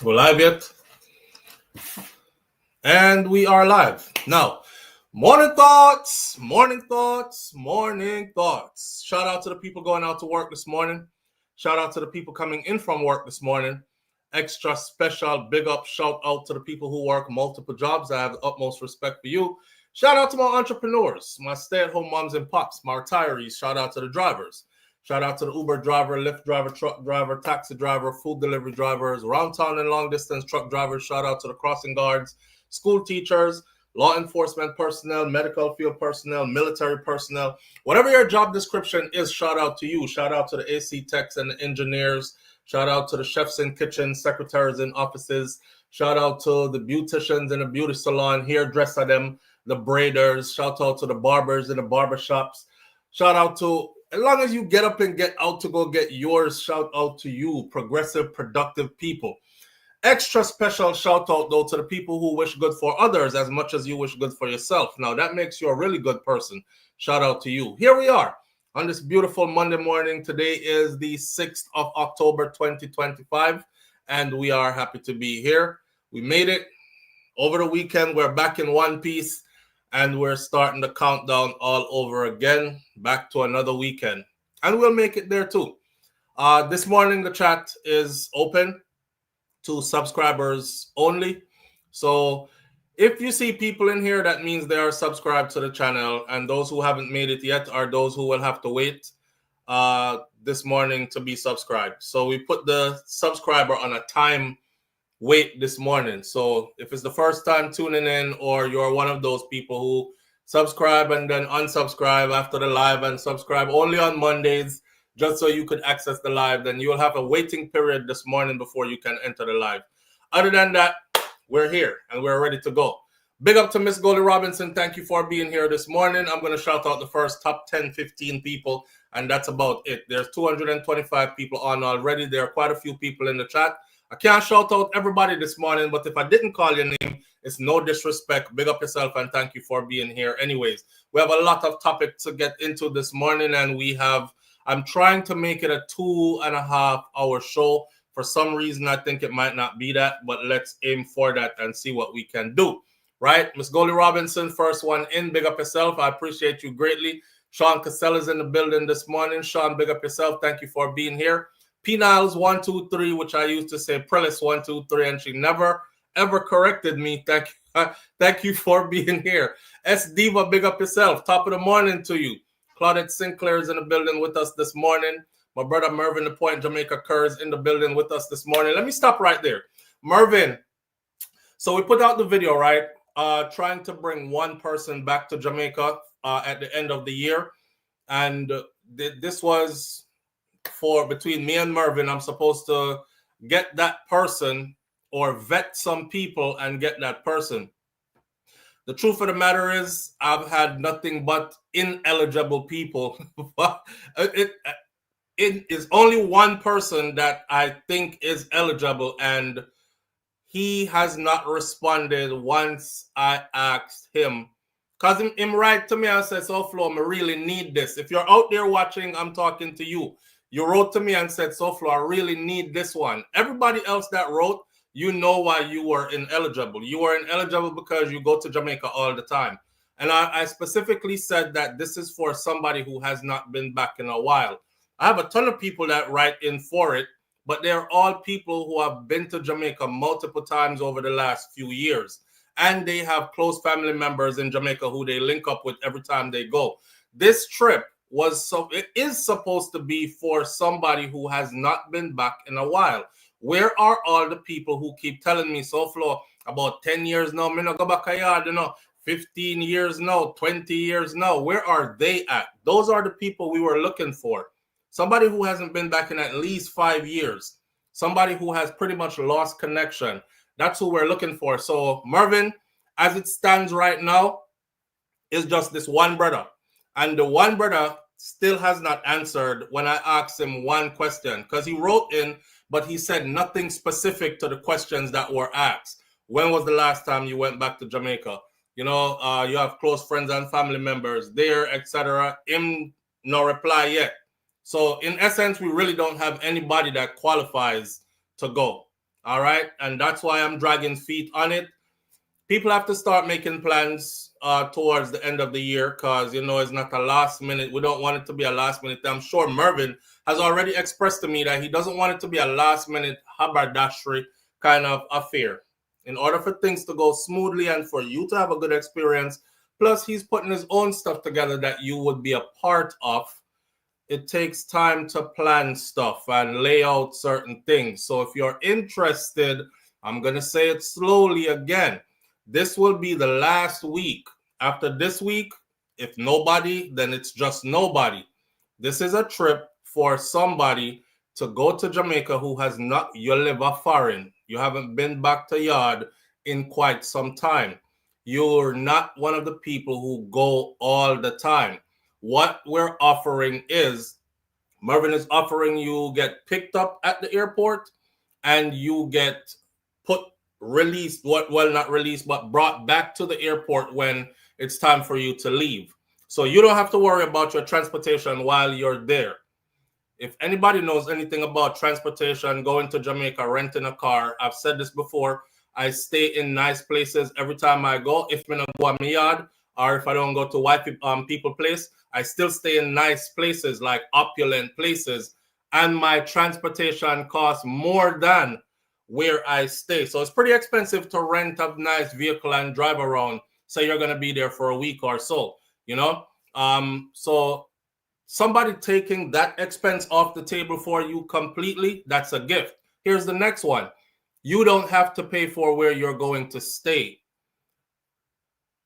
We're live yet? And we are live. Now, morning thoughts. Shout out to the people going out to work this morning. Shout out to the people coming in from work this morning. Extra special big up shout out to the people who work multiple jobs. I have the utmost respect for you. Shout out to my entrepreneurs, my stay-at-home moms and pops, my retirees. Shout out to the drivers. Shout out to the Uber driver, Lyft driver, truck driver, taxi driver, food delivery drivers, around town and long distance truck drivers. Shout out to the crossing guards, school teachers, law enforcement personnel, medical field personnel, military personnel. Whatever your job description is, shout out to you. Shout out to the AC techs and the engineers. Shout out to the chefs in kitchens, secretaries in offices. Shout out to the beauticians in the beauty salon, hairdresser them, the braiders. Shout out to the barbers in the barber shops. Shout out to, as long as you get up and get out to go get yours, shout out to you, progressive, productive people. Extra special shout out, though, to the people who wish good for others as much as you wish good for yourself. Now, that makes you a really good person. Shout out to you. Here we are on this beautiful Monday morning. Today is the 6th of October, 2025, and we are happy to be here. We made it over the weekend. We're back in one piece. And we're starting the countdown all over again, back to another weekend. And we'll make it there too. This morning, the chat is open to subscribers only. So if you see people in here, that means they are subscribed to the channel. And those who haven't made it yet are those who will have to wait this morning to be subscribed. So we put the subscriber on a time wait this morning. So if it's the first time tuning in, or you're one of those people who subscribe and then unsubscribe after the live and subscribe only on Mondays just so you could access the live, then you'll have a waiting period this morning before you can enter the live. Other than that, we're here and we're ready to go. Big up to Miss Goldie Robinson. Thank you for being here this morning. I'm going to shout out the first top 10, 15 people, and that's about it. There's 225 people on already. There are quite a few people in the chat. I can't shout out everybody this morning, but if I didn't call your name, it's no disrespect. Big up yourself and thank you for being here. Anyways, we have a lot of topics to get into this morning, and I'm trying to make it a 2.5 hour show. For some reason, I think it might not be that, but let's aim for that and see what we can do. Right? Miss Goldie Robinson, first one in. Big up yourself. I appreciate you greatly. Sean Casella's in the building this morning. Sean, big up yourself. Thank you for being here. Penals 123, which I used to say Prelis 123, and she never ever corrected me. Thank you for being here. S Diva, big up yourself. Top of the morning to you. Claudette Sinclair is in the building with us this morning. My brother Mervin the Point Jamaica Kerr is in the building with us this morning. Let me stop right there. Mervin, so we put out the video, right? Trying to bring one person back to Jamaica at the end of the year. And this was for between me and Mervin. I'm supposed to get that person or vet some people and get that person. The truth of the matter is I've had nothing but ineligible people. It is only one person that I think is eligible, and he has not responded once I asked him. Because him write to me and said, SouFlo, I really need this. If you're out there watching, I'm talking to you. You wrote to me and said, SouFlo, I really need this one. Everybody else that wrote, you know why you were ineligible. You were ineligible because you go to Jamaica all the time. And I specifically said that this is for somebody who has not been back in a while. I have a ton of people that write in for it, but they're all people who have been to Jamaica multiple times over the last few years. And they have close family members in Jamaica who they link up with every time they go. This trip it is supposed to be for somebody who has not been back in a while. Where are all the people who keep telling me, SouFlo, about 10 years now, me not go back a yard, 15 years now, 20 years now? Where are they at? Those are the people we were looking for. Somebody who hasn't been back in at least 5 years. Somebody who has pretty much lost connection. That's who we're looking for. So Mervin, as it stands right now, is just this one brother. And the one brother still has not answered when I asked him one question, because he wrote in, but he said nothing specific to the questions that were asked. When was the last time you went back to Jamaica? You have close friends and family members there, etc. Him no reply yet. So in essence, we really don't have anybody that qualifies to go. All right. And that's why I'm dragging feet on it. People have to start making plans towards the end of the year because, it's not a last minute. We don't want it to be a last minute. I'm sure Mervin has already expressed to me that he doesn't want it to be a last minute haberdashery kind of affair. In order for things to go smoothly and for you to have a good experience, plus he's putting his own stuff together that you would be a part of, it takes time to plan stuff and lay out certain things. So if you're interested, I'm going to say it slowly again. This will be the last week. After this week, if nobody, then it's just nobody. This is a trip for somebody to go to Jamaica who has not, you live a foreign. You haven't been back to yard in quite some time. You're not one of the people who go all the time. What we're offering is, Mervin is offering you get picked up at the airport and you get released, not released, but brought back to the airport when it's time for you to leave. So you don't have to worry about your transportation while you're there. If anybody knows anything about transportation, going to Jamaica, renting a car, I've said this before, I stay in nice places every time I go. If I don't go to my yard, or if I don't go to white people place, I still stay in nice places, like opulent places, and my transportation costs more than where I stay. So it's pretty expensive to rent a nice vehicle and drive around. So you're going to be there for a week or so, So somebody taking that expense off the table for you completely, that's a gift. Here's the next one. You don't have to pay for where you're going to stay.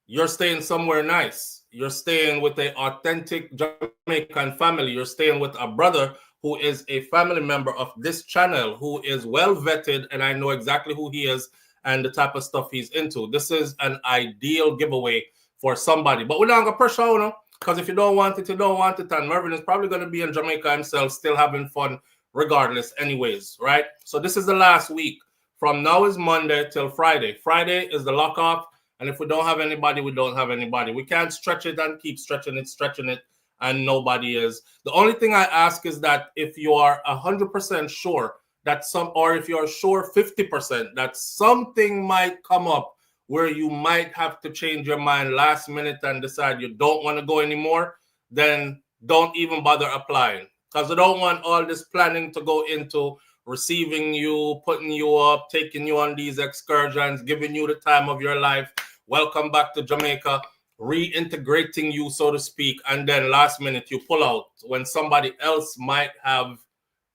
You're staying somewhere nice. You're staying with an authentic Jamaican family. You're staying with a brother who is a family member of this channel, who is well vetted, and I know exactly who he is and the type of stuff he's into. This is an ideal giveaway for somebody. But we're not going to pressure, because if you don't want it, you don't want it. And Mervin is probably going to be in Jamaica himself, still having fun regardless anyways, right? So this is the last week. From now is Monday till Friday. Friday is the lock-off. And if we don't have anybody, we don't have anybody. We can't stretch it and keep stretching it, and nobody is. The only thing I ask is that if you are 100% sure that or if you're sure 50% that something might come up where you might have to change your mind last minute and decide you don't want to go anymore, then don't even bother applying. Because I don't want all this planning to go into receiving you, putting you up, taking you on these excursions, giving you the time of your life. Welcome back to Jamaica, reintegrating you, so to speak, and then last minute you pull out when somebody else might have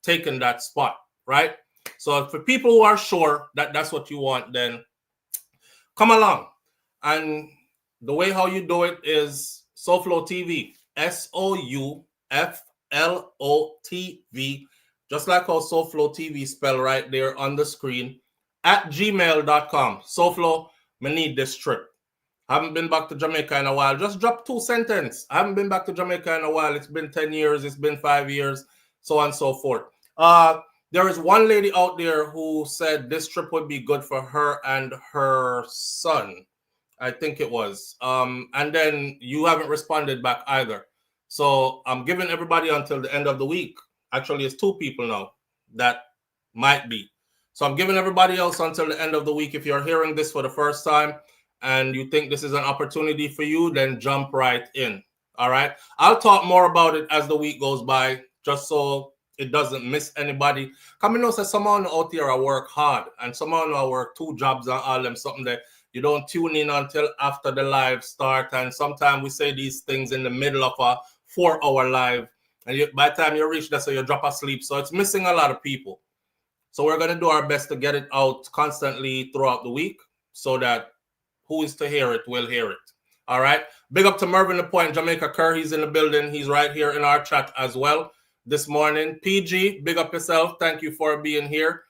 taken that spot, right? So for people who are sure that that's what you want, then come along. And the way how you do it is SouFLoTV, SouFLoTV, just like how SouFLoTV spell right there on the screen, at gmail.com. SouFlo, I need this trip. Haven't been back to Jamaica in a while. Just drop 2 sentences. I haven't been back to Jamaica in a while. It's been 10 years. It's been 5 years, so on and so forth. There is one lady out there who said this trip would be good for her and her son. I think it was. And then you haven't responded back either. So I'm giving everybody until the end of the week. Actually, it's 2 people now that might be. So I'm giving everybody else until the end of the week. If you're hearing this for the first time and you think this is an opportunity for you, then jump right in. All right. I'll talk more about it as the week goes by, just so it doesn't miss anybody. Come on, say someone out there I work hard, and someone I work 2 jobs and all them, something that you don't tune in until after the live start. And sometimes we say these things in the middle of a 4-hour live, and by the time you reach that, so you drop asleep. So it's missing a lot of people. So we're going to do our best to get it out constantly throughout the week so that who is to hear it will hear it. All right. Big up to Mervin the Point, Jamaica Kerr. He's in the building. He's right here in our chat as well this morning. PG, big up yourself. Thank you for being here.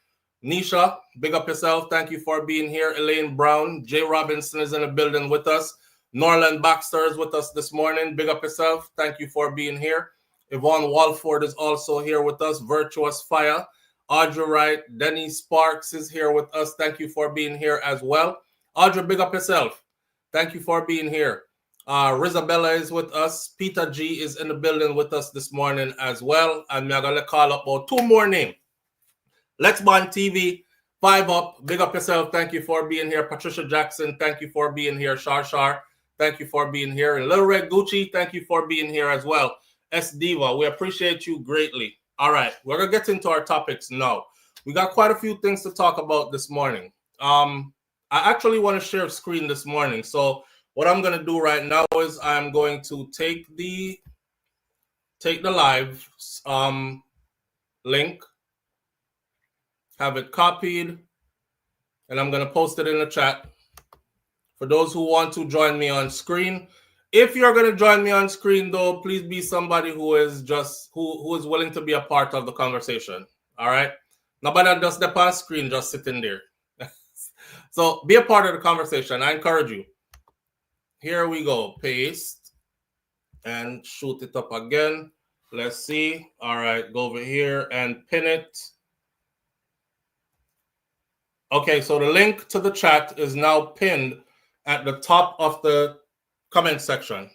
Nisha, big up yourself. Thank you for being here. Elaine Brown, Jay Robinson is in the building with us. Norland Baxter is with us this morning. Big up yourself. Thank you for being here. Yvonne Walford is also here with us. Virtuous Fire. Audrey Wright, Denny Sparks is here with us. Thank you for being here as well. Audrey, big up yourself. Thank you for being here. Rizabella is with us. Peter G is in the building with us this morning as well. And I'm going to call up about 2 more names. Let's Bond TV, 5 up, big up yourself. Thank you for being here. Patricia Jackson, thank you for being here. Shar, thank you for being here. And Little Red Gucci, thank you for being here as well. S Diva, we appreciate you greatly. All right, we're gonna get into our topics now. We got quite a few things to talk about this morning. I actually want to share screen this morning. So what I'm gonna do right now is I'm going to take the live link, have it copied, and I'm going to post it in the chat for those who want to join me on screen. If you're going to join me on screen, though, please be somebody who is who is willing to be a part of the conversation. All right, nobody just step on screen, just sitting there. So be a part of the conversation. I encourage you. Here we go. Paste and shoot it up again. Let's see. All right, go over here and pin it. Okay, so the link to the chat is now pinned at the top of the comment section.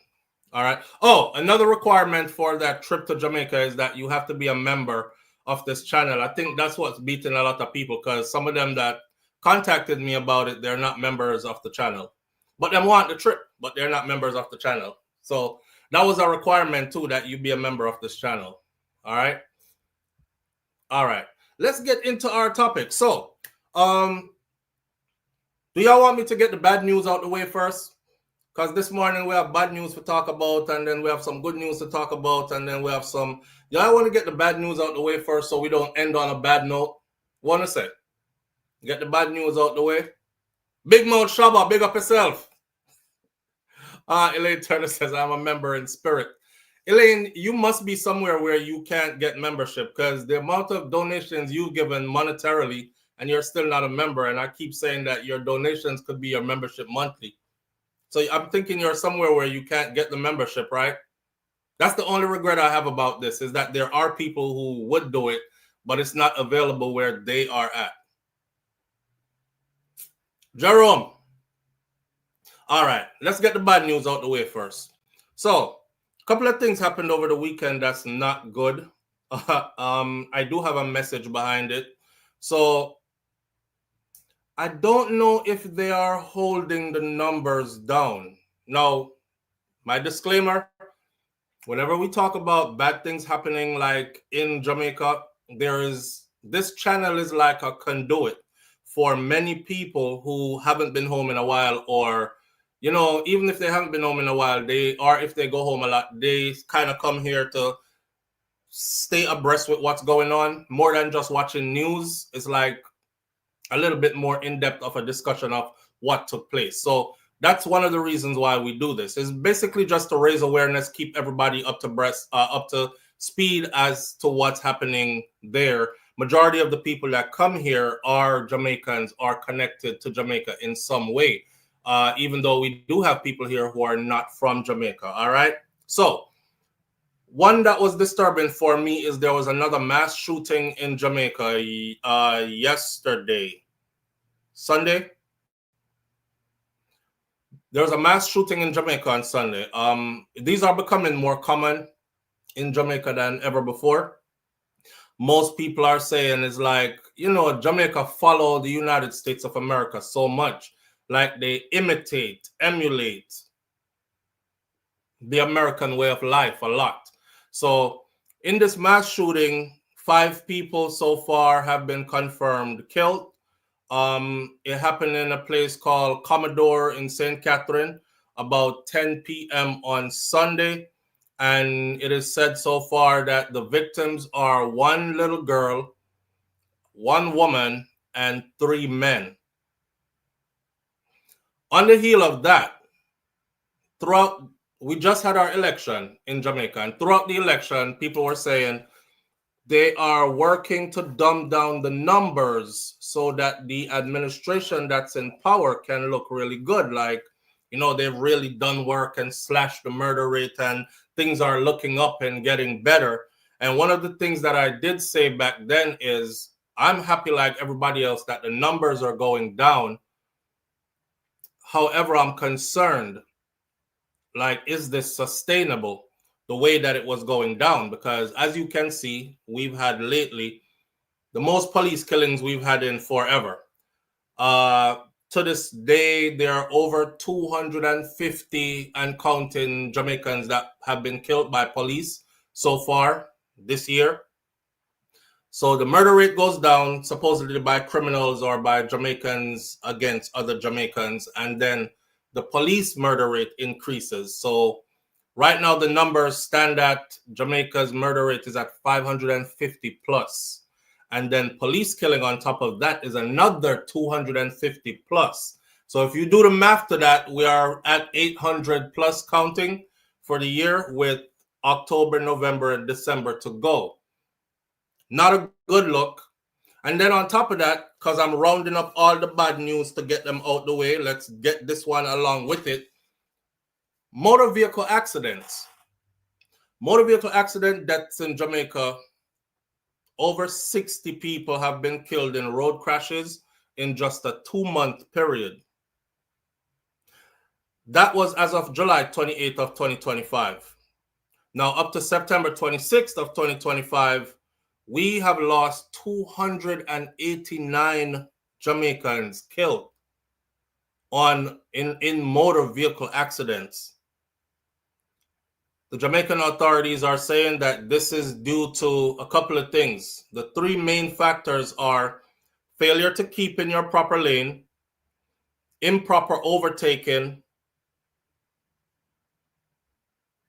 All right. Oh, another requirement for that trip to Jamaica is that you have to be a member of this channel. I think that's what's beating a lot of people, because some of them that contacted me about it, they're not members of the channel. But they want the trip, but they're not members of the channel. So that was a requirement too, that you be a member of this channel. All right. All right. Let's get into our topic. So, do y'all want me to get the bad news out the way first? Because this morning we have bad news to talk about, and then we have some good news to talk about, and then we have some. Y'all want to get the bad news out the way first so we don't end on a bad note? Want to say? Get the bad news out the way. Big Mouth Shabba, big up yourself. Elaine Turner says, I'm a member in spirit. Elaine, you must be somewhere where you can't get membership, because the amount of donations you've given monetarily, and you're still not a member. And I keep saying that your donations could be your membership monthly. So I'm thinking you're somewhere where you can't get the membership, right? That's the only regret I have about this, is that there are people who would do it, but it's not available where they are at. Jerome. All right, let's get the bad news out the way first. So a couple of things happened over the weekend that's not good. I do have a message behind it. So I don't know if they are holding the numbers down. Now, my disclaimer, whenever we talk about bad things happening like in Jamaica, this channel is like a conduit for many people who haven't been home in a while, or, you know, even if they haven't been home in a while, if they go home a lot, they kind of come here to stay abreast with what's going on. More than just watching news, it's like a little bit more in-depth of a discussion of what took place. So that's one of the reasons why we do this. It's basically just to raise awareness, keep everybody up to speed as to what's happening there. Majority of the people that come here are Jamaicans, are connected to Jamaica in some way, even though we do have people here who are not from Jamaica. All right. So one that was disturbing for me is there was another mass shooting in Jamaica yesterday, Sunday. There was a mass shooting in Jamaica on Sunday. These are becoming more common in Jamaica than ever before. Most people are saying it's like, you know, Jamaica follow the United States of America so much. Like they emulate the American way of life a lot. So in this mass shooting, 5 people so far have been confirmed killed. It happened in a place called Commodore in St. Catherine about 10 p.m. on Sunday. And it is said so far that the victims are 1 little girl, 1 woman, and 3 men. On the heel of that, we just had our election in Jamaica, and throughout the election, people were saying they are working to dumb down the numbers so that the administration that's in power can look really good. Like, you know, they've really done work and slashed the murder rate, and things are looking up and getting better. And one of the things that I did say back then is I'm happy like everybody else that the numbers are going down. However, I'm concerned, like, is this sustainable the way that it was going down? Because as you can see, we've had lately, the most police killings we've had in forever. To this day, there are over 250 and counting Jamaicans that have been killed by police so far this year. So the murder rate goes down, supposedly by criminals or by Jamaicans against other Jamaicans, and then the police murder rate increases. So right now the numbers stand at Jamaica's murder rate is at 550 plus. And then police killing on top of that is another 250 plus. So if you do the math to that, we are at 800 plus counting for the year with October, November, and December to go. Not a good look. And then on top of that, because I'm rounding up all the bad news to get them out the way, let's get this one along with it. Motor vehicle accidents. Motor vehicle accident deaths in Jamaica. Over 60 people have been killed in road crashes in just a 2-month period. That was as of July 28th of 2025. Now, up to September 26th of 2025, we have lost 289 Jamaicans killed in motor vehicle accidents. The Jamaican authorities are saying that this is due to a couple of things. The three main factors are failure to keep in your proper lane, improper overtaking,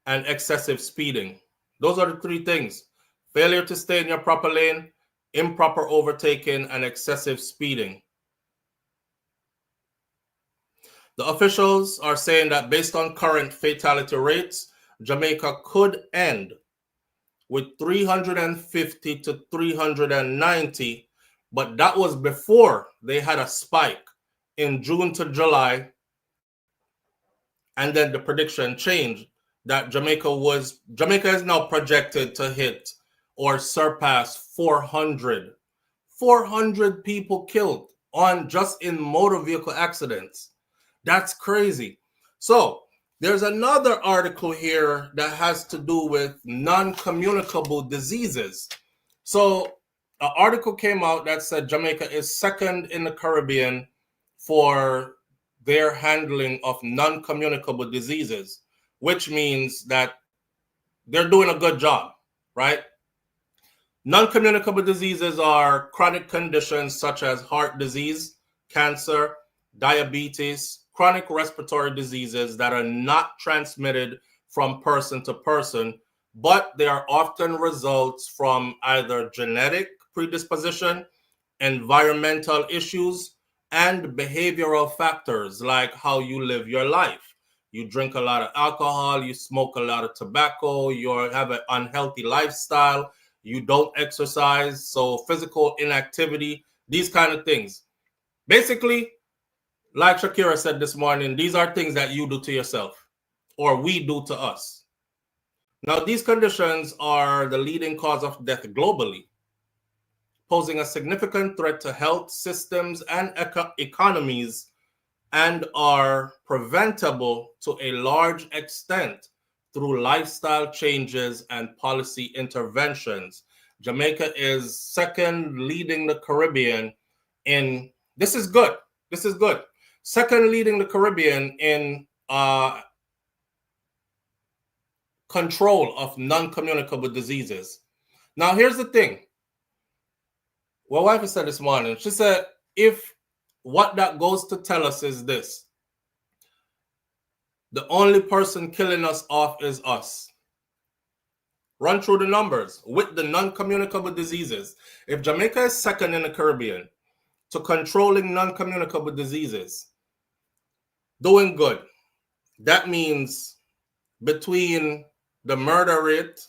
and excessive speeding. Those are the three things. Failure to stay in your proper lane, improper overtaking, and excessive speeding. The officials are saying that based on current fatality rates, Jamaica could end with 350 to 390, but that was before they had a spike in June to July, and then the prediction changed that Jamaica is now projected to hit or surpass 400 people killed on just in motor vehicle accidents. That's crazy. So there's another article here that has to do with non-communicable diseases. So an article came out that said Jamaica is second in the Caribbean for their handling of non-communicable diseases, which means that they're doing a good job, right? Non-communicable diseases are chronic conditions such as heart disease, cancer, diabetes, chronic respiratory diseases that are not transmitted from person to person, but they are often results from either genetic predisposition, environmental issues, and behavioral factors like how you live your life. You drink a lot of alcohol, you smoke a lot of tobacco, you have an unhealthy lifestyle, you don't exercise, so physical inactivity, these kind of things. Basically, like Shakira said this morning, these are things that you do to yourself or we do to us. Now, these conditions are the leading cause of death globally, posing a significant threat to health systems and economies, and are preventable to a large extent through lifestyle changes and policy interventions. Jamaica is second leading the Caribbean in, this is good. Second leading the Caribbean in control of non-communicable diseases. Now, here's the thing. Well, my wife said this morning, she said, if what that goes to tell us is this, the only person killing us off is us. Run through the numbers with the non-communicable diseases. If Jamaica is second in the Caribbean to controlling non-communicable diseases, doing good, that means between the murder rate,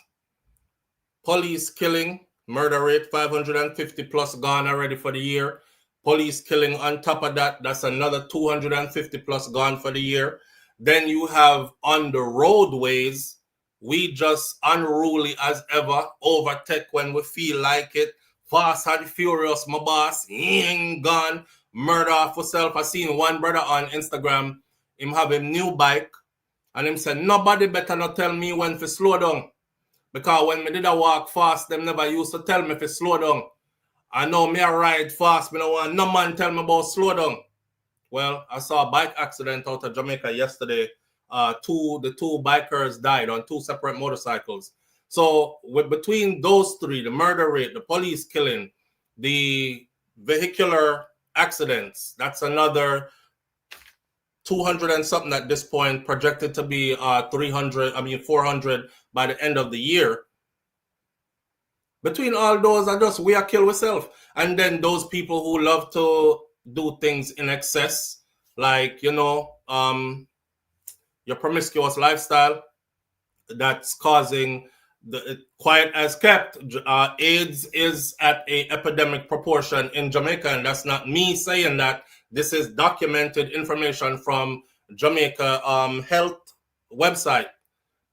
police killing, murder rate 550 plus gone already for the year, police killing on top of that, that's another 250 plus gone for the year. Then you have on the roadways, we just unruly as ever, overtake when we feel like it, fast and furious, my boss, gone, murder off yourself. I seen one brother on Instagram, him have a new bike, and him said, nobody better not tell me when to slow down. Because when me did a walk fast, them never used to tell me to slow down. I know me I ride fast, me no want no man tell me about slow down. Well, I saw a bike accident out of Jamaica yesterday. The two bikers died on two separate motorcycles. So between those three, the murder rate, the police killing, the vehicular accidents, that's another 200 and something at this point, projected to be 400 by the end of the year. Between all those, we are kill ourselves. And then those people who love to do things in excess, like, your promiscuous lifestyle, that's causing the quiet as kept. AIDS is at a epidemic proportion in Jamaica, and that's not me saying that. This is documented information from Jamaica health website,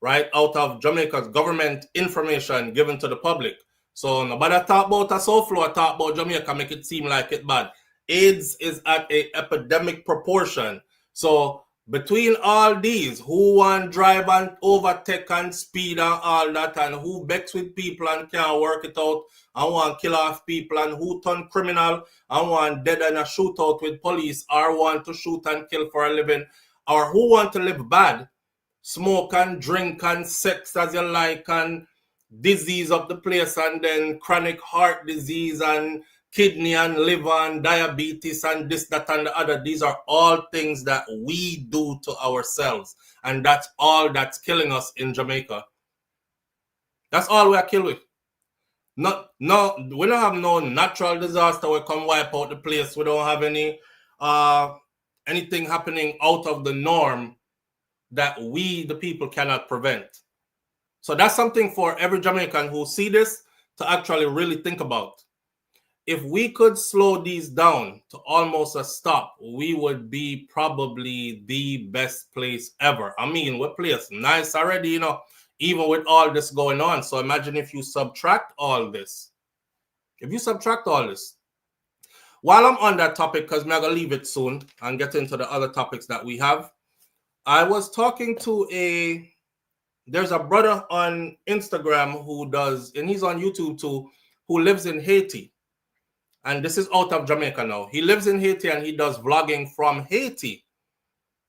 right, out of Jamaica's government information given to the public. So nobody talk about a SouFLo, talk about Jamaica, make it seem like it bad. AIDS is at a epidemic proportion. So between all these, who want drive and overtake and speed and all that, and who vex with people and can't work it out, and want kill off people, and who turn criminal and want dead in a shootout with police, or want to shoot and kill for a living, or who want to live bad, smoke and drink and sex as you like, and disease of the place, and then chronic heart disease and kidney and liver and diabetes and this, that, and the other. These are all things that we do to ourselves. And that's all that's killing us in Jamaica. That's all we are killed with. No, we don't have no natural disaster we come wipe out the place. We don't have any anything happening out of the norm that we, the people, cannot prevent. So that's something for every Jamaican who see this to actually really think about. If we could slow these down to almost a stop, we would be probably the best place ever. I mean, we're place nice already, even with all this going on. So imagine if you subtract all this. While I'm on that topic, because I'm going to leave it soon and get into the other topics that we have, I was talking to there's a brother on Instagram who does, and he's on YouTube too, who lives in Haiti. And this is out of Jamaica now. He lives in Haiti and he does vlogging from Haiti.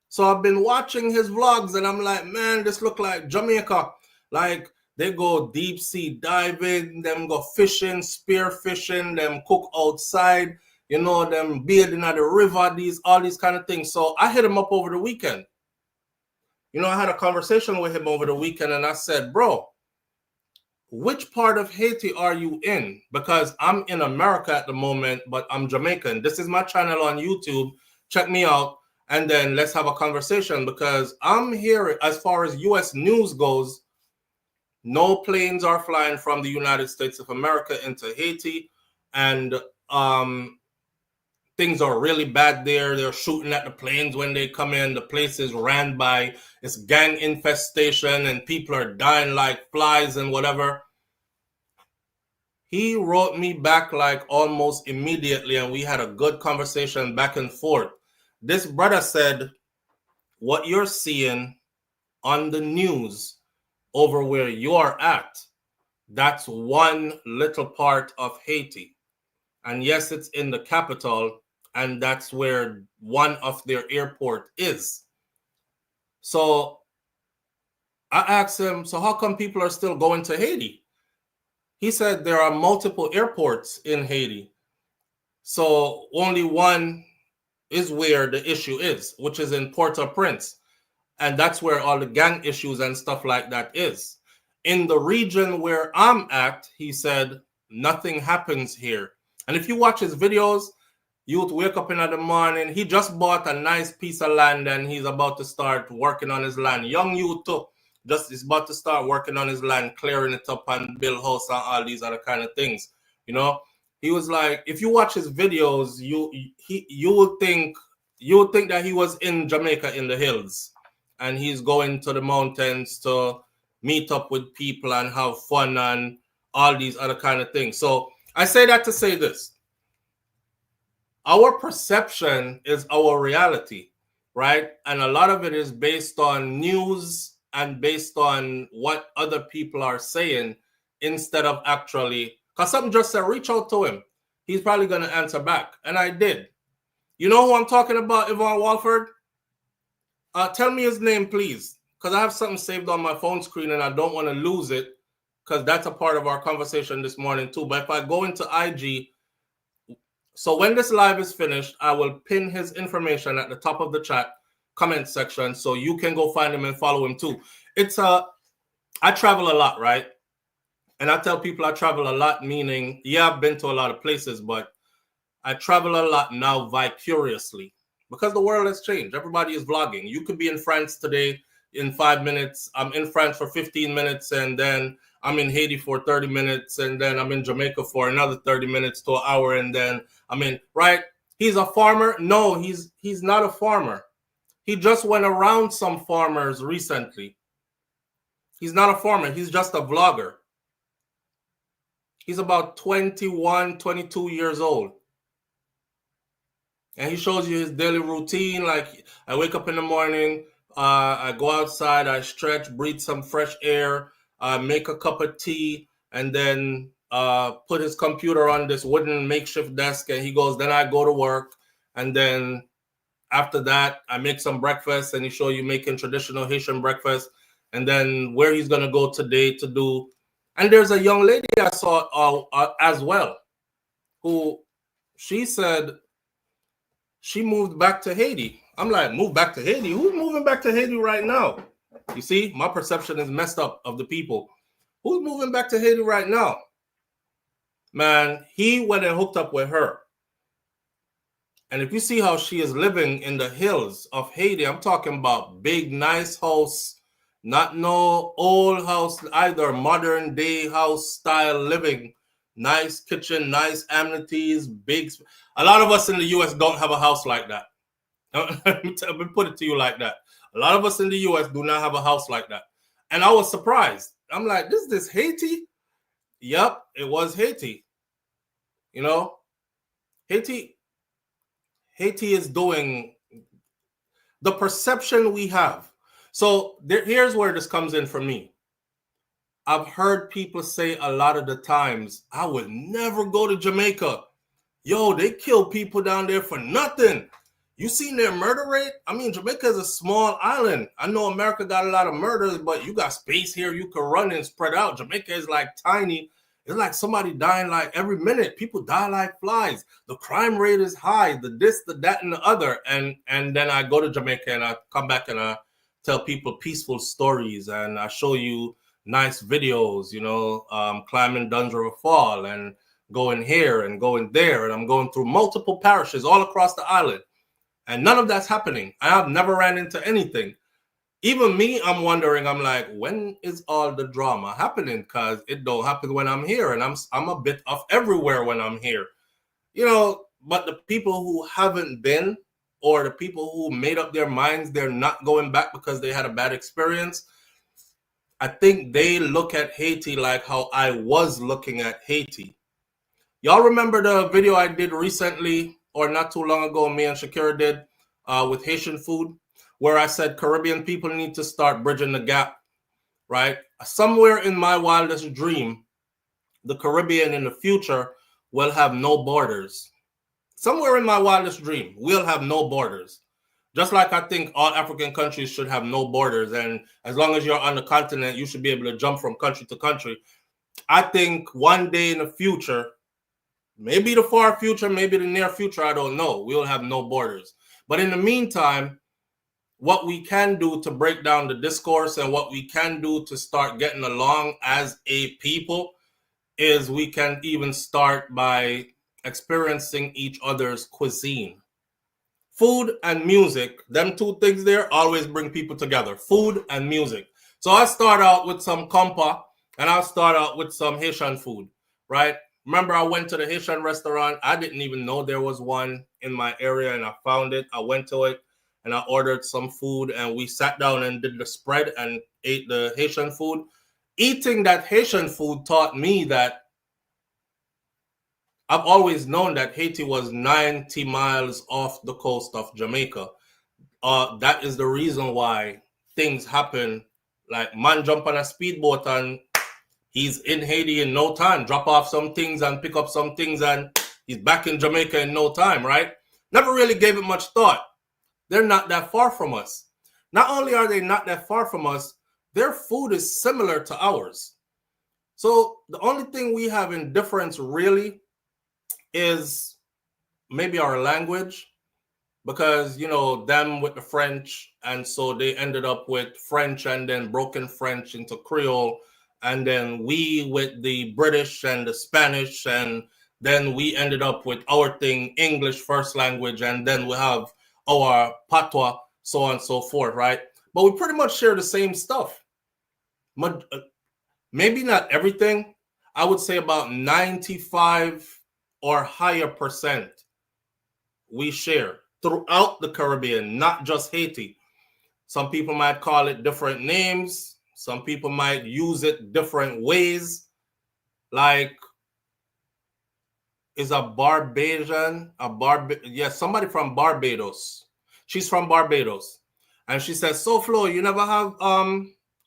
So I've been watching his vlogs and I'm like, man, this look like Jamaica. Like they go deep sea diving, them go fishing, spear fishing, them cook outside, them bathing at the river, all these kind of things. So I hit him up over the weekend. I had a conversation with him over the weekend and I said, bro, which part of Haiti are you in? Because I'm in America at the moment, but I'm Jamaican. This is my channel on YouTube. Check me out. And then let's have a conversation because I'm here as far as U.S. news goes. No planes are flying from the United States of America into Haiti. And things are really bad there. They're shooting at the planes when they come in. The place is ran by it's gang infestation and people are dying like flies and whatever. He wrote me back like almost immediately and we had a good conversation back and forth. This brother said, what you're seeing on the news over where you're at, that's one little part of Haiti. And yes, it's in the capital, and that's where one of their airport is. So I asked him, so how come people are still going to Haiti? He said there are multiple airports in Haiti. So only one is where the issue is, which is in Port-au-Prince. And that's where all the gang issues and stuff like that is. In the region where I'm at, he said, nothing happens here. And if you watch his videos, you would wake up in the morning. He just bought a nice piece of land and he's about to start working on his land. Young youth too. Just is about to start working on his land, clearing it up and build house and all these other kind of things. He was like, if you watch his videos, you would think that he was in Jamaica in the hills and he's going to the mountains to meet up with people and have fun and all these other kind of things. So I say that to say this. Our perception is our reality, right? And a lot of it is based on news and based on what other people are saying instead of actually, because something just said, reach out to him. he's probably going to answer back. And I did. You know who I'm talking about, Yvonne Walford? Tell me his name, please, because I have something saved on my phone screen and I don't want to lose it, because that's a part of our conversation this morning too. But if I go into IG, so when this live is finished, I will pin his information at the top of the chat comment section so you can go find him and follow him too. I travel a lot, right? And I tell people I travel a lot, meaning, yeah, I've been to a lot of places, but I travel a lot now vicariously because the world has changed. Everybody is vlogging. You could be in France today in 5 minutes. I'm in France for 15 minutes, and then I'm in Haiti for 30 minutes, and then I'm in Jamaica for another 30 minutes to an hour, and then I'm in, right? He's a farmer? No, he's not a farmer. He just went around some farmers recently. He's not a farmer. He's just a vlogger. He's about 21, 22 years old. And he shows you his daily routine. Like, I wake up in the morning, I go outside, I stretch, breathe some fresh air, make a cup of tea, and then put his computer on this wooden makeshift desk. And he goes, then I go to work. And then after that, I make some breakfast, and he show you making traditional Haitian breakfast. And then where he's going to go today to do. And there's a young lady I saw as well, who she said she moved back to Haiti. I'm like, move back to Haiti? Who's moving back to Haiti right now? You see, my perception is messed up of the people. Who's moving back to Haiti right now? Man, he went and hooked up with her. And if you see how she is living in the hills of Haiti, I'm talking about big, nice house, not no old house, either modern day house style living, nice kitchen, nice amenities, big. A lot of us in the U.S. don't have a house like that. Let me put it to you like that. A lot of us in the U.S. do not have a house like that. And I was surprised. I'm like, this Haiti? Yep, it was Haiti. You know, Haiti is doing the perception we have. So here's where this comes in for me. I've heard people say a lot of the times, I would never go to Jamaica. Yo, they kill people down there for nothing. You seen their murder rate? I mean, Jamaica is a small island. I know America got a lot of murders, but you got space here. You can run and spread out. Jamaica is like tiny. It's like somebody dying like every minute. People die like flies. The crime rate is high. The this, the that, and the other. And then I go to Jamaica and I come back and I tell people peaceful stories and I show you nice videos, you know, climbing Duns River Fall and going here and going there. And I'm going through multiple parishes all across the island. And none of that's happening. I have never ran into anything. Even me, I'm wondering, I'm like, when is all the drama happening? Because it don't happen when I'm here. And I'm a bit off everywhere when I'm here. You know, but the people who haven't been, or the people who made up their minds they're not going back because they had a bad experience, I think they look at Haiti like how I was looking at Haiti. Y'all remember the video I did recently, or not too long ago, me and Shakira did with Haitian food, where I said Caribbean people need to start bridging the gap, right? Somewhere in my wildest dream, the Caribbean in the future will have no borders. Somewhere in my wildest dream, we'll have no borders. Just like I think all African countries should have no borders. And as long as you're on the continent, you should be able to jump from country to country. I think one day in the future, maybe the far future, maybe the near future, I don't know, we'll have no borders. But in the meantime, what we can do to break down the discourse and what we can do to start getting along as a people is we can even start by experiencing each other's cuisine. Food and music, them two things there always bring people together. Food and music. So I start out with some compa and I'll start out with some Haitian food, right? Remember, I went to the Haitian restaurant. I didn't even know there was one in my area and I found it. I went to it and I ordered some food and we sat down and did the spread and ate the Haitian food. Eating that Haitian food taught me that I've always known that Haiti was 90 miles off the coast of Jamaica. That is the reason why things happen. Like, man jump on a speedboat and he's in Haiti in no time. Drop off some things and pick up some things and He's back in Jamaica in no time, right? Never really gave it much thought. They're not that far from us. Not only are they not that far from us, their food is similar to ours. So the only thing we have in difference really is maybe our language, because, you know, them with the French, and so they ended up with French and then broken French into Creole, and then we with the British and the Spanish, and then we ended up with our thing, English first language, and then we have our patois, so on and so forth, right? But we pretty much share the same stuff. Maybe not everything. I would say about 95 or higher percent we share throughout the Caribbean, not just Haiti. Some people might call it different names. Some people might use it different ways. Like, is a Barbadian, somebody from Barbados. She's from Barbados. And she says, SouFlo, you never have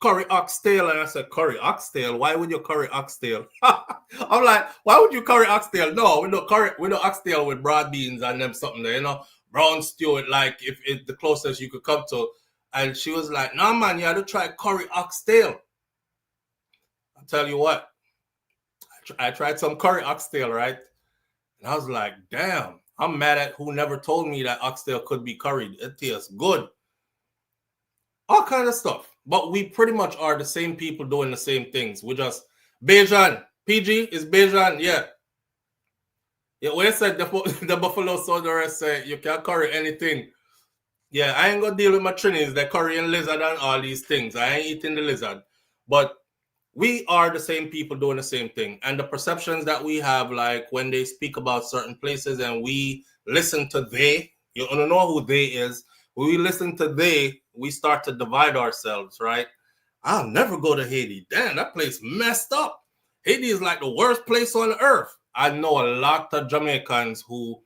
curry oxtail? And I said, curry oxtail? Why would you curry oxtail? I'm like, why would you curry oxtail? No, we do oxtail with broad beans and them something there, you know, brown stew, it like if it's the closest you could come to. And she was like, no, man, you had to try curry oxtail. I'll tell you what, I tried some curry oxtail, right? And I was like, damn, I'm mad at who never told me that oxtail could be curried. It tastes good. All kind of stuff. But we pretty much are the same people doing the same things. We just, Bajan, PG is Bajan, yeah. Yeah, when I said the Buffalo Soldier say you can't curry anything. Yeah, I ain't gonna deal with my Trinis, the currying lizard and all these things. I ain't eating the lizard. But we are the same people doing the same thing. And the perceptions that we have, like when they speak about certain places and we listen to they, you don't know who they is. When we listen to they, we start to divide ourselves, right? I'll never go to Haiti. Damn, that place messed up. Haiti is like the worst place on earth. I know a lot of Jamaicans who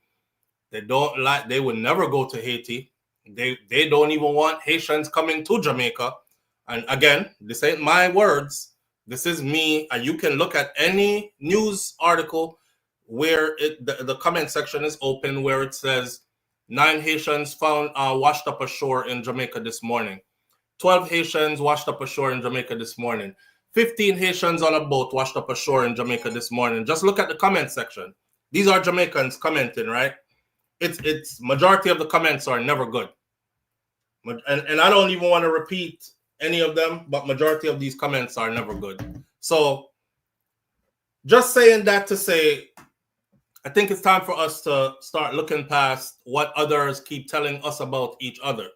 they would never go to Haiti. They don't even want Haitians coming to Jamaica. And again, this ain't my words. This is me, and you can look at any news article where the comment section is open, where it says 9 Haitians found washed up ashore in Jamaica this morning. 12 Haitians washed up ashore in Jamaica this morning. 15 Haitians on a boat washed up ashore in Jamaica this morning. Just look at the comment section. These are Jamaicans commenting, right? It's majority of the comments are never good. And I don't even want to repeat any of them, but majority of these comments are never good. So just saying that to say, I think it's time for us to start looking past what others keep telling us about each other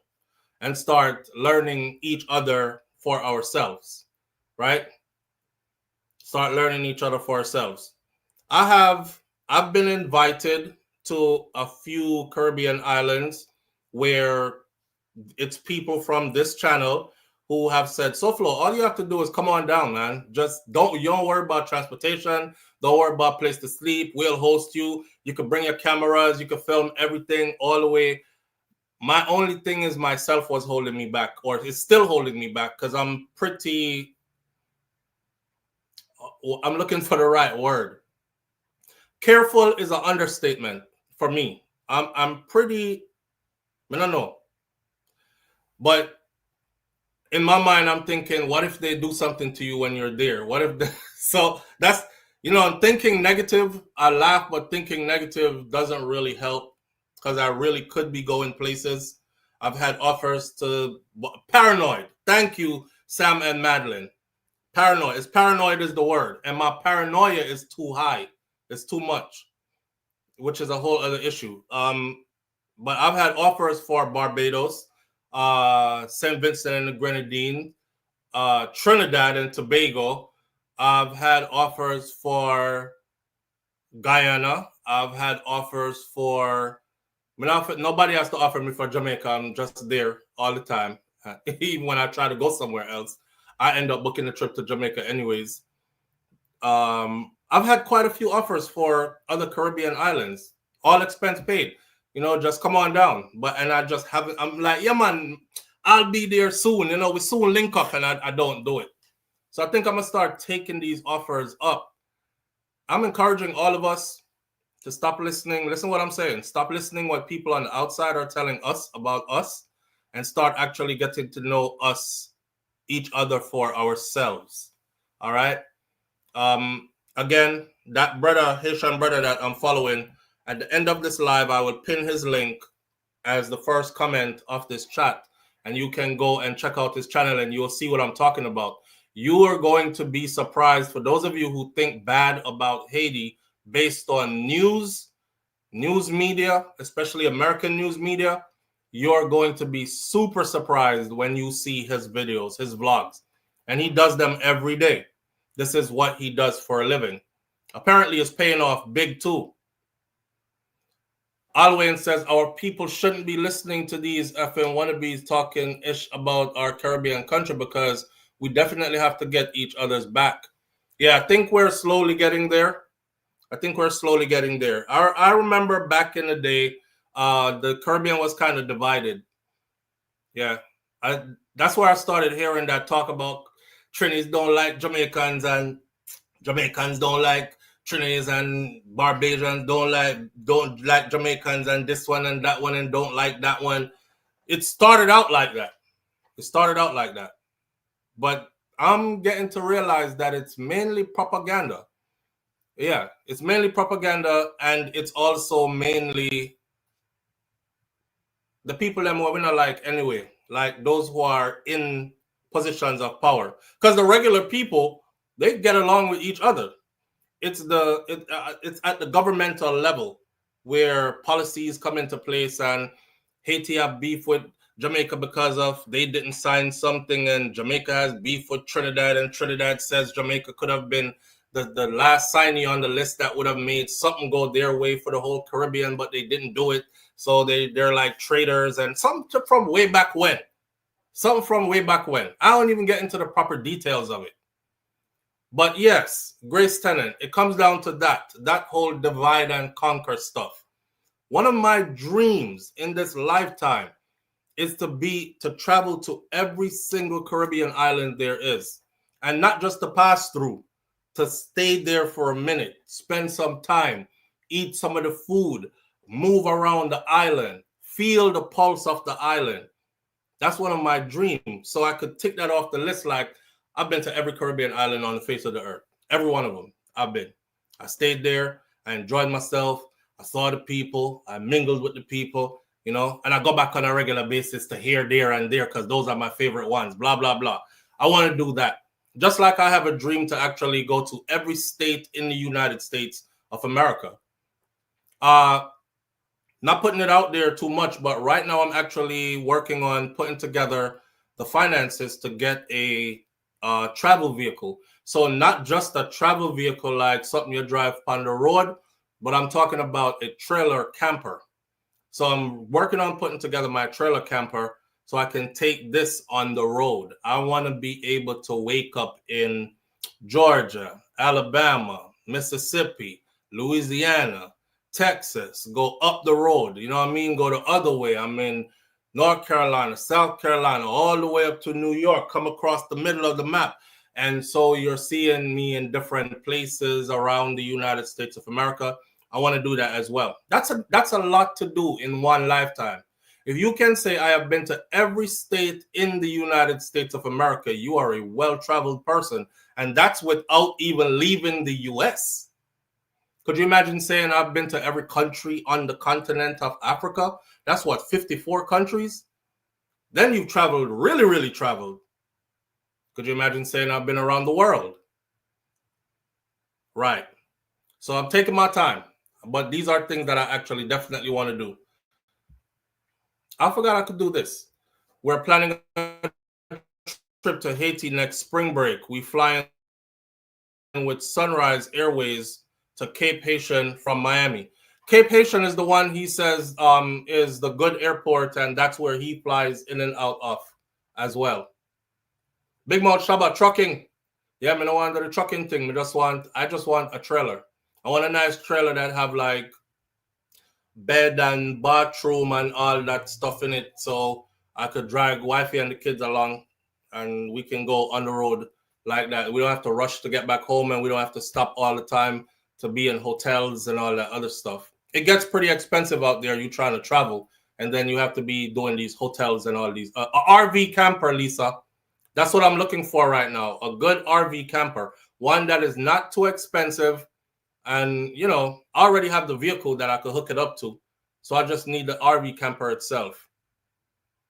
and start learning each other for ourselves, right? Start learning each other for ourselves. I've been invited to a few Caribbean islands where it's people from this channel who have said, SouFlo, all you have to do is come on down, man. Just you don't worry about transportation. Don't worry about place to sleep. We'll host you. You can bring your cameras. You can film everything all the way. My only thing is myself was holding me back, or it's still holding me back, because I'm looking for the right word. Careful is an understatement for me. I'm pretty, I don't know. But in my mind, I'm thinking, what if they do something to you when you're there? What if so that's, I'm thinking negative. I laugh, but thinking negative doesn't really help, because I really could be going places. I've had offers to paranoid. Thank you, Sam and Maitland. Paranoid is the word. And my paranoia is too high. It's too much, which is a whole other issue. But I've had offers for Barbados, St. Vincent and the Grenadines, Trinidad and Tobago. I've had offers for Guyana. I've had offers for, nobody has to offer me for Jamaica. I'm just there all the time. Even when I try to go somewhere else, I end up booking a trip to Jamaica anyways. I've had quite a few offers for other Caribbean islands, all expense paid. Just come on down. And I just haven't. I'm like, yeah, man, I'll be there soon. We soon link up, and I don't do it. So I think I'm gonna start taking these offers up. I'm encouraging all of us to stop listening. Listen what I'm saying. Stop listening what people on the outside are telling us about us and start actually getting to know us, each other for ourselves. All right. Again, that brother, Haitian brother that I'm following, at the end of this live, I will pin his link as the first comment of this chat. And you can go and check out his channel and you'll see what I'm talking about. You are going to be surprised, for those of you who think bad about Haiti based on news media, especially American news media, you're going to be super surprised when you see his videos, his vlogs. And he does them every day. This is what he does for a living. Apparently it's paying off big too. Alwyn says our people shouldn't be listening to these FN wannabes talking ish about our Caribbean country because we definitely have to get each other's back. Yeah, I think we're slowly getting there. I remember back in the day, the Caribbean was kind of divided. Yeah, that's where I started hearing that talk about Trinis don't like Jamaicans and Jamaicans don't like Trinis and Barbadians don't like Jamaicans and this one and that one and don't like that one. It started out like that. But I'm getting to realize that it's mainly propaganda. Yeah, it's mainly propaganda, and it's also mainly the people that we're not like anyway, like those who are in positions of power. Because the regular people, they get along with each other. It's at the governmental level where policies come into place, and Haiti have beef with Jamaica because of they didn't sign something, and Jamaica has beef with Trinidad, and Trinidad says Jamaica could have been the last signee on the list that would have made something go their way for the whole Caribbean, but they didn't do it. So they're like traitors, and something from way back when. I don't even get into the proper details of it. But yes, Grace Tennant, it comes down to that whole divide and conquer stuff. One of my dreams in this lifetime is to travel to every single Caribbean island there is, and not just to pass through, to stay there for a minute, spend some time, eat some of the food, move around the island, feel the pulse of the island. That's one of my dreams. So I could tick that off the list. Like, I've been to every Caribbean island on the face of the earth. Every one of them I've been. I stayed there. I enjoyed myself. I saw the people. I mingled with the people, and I go back on a regular basis to here, there, and there because those are my favorite ones, blah, blah, blah. I want to do that. Just like I have a dream to actually go to every state in the United States of America. Not putting it out there too much, but right now I'm actually working on putting together the finances to get a travel vehicle. So not just a travel vehicle like something you drive on the road, but I'm talking about a trailer camper. So I'm working on putting together my trailer camper so I can take this on the road. I want to be able to wake up in Georgia, Alabama, Mississippi, Louisiana, Texas, go up the road, go the other way. I'm in North Carolina, South Carolina, all the way up to New York, come across the middle of the map. And so you're seeing me in different places around the United States of America. I want to do that as well. That's a lot to do in one lifetime. If you can say I have been to every state in the United States of America, you are a well-traveled person. And that's without even leaving the U.S. Could you imagine saying I've been to every country on the continent of Africa? That's 54 countries? Then you've traveled, really, really traveled. Could you imagine saying I've been around the world? Right. So I'm taking my time. But these are things that I actually definitely want to do. I forgot I could do this. We're planning a trip to Haiti next spring break. We fly in with Sunrise Airways to Cape Haitian from Miami. Cape Haitian is the one he says is the good airport, and that's where he flies in and out of as well. Big Mouth Shabba trucking. Yeah, I don't want the trucking thing. I just want a trailer. I want a nice trailer that have like bed and bathroom and all that stuff in it, so I could drag wifey and the kids along and we can go on the road like that. We don't have to rush to get back home, and we don't have to stop all the time to be in hotels and all that other stuff. It gets pretty expensive out there. You trying to travel, and then you have to be doing these hotels and all these. RV camper, Lisa. That's what I'm looking for right now. A good RV camper, one that is not too expensive, and you know, I already have the vehicle that I could hook it up to, so I just need the RV camper itself.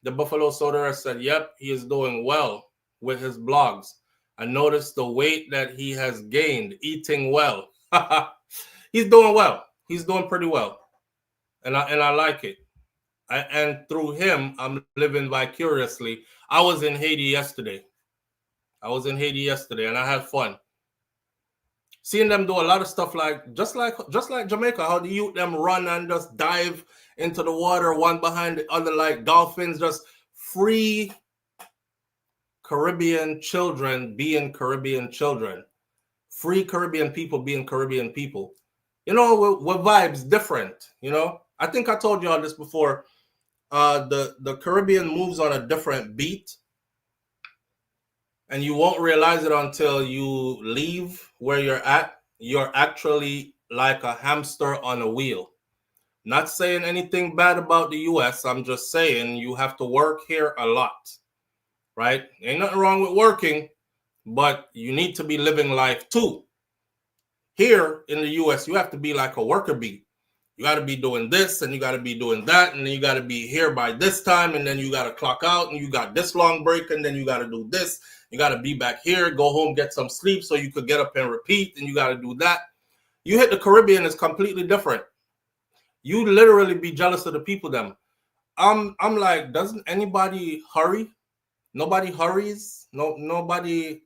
The Buffalo Soda said, "Yep, he is doing well with his blogs. I noticed the weight that he has gained, eating well." He's doing well. He's doing pretty well, and I like it. And through him, I'm living vicariously. I was in Haiti yesterday. And I had fun. Seeing them do a lot of stuff like just like Jamaica, how the youth them run and just dive into the water one behind the other like dolphins, just free Caribbean children being Caribbean children. Free Caribbean people being Caribbean people. You know, with vibes different, you know? I think I told you all this before. The Caribbean moves on a different beat, and you won't realize it until you leave where you're at. You're actually like a hamster on a wheel. Not saying anything bad about the US. I'm just saying you have to work here a lot, right? Ain't nothing wrong with working, but you need to be living life too. Here in the US, you have to be like a worker bee. You got to be doing this, and you got to be doing that, and then you got to be here by this time, and then you got to clock out, and you got this long break, and then you got to do this. You got to be back here, go home, get some sleep so you could get up and repeat, and you got to do that. You hit the Caribbean, it's completely different. You literally be jealous of the people them. I'm like, doesn't anybody hurry? Nobody hurries. Nobody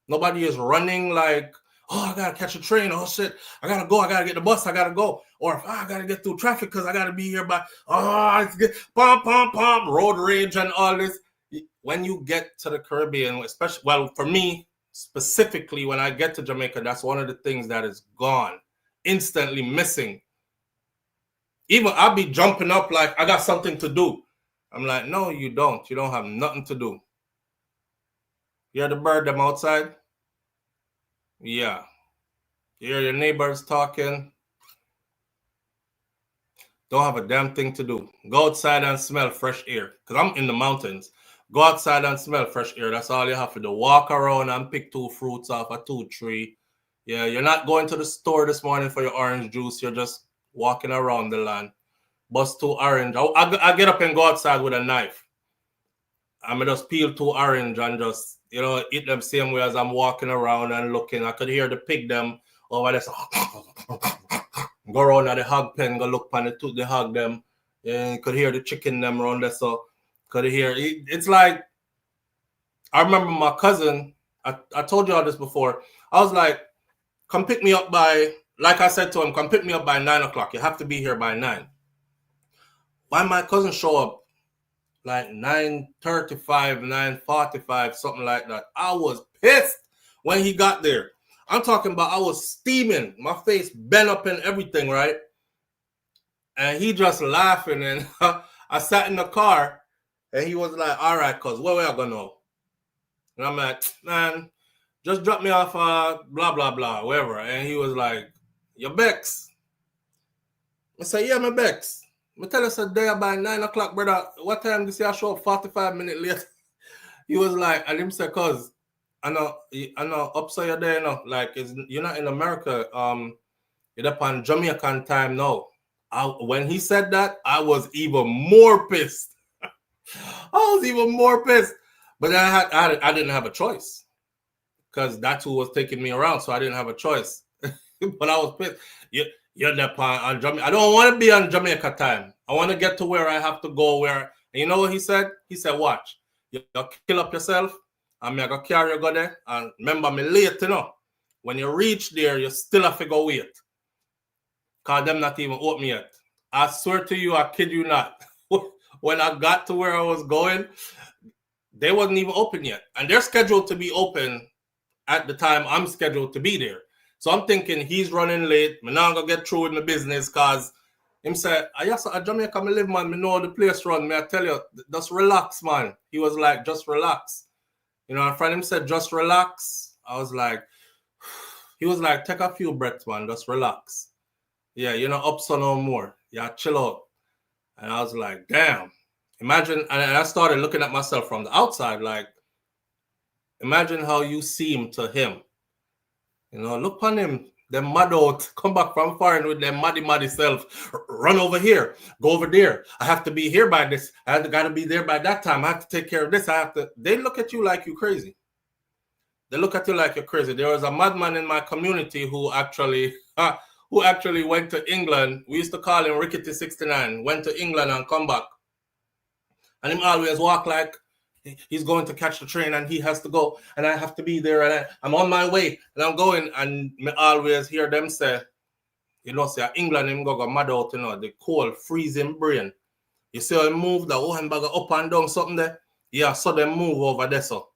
is running like, oh, I gotta catch a train. Oh shit, I gotta go. I gotta get the bus. I gotta go. Or I gotta get through traffic because I gotta be here by. Oh, it's good. Pom, road rage and all this. When you get to the Caribbean, especially, well, for me specifically, when I get to Jamaica, that's one of the things that is gone, instantly missing. Even I'll be jumping up like I got something to do. I'm like, no, you don't. You don't have nothing to do. You hear the bird them outside? Yeah. You hear your neighbors talking? Don't have a damn thing to do. Go outside and smell fresh air. Because I'm in the mountains. Go outside and smell fresh air. That's all you have to do. Walk around and pick 2 fruits off a 2 tree. Yeah, you're not going to the store this morning for your orange juice. You're just walking around the land. Bust 2 orange. I get up and go outside with a knife. I'm just peel 2 orange and just, you know, eat them same way as I'm walking around and looking. I could hear the pig them over there. Go around at the hog pen, go look on the hog them. And could hear the chicken them around there. So could hear it's like, I remember my cousin, I told you all this before. I was like, come pick me up by, like I said to him, come pick me up by 9 o'clock. You have to be here by 9. Why my cousin show up like 9:35, 9:45, something like that? I was pissed when he got there. I'm talking about I was steaming, my face bent up and everything, right? And he just laughing, and I sat in the car, and he was like, all right, cuz where we are going to know? And I'm like, man, just drop me off blah, blah, blah, wherever. And he was like, your Bex? I said, yeah, my Bex. I tell us a day by 9 o'clock, brother. What time this year show up 45 minutes late? He was like, and him say, cuz I know upside you're there, you know, like you're not in America. You're up on Jamaican time now. When he said that, I was even more pissed. I was even more pissed. But then I didn't have a choice. Because that's who was taking me around, so I didn't have a choice. But I was pissed. You're there on Jamaica. I don't want to be on Jamaica time. I want to get to where I have to go. Where, and you know what he said? He said, watch. You'll kill up yourself. I'm going to carry you go there. And remember, me late, you know. When you reach there, you still have to go wait. Because them not even open yet. I swear to you, I kid you not. When I got to where I was going, they wasn't even open yet. And they're scheduled to be open at the time I'm scheduled to be there. So I'm thinking he's running late. I'm not going to get through with my business because him said, yes, at Jamaica, I live, man. I know the place run. May I tell you, just relax, man. He was like, just relax. You know, a friend him said, just relax. I was like, He was like, take a few breaths, man. Just relax. Yeah, you're not up so no more. Yeah, chill out. And I was like, damn. Imagine, and I started looking at myself from the outside, like, imagine how you seem to him. You know, look on him. Them mad out, come back from foreign with them muddy self. Run over here, go over there. I have to be here by this. I have got to be there by that time. I have to take care of this. I have to. They look at you like you crazy. They look at you like you're crazy. There was a madman in my community who actually went to England. We used to call him Rickety 69. Went to England and come back. And him always walk like he's going to catch the train and he has to go. And I have to be there. And I'm on my way. And I'm going. And me always hear them say, you know, say England him go mad out, you know, the cold, freezing brain. You see how he move the whole hamburger up and down, something there? Yeah, so them move over there, so.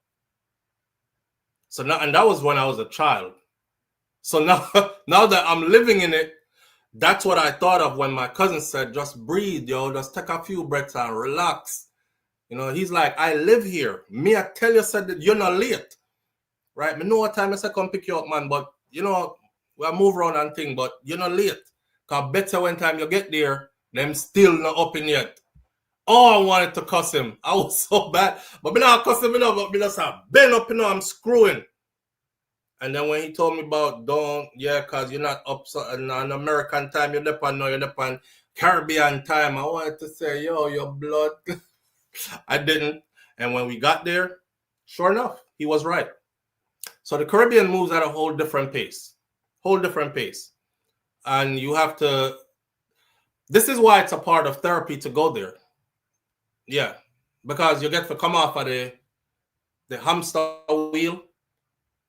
So now, and that was when I was a child. So now, now that I'm living in it, that's what I thought of when my cousin said, just breathe, yo, just take a few breaths and relax. You know, he's like, I live here. Me, I tell you, said that you're not late. Right? Me know what time I say come pick you up, man, but, you know, we'll move around and thing, but you're not late. Because better when time you get there, them still not up in yet. Oh, I wanted to cuss him. I was so bad. But me not cuss him, you know, but me just bend up, you know, I'm screwing. And then when he told me about because you're not up on American time, you're on Caribbean time, I wanted to say, yo, your blood. I didn't. And when we got there, sure enough, he was right. So the Caribbean moves at a whole different pace. And you have to, this is why it's a part of therapy to go there. Yeah, because you get to come off of the hamster wheel.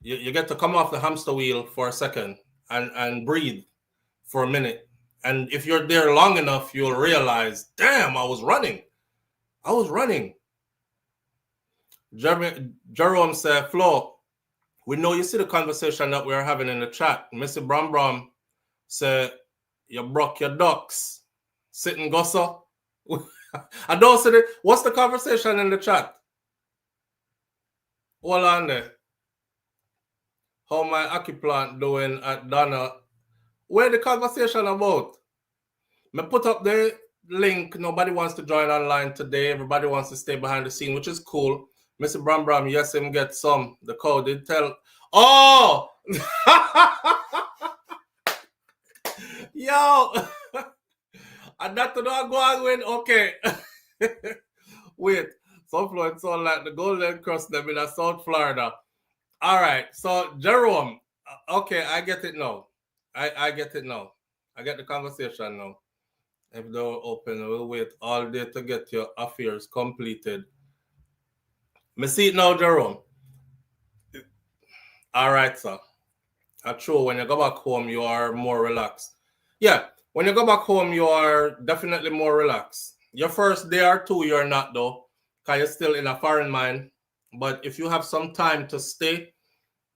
You get to come off the hamster wheel for a second and breathe for a minute. And if you're there long enough, you'll realize, damn, I was running. Jerome said, Flo, we know you see the conversation that we're having in the chat. Mr. Bram said, you broke your ducks. Sitting gosso. I don't see it. What's the conversation in the chat? Hold on there. How my Akiplant doing at Donna? Where the conversation about? Me put up the link. Nobody wants to join online today. Everybody wants to stay behind the scene, which is cool. Mr. Bram, yes, him get some. The code did tell. Oh! Yo! And that to not go on with, okay. Wait, SouFLo, it's all like the Golden Cross them in South Florida. All right, so Jerome, okay, I get it now. I get it now. I get the conversation now. If they're open, we'll wait all day to get your affairs completed. Me see it now, Jerome. All right, sir. True, when you go back home, you are more relaxed. Yeah. When you go back home, you are definitely more relaxed. Your first day or two, you're not, though, because you're still in a foreign mind. But if you have some time to stay,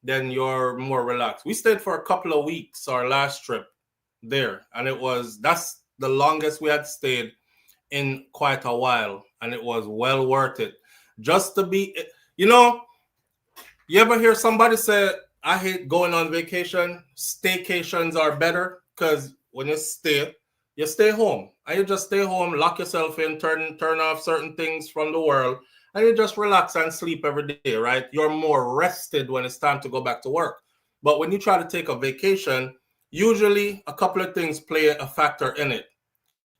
then you're more relaxed. We stayed for a couple of weeks, our last trip there. And that's the longest we had stayed in quite a while. And it was well worth it. Just to be, you know, you ever hear somebody say, I hate going on vacation. Staycations are better because when you stay home and you just stay home, lock yourself in, turn off certain things from the world, and you just relax and sleep every day, right? You're more rested when it's time to go back to work. But when you try to take a vacation, usually a couple of things play a factor in it.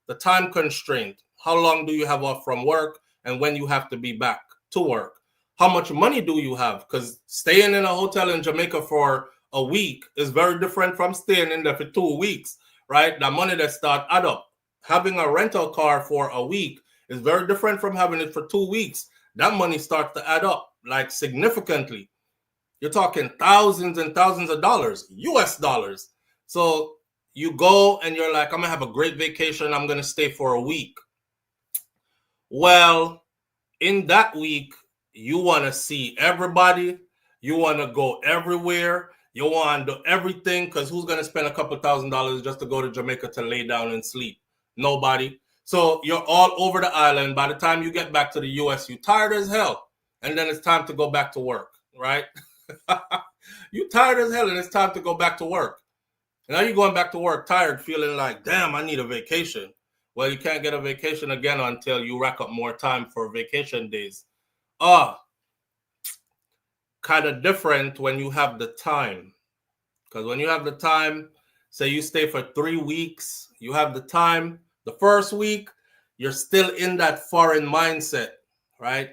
The time constraint, how long do you have off from work and when you have to be back to work? How much money do you have? Because staying in a hotel in Jamaica for a week is very different from staying in there for 2 weeks. Right? The money that start add up. Having a rental car for a week is very different from having it for 2 weeks. That money starts to add up like significantly. You're talking thousands and thousands of dollars, US dollars. So you go and you're like, I'm going to have a great vacation. I'm going to stay for a week. Well, in that week, you want to see everybody. You want to go everywhere. You want to do everything, because who's going to spend a couple $1,000s just to go to Jamaica to lay down and sleep? Nobody. So you're all over the island. By the time you get back to the U.S., you're tired as hell. And then it's time to go back to work, right? You tired as hell and it's time to go back to work. Now you're going back to work tired, feeling like, damn, I need a vacation. Well, you can't get a vacation again until you rack up more time for vacation days. Kind of different when you have the time. Because when you have the time, say you stay for 3 weeks, you have the time. The first week, you're still in that foreign mindset, right?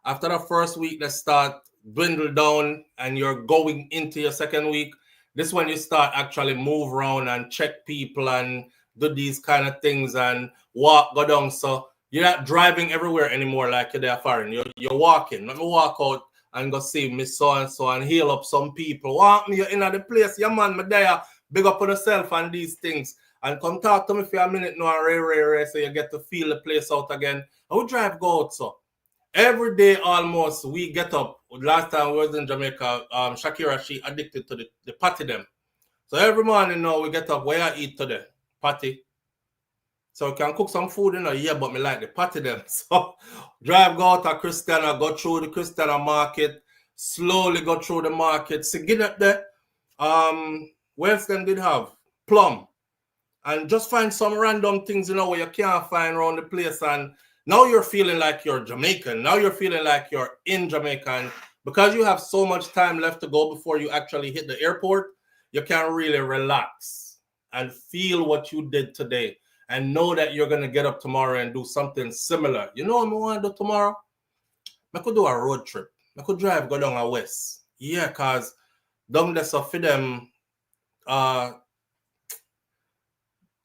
After the first week, they start dwindle down and you're going into your second week. This is when you start actually move around and check people and do these kind of things and go down. So you're not driving everywhere anymore like you're there foreign. You're walking. Let me walk out and go see Miss so-and-so and heal up some people. Want me, you're in the place. Yeah, man, me there. Big up on yourself and these things. And come talk to me for a minute now and ray, so you get to feel the place out again. And we drive go out, so. Every day almost, we get up. Last time we was in Jamaica, Shakira, she addicted to the patty them. So every morning now, we get up, where I eat today? Patty. So we can cook some food, yeah, but me like the patty them. So drive go out to Christiana, go through the Christiana market, slowly go through the market. See, get up there. Western did have plum. And just find some random things, where you can't find around the place. And now you're feeling like you're Jamaican. Now you're feeling like you're in Jamaica. And because you have so much time left to go before you actually hit the airport, you can really relax and feel what you did today and know that you're going to get up tomorrow and do something similar. You know what I want to do tomorrow? I could do a road trip. I could drive, go down a west. Yeah, because down there, so for them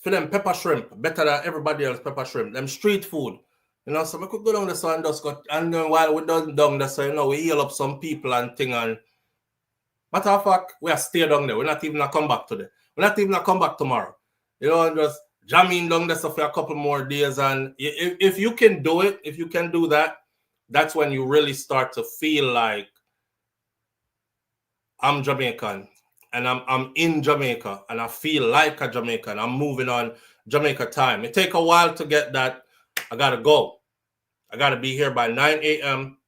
pepper shrimp, better than everybody else pepper shrimp. Them street food. So we could go down there and just go, and then while we're done down there, so we heal up some people and thing. And matter of fact, we are stay down there. We're not even gonna come back today. We're not even gonna come back tomorrow. And just jamming down there for a couple more days. And if you can do it, if you can do that, that's when you really start to feel like I'm Jamaican and I'm in Jamaica and I feel like a Jamaican. I'm moving on Jamaica time. It take a while to get that. I gotta go. I gotta be here by 9 a.m.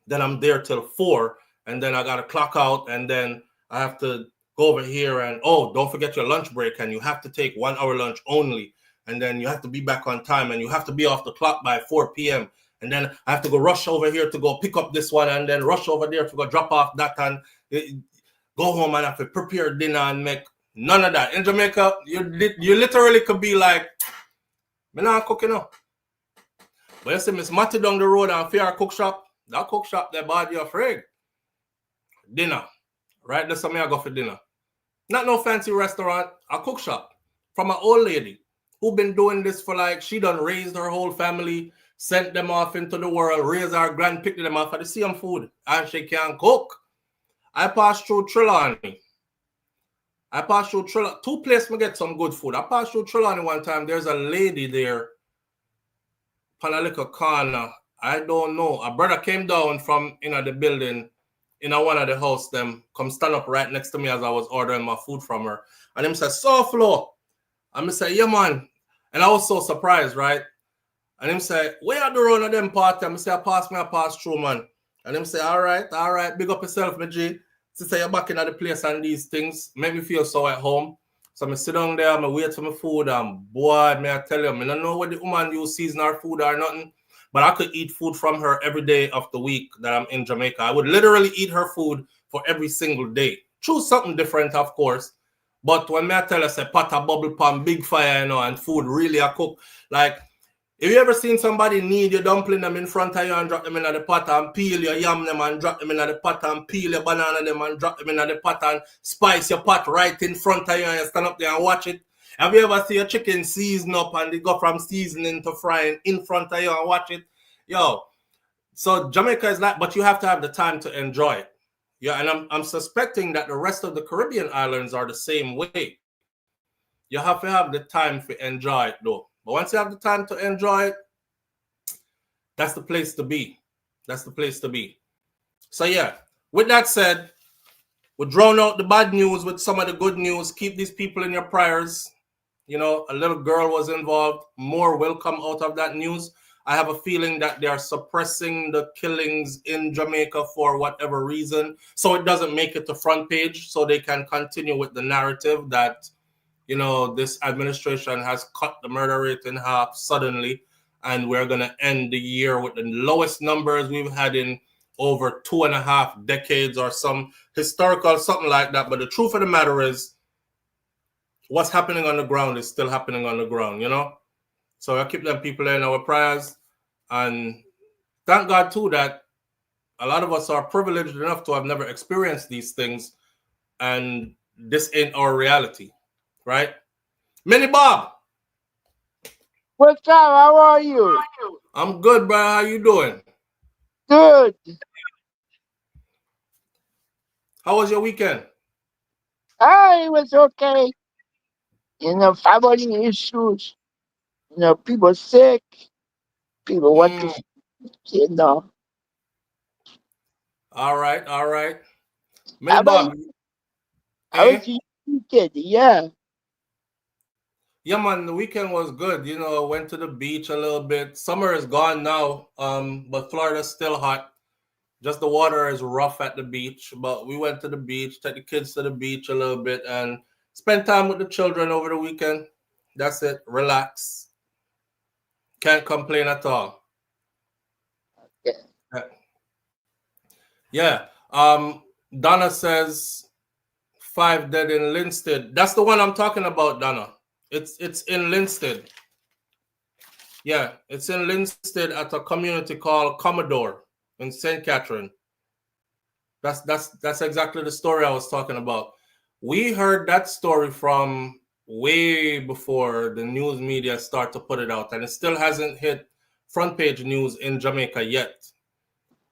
Then I'm there till 4, and then I gotta clock out, and then I have to go over here and don't forget your lunch break, and you have to take 1 hour lunch only, and then you have to be back on time, and you have to be off the clock by 4 p.m. And then I have to go rush over here to go pick up this one, and then rush over there to go drop off that, and go home and have to prepare dinner and make none of that. In Jamaica, you literally could be like, me not cooking up. But you see Miss Matty down the road and fear cook shop. That cook shop, they bought you afraid. Dinner. Right? That's something I go for dinner. Not no fancy restaurant, a cook shop. From an old lady who been doing this for she done raised her whole family, sent them off into the world, raised her grand, picked them off for the same food. And she can cook. I passed through Trelawney. Two places me get some good food. I passed through Trelawney one time. There's a lady there. On a little corner, I don't know. A brother came down from the building in one of the house, them come stand up right next to me as I was ordering my food from her. And him said, SouFLo. And I said, yeah, man. And I was so surprised, right? And him said, where are the run of them party? I said, I pass through, man. And him say, all right, big up yourself, my G. To say you're back in the place and these things make me feel so at home. So I sit down there, I wait for my food, and boy, may I tell you, I don't know what the woman use season her food or nothing, but I could eat food from her every day of the week that I'm in Jamaica. I would literally eat her food for every single day. Choose something different, of course, but when I tell you, say, pot a bubble pan, big fire, and food really I cook. If you ever seen somebody knead your dumpling them in front of you and drop them in the pot and peel your yam them and drop them in the pot and peel your banana them and drop them in the pot and spice your pot right in front of you and you stand up there and watch it? Have you ever seen a chicken season up and they go from seasoning to frying in front of you and watch it? So Jamaica is but you have to have the time to enjoy it. Yeah, and I'm suspecting that the rest of the Caribbean islands are the same way. You have to have the time to enjoy it though. But once you have the time to enjoy it, that's the place to be. That's the place to be. So yeah, with that said, we'll drown out the bad news with some of the good news. Keep these people in your prayers. A little girl was involved. More will come out of that news. I have a feeling that they are suppressing the killings in Jamaica for whatever reason, so it doesn't make it to front page, so they can continue with the narrative that, you know, this administration has cut the murder rate in half suddenly, and we're going to end the year with the lowest numbers we've had in over 2.5 decades or some historical something like that. But the truth of the matter is, what's happening on the ground is still happening on the ground, you know? So I keep them people in our prayers, and thank God too that a lot of us are privileged enough to have never experienced these things, and this ain't our reality, right? Mini Bob. What's up? How are you? I'm good, bro. How you doing? Good. How was your weekend? It was okay. You know, family issues. You know, people sick. People want to, you know. All right, all right. Mini How about Bob, you? How eh? was your weekend? Yeah. Yeah, man, the weekend was good. You know, went to the beach a little bit. Summer is gone now, but Florida's still hot. Just the water is rough at the beach, but we went to the beach, took the kids to the beach a little bit, and spent time with the children over the weekend. That's it. Relax. Can't complain at all. Yeah. Yeah. Donna says 5 dead in Linstead. That's the one I'm talking about, Donna. It's in Linstead. Yeah, it's in Linstead at a community called Commodore in St. Catherine. That's exactly the story I was talking about. We heard that story from way before the news media start to put it out, and it still hasn't hit front page news in Jamaica yet.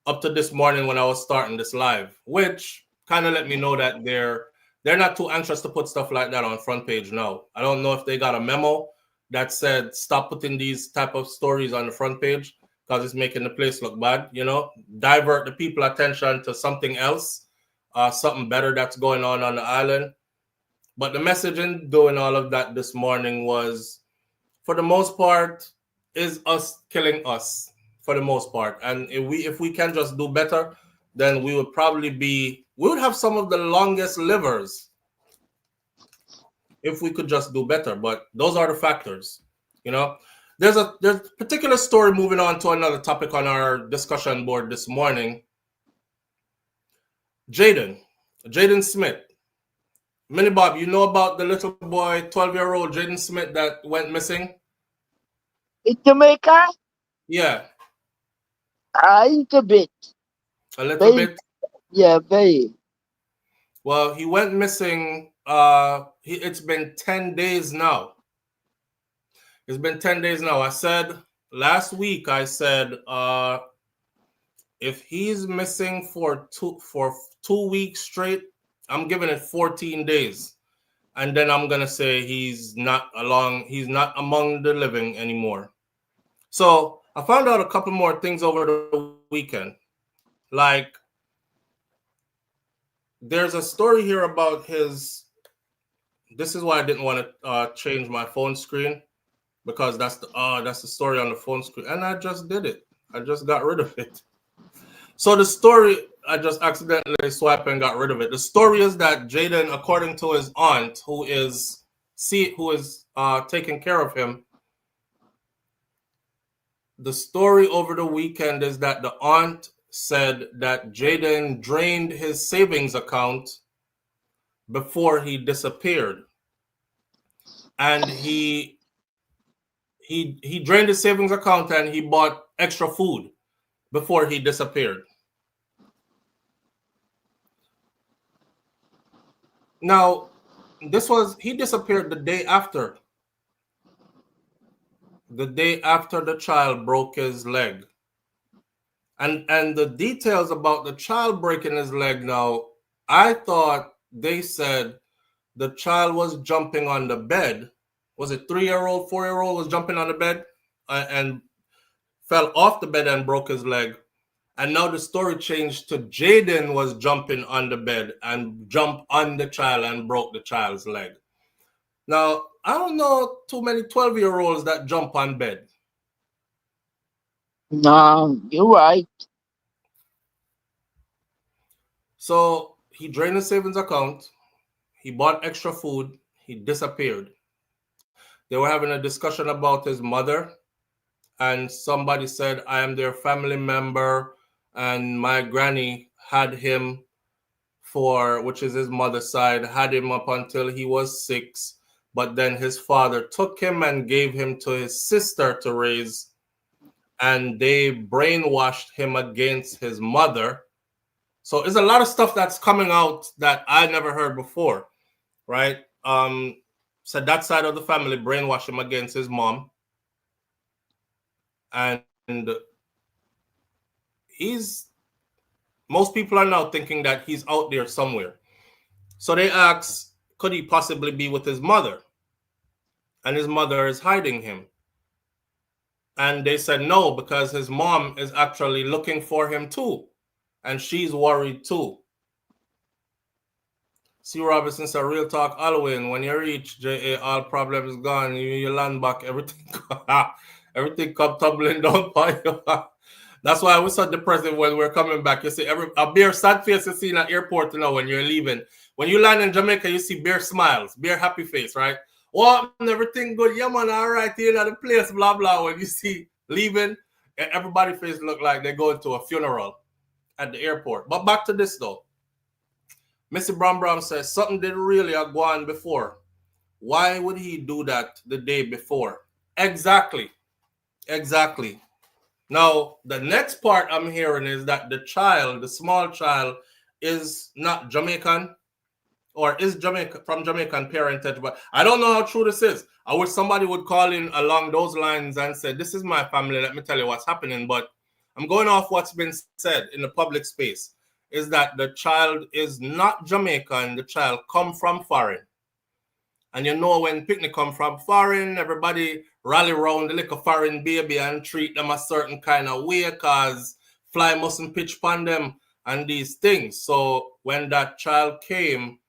Up to this morning when I was starting this live, which kind of let me know that they're not too anxious to put stuff like that on front page now. I don't know if they got a memo that said stop putting these type of stories on the front page because it's making the place look bad, you know, divert the people attention to something else, something better that's going on the island. But the message in doing all of that this morning was, for the most part, is us killing us for the most part. And if we can just do better, then we would have some of the longest livers if we could just do better. But those are the factors, you know. There's a particular story, moving on to another topic on our discussion board this morning. Jayden Smith. Mini Bob, you know about the little boy, 12-year-old Jayden Smith that went missing? In Jamaica? Yeah, A little bit. a little Very, bit. yeah, very. Well, he went missing. It's been 10 days now. It's been 10 days now. I said last week, if he's missing for 2 weeks straight, I'm giving it 14 days. And then I'm gonna say he's not among the living anymore. So I found out a couple more things over the weekend. Like, there's a story here about his. This is why I didn't want to change my phone screen, because that's the story on the phone screen, and I just did it. I just got rid of it. So the story, I just accidentally swiped and got rid of it. The story is that Jayden, according to his aunt, who is taking care of him, the story over the weekend is that the aunt said that Jayden drained his savings account before he disappeared, and he drained his savings account and he bought extra food before he disappeared. Now, he disappeared the day after the child broke his leg. And the details about the child breaking his leg, now, I thought they said the child was jumping on the bed. Was it 3-year-old, 4-year-old was jumping on the bed and fell off the bed and broke his leg. And now the story changed to Jayden was jumping on the bed and jumped on the child and broke the child's leg. Now, I don't know too many 12-year-olds that jump on bed. No, you're right. So he drained his savings account. He bought extra food. He disappeared. They were having a discussion about his mother, and somebody said, I am their family member, and my granny had him which is his mother's side, had him up until he was 6. But then his father took him and gave him to his sister to raise, and they brainwashed him against his mother. So there's a lot of stuff that's coming out that I never heard before, right? So that side of the family brainwashed him against his mom. And most people are now thinking that he's out there somewhere. So they asked, could he possibly be with his mother? And his mother is hiding him. And they said no, because his mom is actually looking for him too. And she's worried too. C. Robinson said, real talk, Halloween, when you reach JA, all problems gone. You land back, everything come tumbling down for you. That's why I was so depressed when we're coming back. You see, a bare sad face you see in an airport, when you're leaving. When you land in Jamaica, you see bare smiles, bare happy face, right? Oh, everything good. Yeah, man, all right, you're at the place, blah, blah. When you see leaving, everybody's face look like they're going to a funeral at the airport. But back to this, though. Missy Brown says, something did really go on before. Why would he do that the day before? Exactly. Now, the next part I'm hearing is that the small child, is not Jamaican or is from Jamaican parentage, but I don't know how true this is. I wish somebody would call in along those lines and say, this is my family, let me tell you what's happening. But I'm going off what's been said in the public space, is that the child is not Jamaican, the child come from foreign. And when picnic come from foreign, everybody rally around the little foreign baby and treat them a certain kind of way, because fly mustn't pitch upon them and these things. So when that child came,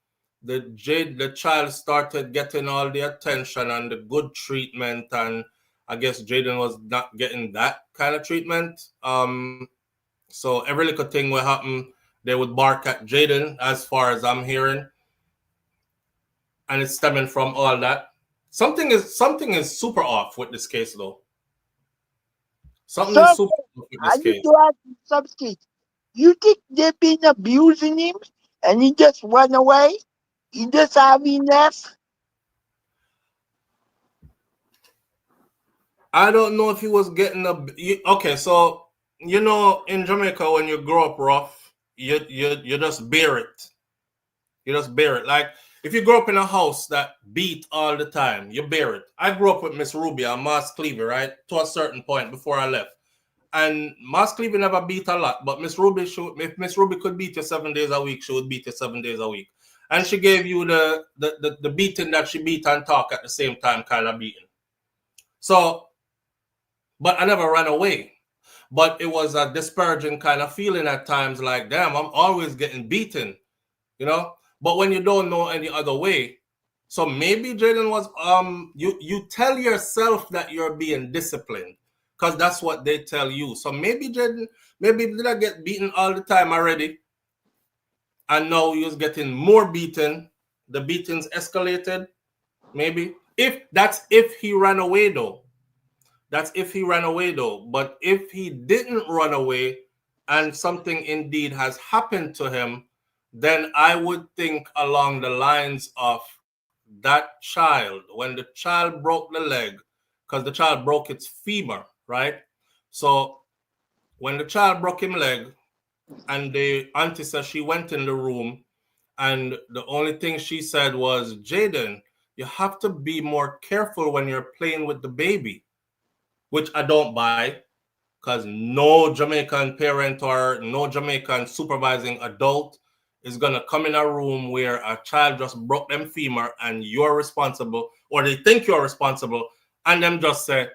the child started getting all the attention and the good treatment, and I guess Jayden was not getting that kind of treatment. So every little thing will happen, they would bark at Jayden, as far as I'm hearing. And it's stemming from all that. Something is super off with this case, though. Something is super off with this I need case. to ask you something. You think they've been abusing him and he just went away? He just have enough? I don't know if he was getting okay, so in Jamaica, when you grow up rough, you just bear it. You just bear it. Like, if you grow up in a house that beat all the time, you bear it. I grew up with Miss Ruby and Mas Clevey, right? To a certain point before I left. And Mas Clevey never beat a lot, but Miss Ruby, if Miss Ruby could beat you 7 days a week, she would beat you 7 days a week. And she gave you the beating that she beat and talk at the same time kind of beating. So, but I never ran away. But it was a disparaging kind of feeling at times, like, damn, I'm always getting beaten, But when you don't know any other way, so maybe Jayden was you tell yourself that you're being disciplined, because that's what they tell you. So maybe Jayden, did I get beaten all the time already, and now he was getting more beaten. The beatings escalated. Maybe if he ran away though. That's if he ran away though. But if he didn't run away and something indeed has happened to him, then I would think along the lines of that child, when the child broke the leg, because the child broke its femur, right? So when the child broke his leg, and the auntie said she went in the room, and the only thing she said was, Jayden, you have to be more careful when you're playing with the baby, which I don't buy, because no Jamaican parent or no Jamaican supervising adult is going to come in a room where a child just broke them femur and you're responsible, or they think you're responsible, and them just say,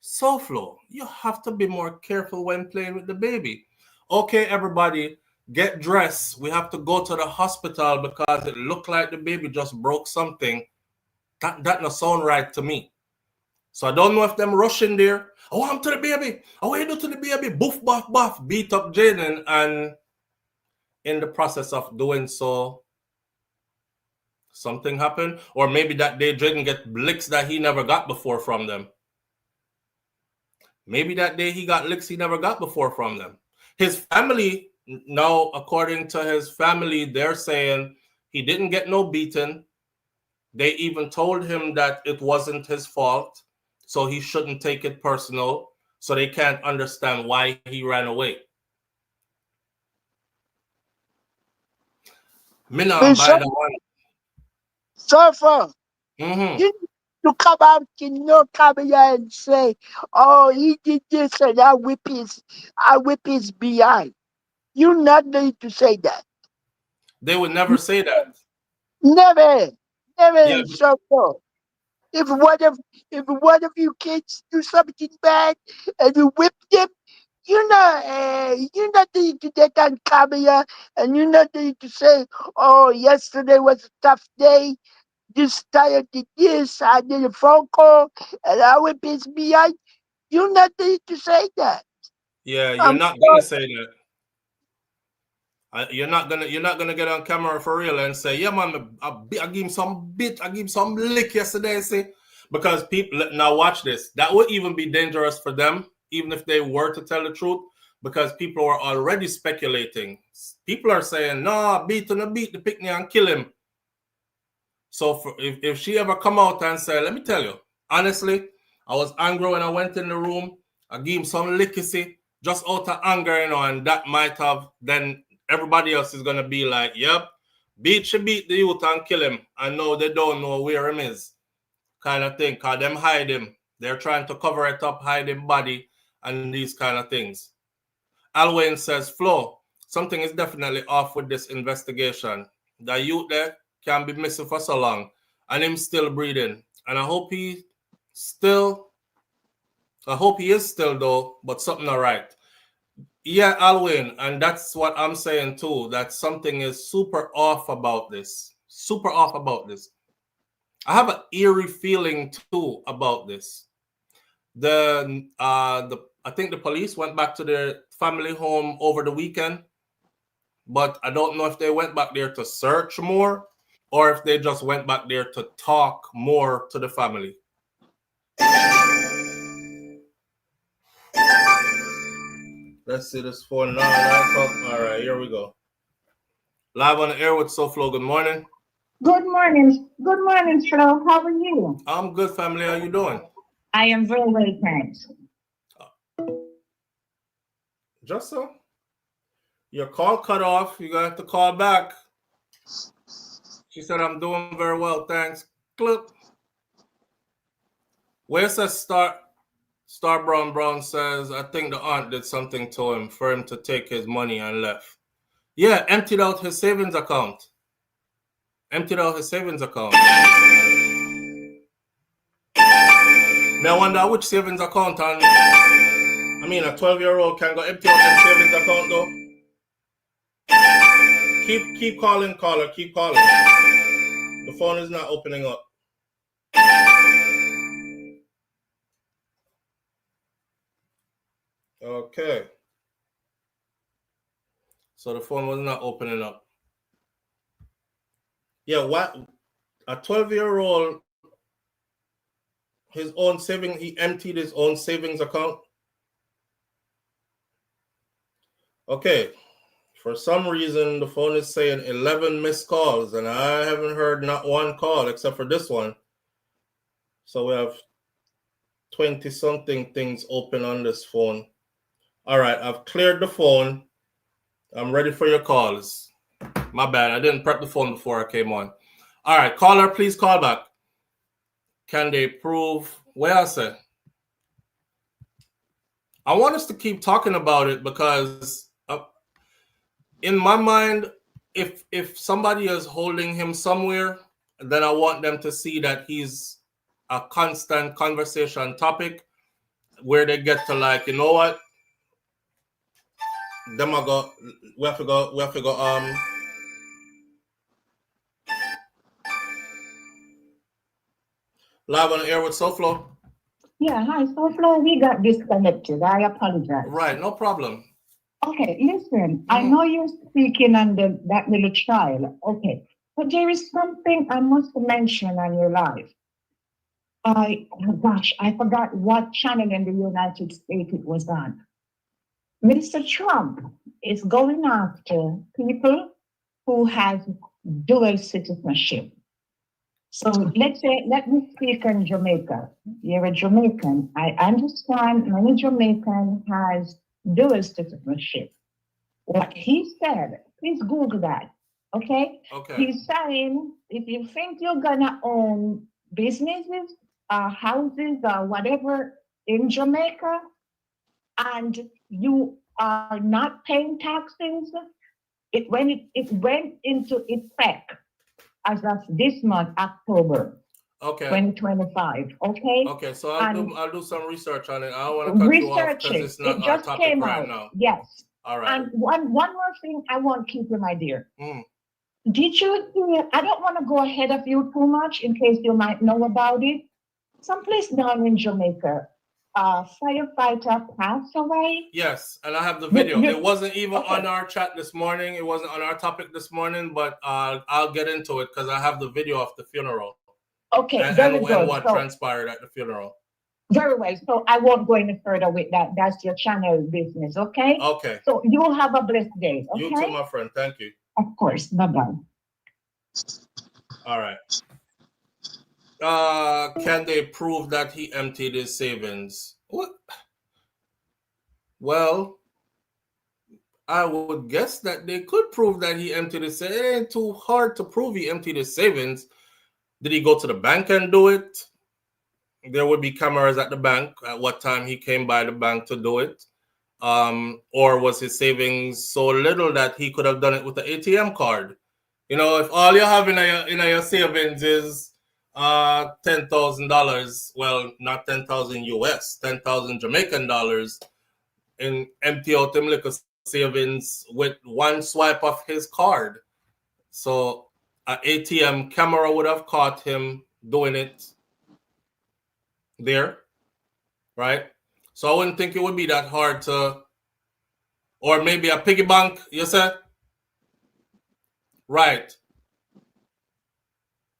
SouFLo, you have to be more careful when playing with the baby. Okay, everybody, get dressed. We have to go to the hospital because it looked like the baby just broke something. That not sound right to me. So I don't know if them rushing there. I want him to the baby. I want you to do to the baby. Boof, buff, buff. Beat up Jayden. And in the process of doing so, something happened. Or maybe that day Jayden get licks that he never got before from them. Maybe that day he got licks he never got before from them. His family, now according to his family, they're saying he didn't get no beating. They even told him that it wasn't his fault, so he shouldn't take it personal. So they can't understand why he ran away. Mina, by the one. Surfer, Mm-hmm. you need to come out in your camera and say, "Oh, he did this and I whip his behind." You not need to say that. They would never say that. Never, Yeah. Surfer. If one of you kids do something bad and you whip them, you not need to get on camera and you not need to say, "Oh, yesterday was a tough day. This tire did this. I did a phone call and I whip his behind." You not need to say that. Yeah, you're I'm not gonna sorry. say that. You're not gonna get on camera for real and say, yeah, man, I give him some bit, I give him some lick yesterday, see? Because people now watch this. That would even be dangerous for them, even if they were to tell the truth, because people are already speculating. People are saying, no, beat the picnic and kill him. So if she ever come out and say, let me tell you, honestly, I was angry when I went in the room. I gave him some lickety just out of anger, and that might have, then everybody else is going to be like, yep, beat the youth and kill him. I know they don't know where him is, kind of thing, because them hide him. They're trying to cover it up, hide him body, and these kind of things. Alwyn says, Flo, something is definitely off with this investigation. The youth there can be missing for so long, and him still breathing. And I hope he is still though, but something all right. Yeah, Alwyn, and that's what I'm saying too, that something is super off about this. Super off about this. I have an eerie feeling too about this. I think the police went back to their family home over the weekend, but I don't know if they went back there to search more or if they just went back there to talk more to the family. Let's see this phone now. All right, here we go. Live on the air with SouFLo. Good morning. Good morning. Good morning, Flo. How are you? I'm good, family. How you doing? I am very well, thanks. Just so. Your call cut off. You got to call back. She said, I'm doing very well, thanks. Clip. Where's that Star Brown says, I think the aunt did something to him for him to take his money and left. Yeah, emptied out his savings account. Now I wonder which savings account a 12-year-old can go empty out his savings account though. Keep calling, caller. Keep calling. The phone is not opening up. Okay. So the phone was not opening up. Yeah, what? A 12-year-old, his own saving, he emptied his own savings account. Okay. For some reason, the phone is saying 11 missed calls, and I haven't heard not one call except for this one. So we have 20-something things open on this phone. All right, I've cleared the phone. I'm ready for your calls. My bad, I didn't prep the phone before I came on. All right, caller, please call back. Can they prove? Where I said? I want us to keep talking about it because in my mind, if somebody is holding him somewhere, then I want them to see that he's a constant conversation topic where they get to like, you know what? We have to go. Live on the air with SouFLo. Yeah, hi. So, Flo, we got disconnected. I apologize. Right, no problem. Okay, listen, I Mhm. know you're speaking on that little child. Okay, but there is something I must mention on your life. Oh gosh, I forgot what channel in the United States it was on. Mr. Trump is going after people who have dual citizenship. So let's say, let me speak on Jamaica. You're a Jamaican. I understand many Jamaican has dual citizenship. What he said, please Google that. Okay? Okay. He's saying if you think you're gonna own businesses, houses, or whatever in Jamaica, and you are not paying taxes, it went into effect as of this month, October Okay. 2025. Okay? Okay. So And I'll do some research on it. I don't want to cut you off research because it. it's not It our just topic came right out. now. Yes. All right. And one more thing I want to keep you, my dear. Mm. Did you hear? I don't want to go ahead of you too much in case you might know about it. Someplace down in Jamaica, a firefighter passed away. Yes, and I have the You, video. It you, wasn't even on okay, our chat this morning. It wasn't on our topic this morning, but I'll get into it because I have the video of the funeral okay, and very and good. what So, transpired at the funeral. very well. So, I won't go any further with that. That's your channel business, okay? Okay. So, you have a blessed day, You too, okay? my friend. Thank you. Of course. Bye bye. All right. Can they prove that he emptied his savings? What? Well, I would guess that they could prove that he emptied his savings. It ain't too hard to prove he emptied his savings. Did he go to the bank and do it? There would be cameras at the bank at what time he came by the bank to do it. Or was his savings so little that he could have done it with the ATM card? You know, if all you have in your savings is $10,000, well, not 10,000 US, 10,000 Jamaican dollars, and empty out them liquor savings with one swipe of his card. So an ATM camera would have caught him doing it there, right? So I wouldn't think it would be that hard to, or maybe a piggy bank, you said? Right.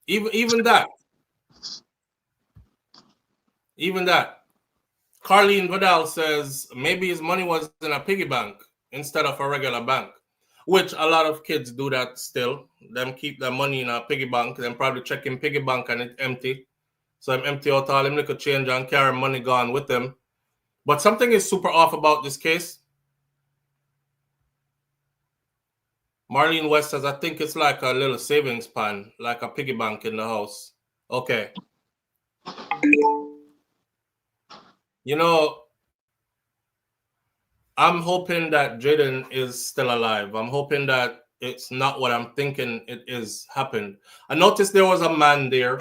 Even that. Even that. Carlene Vidal says maybe his money was in a piggy bank instead of a regular bank, which a lot of kids do that still. Them keep their money in a piggy bank, then probably check in piggy bank and it's empty. So I'm empty out all them little change and carry money gone with them. But something is super off about this case. Marlene West says, I think it's like a little savings pan, like a piggy bank in the house. Okay. You know, I'm hoping that Jayden is still alive. I'm hoping that it's not what I'm thinking it is happened. I noticed there was a man there,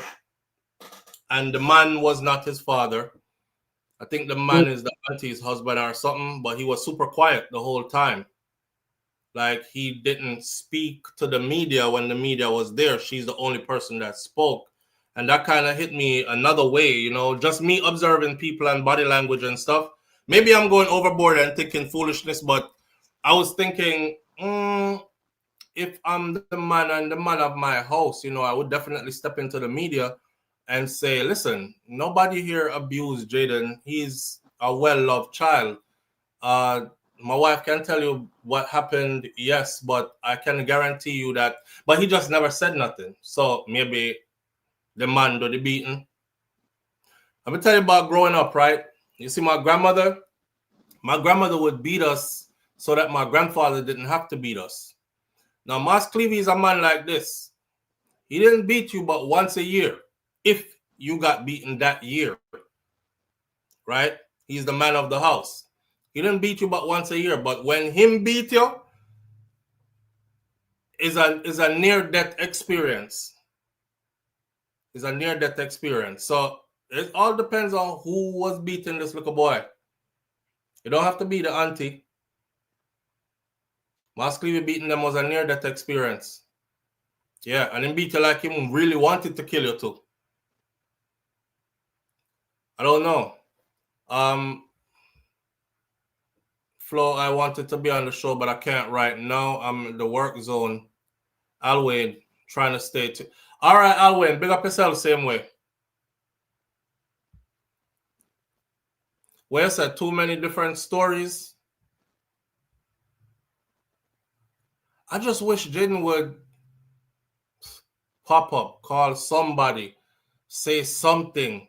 and the man was not his father. I think the man is the auntie's husband or something, but he was super quiet the whole time. Like he didn't speak to the media when the media was there. She's the only person that spoke. And that kind of hit me another way, you know, just me observing people and body language and stuff. Maybe I'm going overboard and thinking foolishness, but I was thinking, if I'm the man and the man of my house, you know, I would definitely step into the media and say, listen, nobody here abused Jayden. He's a well-loved child. Uh, my wife can tell you what happened, yes, but I can guarantee you that. But he just never said nothing. So maybe the man do the beating. Let me tell you about growing up, right? You see, my grandmother would beat us so that my grandfather didn't have to beat us. Now, Mas Clevey is a man like this. He didn't beat you but once a year. If you got beaten that year, right? He's the man of the house. He didn't beat you but once a year. But when him beat you, is a near death experience. Is a near death experience. So it all depends on who was beating this little boy. You don't have to be the auntie. Musclevy beating them was a near death experience. Yeah, and him beat you like him really wanted to kill you too. I don't know. Flo, I wanted to be on the show, but I can't right now. I'm in the work zone. Alwyn, trying to stay to. All right, Alwyn, big up yourself same way. Well, you said too many different stories. I just wish Jayden would pop up, call somebody, say something.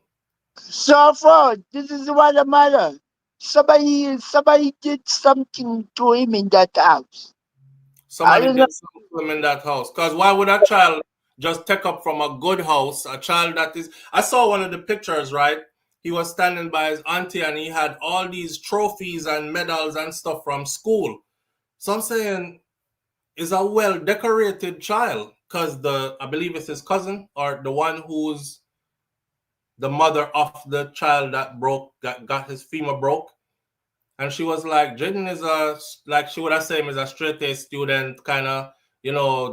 So far, this is what the matter. Somebody did something to him in that house. Somebody don't know. did something to him in that house. Because why would a child just take up from a good house? A child that is. I saw one of the pictures, right? He was standing by his auntie and he had all these trophies and medals and stuff from school. So I'm saying, is a well decorated child. Because I believe it's his cousin or the one who's the mother of the child that got his femur broke. And she was like, Jayden is she would have said him is a straight A student, kind of,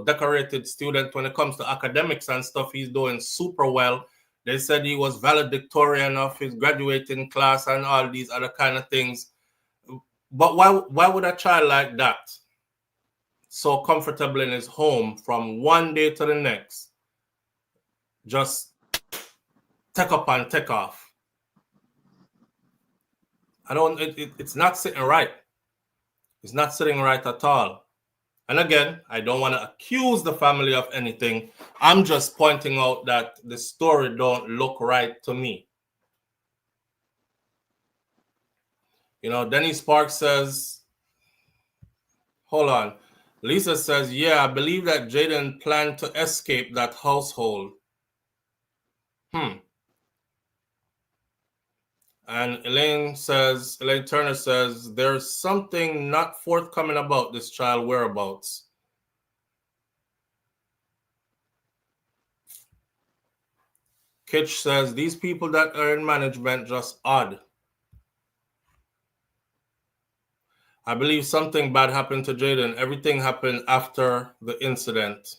decorated student when it comes to academics and stuff. He's doing super well. They said he was valedictorian of his graduating class and all these other kind of things. But why would a child like that, so comfortable in his home from one day to the next, just take up and take off? It's not sitting right. It's not sitting right at all. And again, I don't want to accuse the family of anything. I'm just pointing out that the story don't look right to me. Denny Sparks says, hold on. Lisa says, yeah, I believe that Jayden planned to escape that household. And Elaine Turner says, there's something not forthcoming about this child whereabouts. Kitch says, these people that are in management just odd. I believe something bad happened to Jayden. Everything happened after the incident.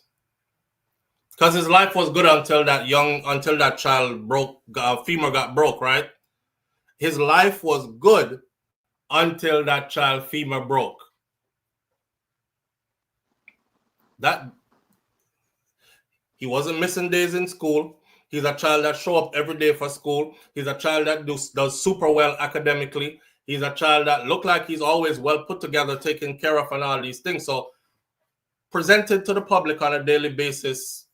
Because his life was good until that child femur got broke, right? His life was good until that child femur broke. That he wasn't missing days in school. He's a child that show up every day for school. He's a child that does super well academically. He's a child that look like he's always well put together, taken care of and all these things. So presented to the public on a daily basis,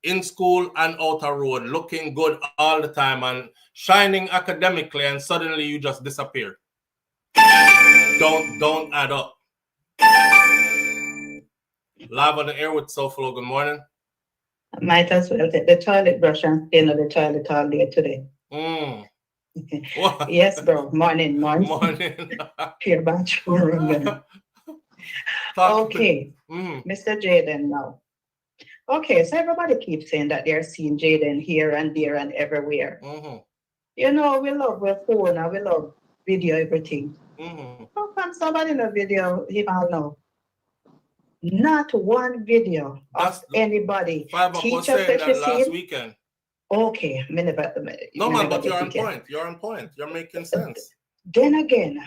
in school and out the road, looking good all the time and shining academically, and suddenly you just disappear. Don't add up. Live on the air with SouFLo. Good morning. I might as well take the toilet brush and stay in the toilet all day today. Yes, bro. Morning. Pure batch. Okay. Mr. Jayden now. Okay, so everybody keeps saying that they're seeing Jayden here and there and everywhere. We love our phone and we love video everything. How come somebody in a video him all know? Not one video of anybody. Teacher said that last weekend. Okay, no man, but you're on point. You're on point. You're making sense. Then again,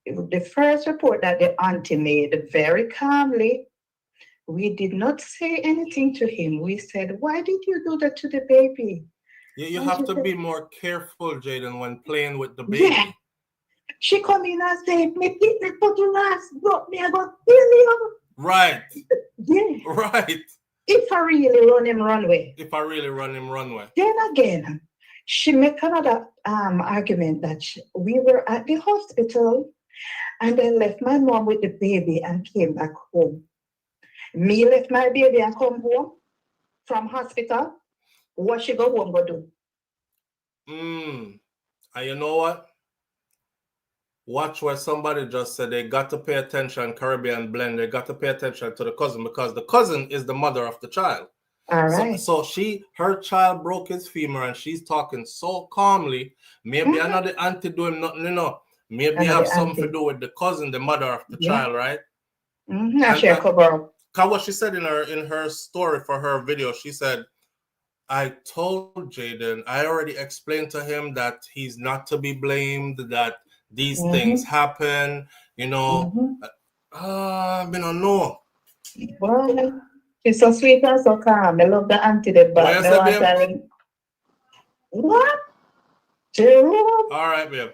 the first report that the auntie made very calmly, we did not say anything to him. We said, why did you do that to the baby? You have to be more careful, Jayden, when playing with the baby. Yeah. She come in and say, me think they put you last, but me I got kill you. Right. Yeah. Right. If I really run him runway. Then again, she make another argument that we were at the hospital and then left my mom with the baby and came back home. Me left my baby and come home from hospital. What she go home go do? And you know what? Watch where somebody just said they got to pay attention, Caribbean blend. They got to pay attention to the cousin because the cousin is the mother of the child. All right. So her child broke his femur and she's talking so calmly. Maybe another auntie doing nothing, Maybe have something to do with the cousin, the mother of the child, right? Cover up. What she said in her story for her video, she said, I told Jayden, I already explained to him that he's not to be blamed, that these things happen, you know. I don't know. Well, she's so sweet and so calm. I love the auntie that What back. you say, babe? What? Jerome? All right, babe.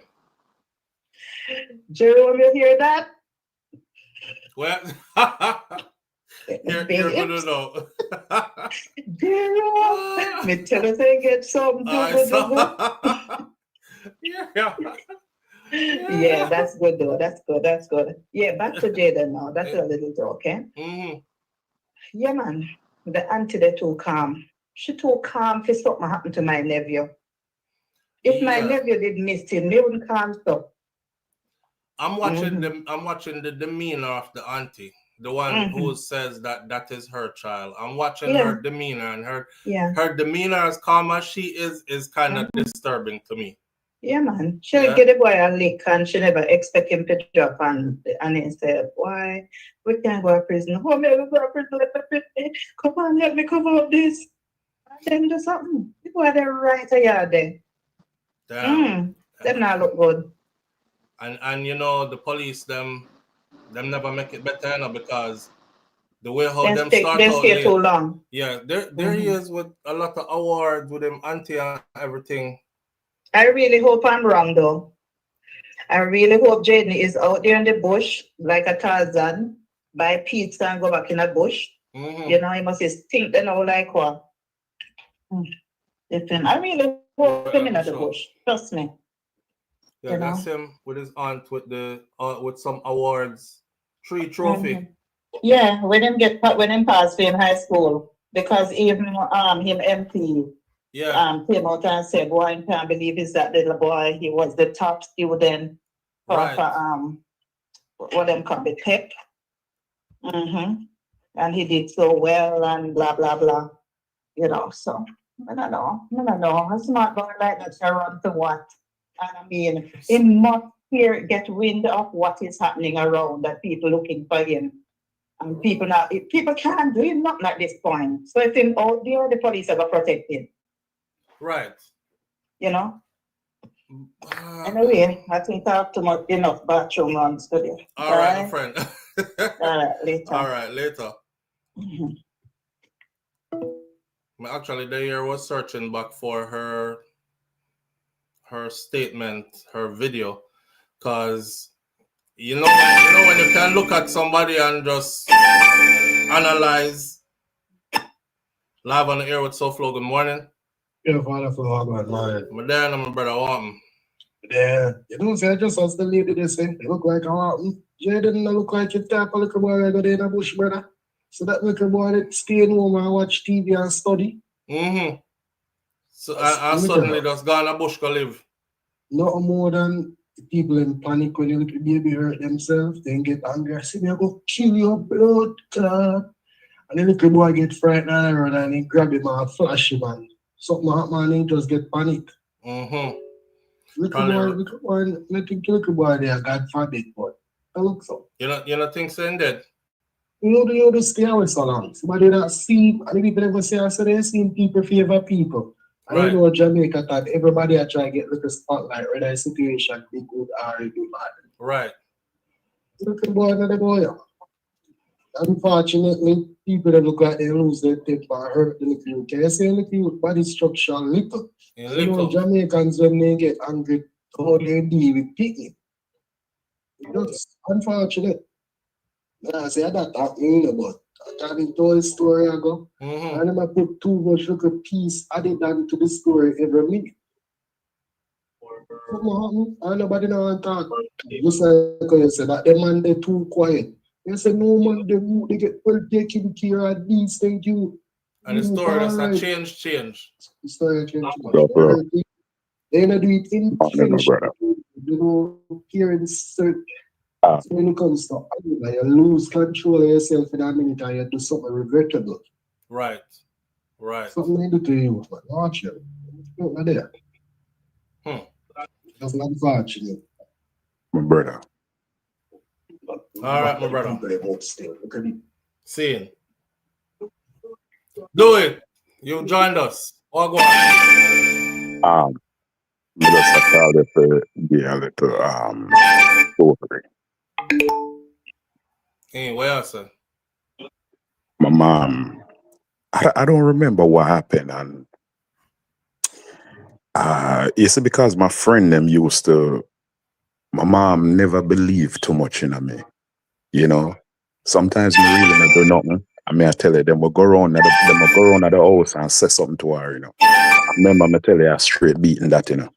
Jerome, you hear that? Well, you're good to know. Jerome, me tell you to get some. Yeah, that's good though. That's good. That's good. Yeah, back to Jayden now. That's a little bit okay. Yeah, man. The auntie they too calm. She too calm for something happened to my nephew. If my nephew did miss him, they wouldn't calm so. I'm watching the demeanor of the auntie, the one who says that is her child. I'm watching her demeanor, and her demeanor, as calm as she is kind of disturbing to me. Yeah, man. She'll get the boy a lick, and she never expect him to drop, and he said, "Why we can't go to prison? Oh, maybe go to prison. Come on, help me cover up this." And then do something. The boy they right here there. Damn. Them not look good. And you know the police them never make it better, you know, because the way how them start they out stay too long. Yeah, there he is with a lot of awards with him auntie and everything. I really hope I'm wrong though. I really hope Jayden is out there in the bush like a Tarzan, buy pizza and go back in the bush. You know, he must think they know like what. Listen, I really hope him in the bush. Trust me. Yeah, that's him with his aunt with the with some awards, 3 trophy. Yeah, when him passed in high school, because even him MP came out and said, "Boy, I can't believe it's that little boy. He was the top student for what them call it, PEP. And he did so well and blah blah blah. You know, so I don't know. A smart boy like that shall run to what? And I mean, he must get wind of what is happening around, that people looking for him. And people can't do him nothing at this point. So if him out there, the police are going to protect him. Right. You know? Anyway, I think I have enough bathroom runs today. All right, my friend. All right, later. Actually, the year was searching back for her statement, her video, because you know when you can look at somebody and just analyze. Live on the air with SouFLo. Good morning. Yeah, Father Flo, good morning. My dad and my brother Walton. Yeah, you know, say I just asked the lady this thing. You look like a Walton. Jayden look like you type of little boy I got in the bush, brother. So that little boy that stay home and watch TV and study. So I suddenly just gone a bush to live. No more than people in panic when the little baby hurt themselves. Then get angry. I say, I go kill your blood clot. And the little boy get frightened and he grab him and flash him and something happen and he just get panic. Little boy, nothing to little boy there, God forbid, but I look so. You know things saying that? You know to stay away so long. Somebody that see, and the people ever say, I said they seen people favor people. And you know Jamaica that everybody are trying to get little spotlight, whether the situation be good or be bad. Right. Little boy, another boy. Unfortunately, people that look like they lose their temper and hurt the little youth. Can you say little youth body structure little? You know, Jamaicans when they get angry, how they deal with picking. It's unfortunate. I say that happening, but I can tell the story I go. I never put too much little piece added on to the story every minute. And nobody know what talk. Just like you said, that the man they too quiet. They say no man, they get well taken care of these things you. And the story that's a change. The story change. They don't do it in French. You know, here in certain. So when it comes to anger, you lose control of yourself in a minute and you do something regrettable. Right. Something they do to you, but watch you. Not there. That's not unfortunate. My brother. All right, my brother. Seeing. Do it. You joined us. Oh, go on. I just call it be a little story. Hey, where else, sir? My mom, I don't remember what happened, and it's because my friend them used to. My mom never believed too much in me. You know, sometimes me really not do nothing. I mean, I tell you, them will go around at the house and say something to her. You know, I remember me tell you a straight beating that. You know,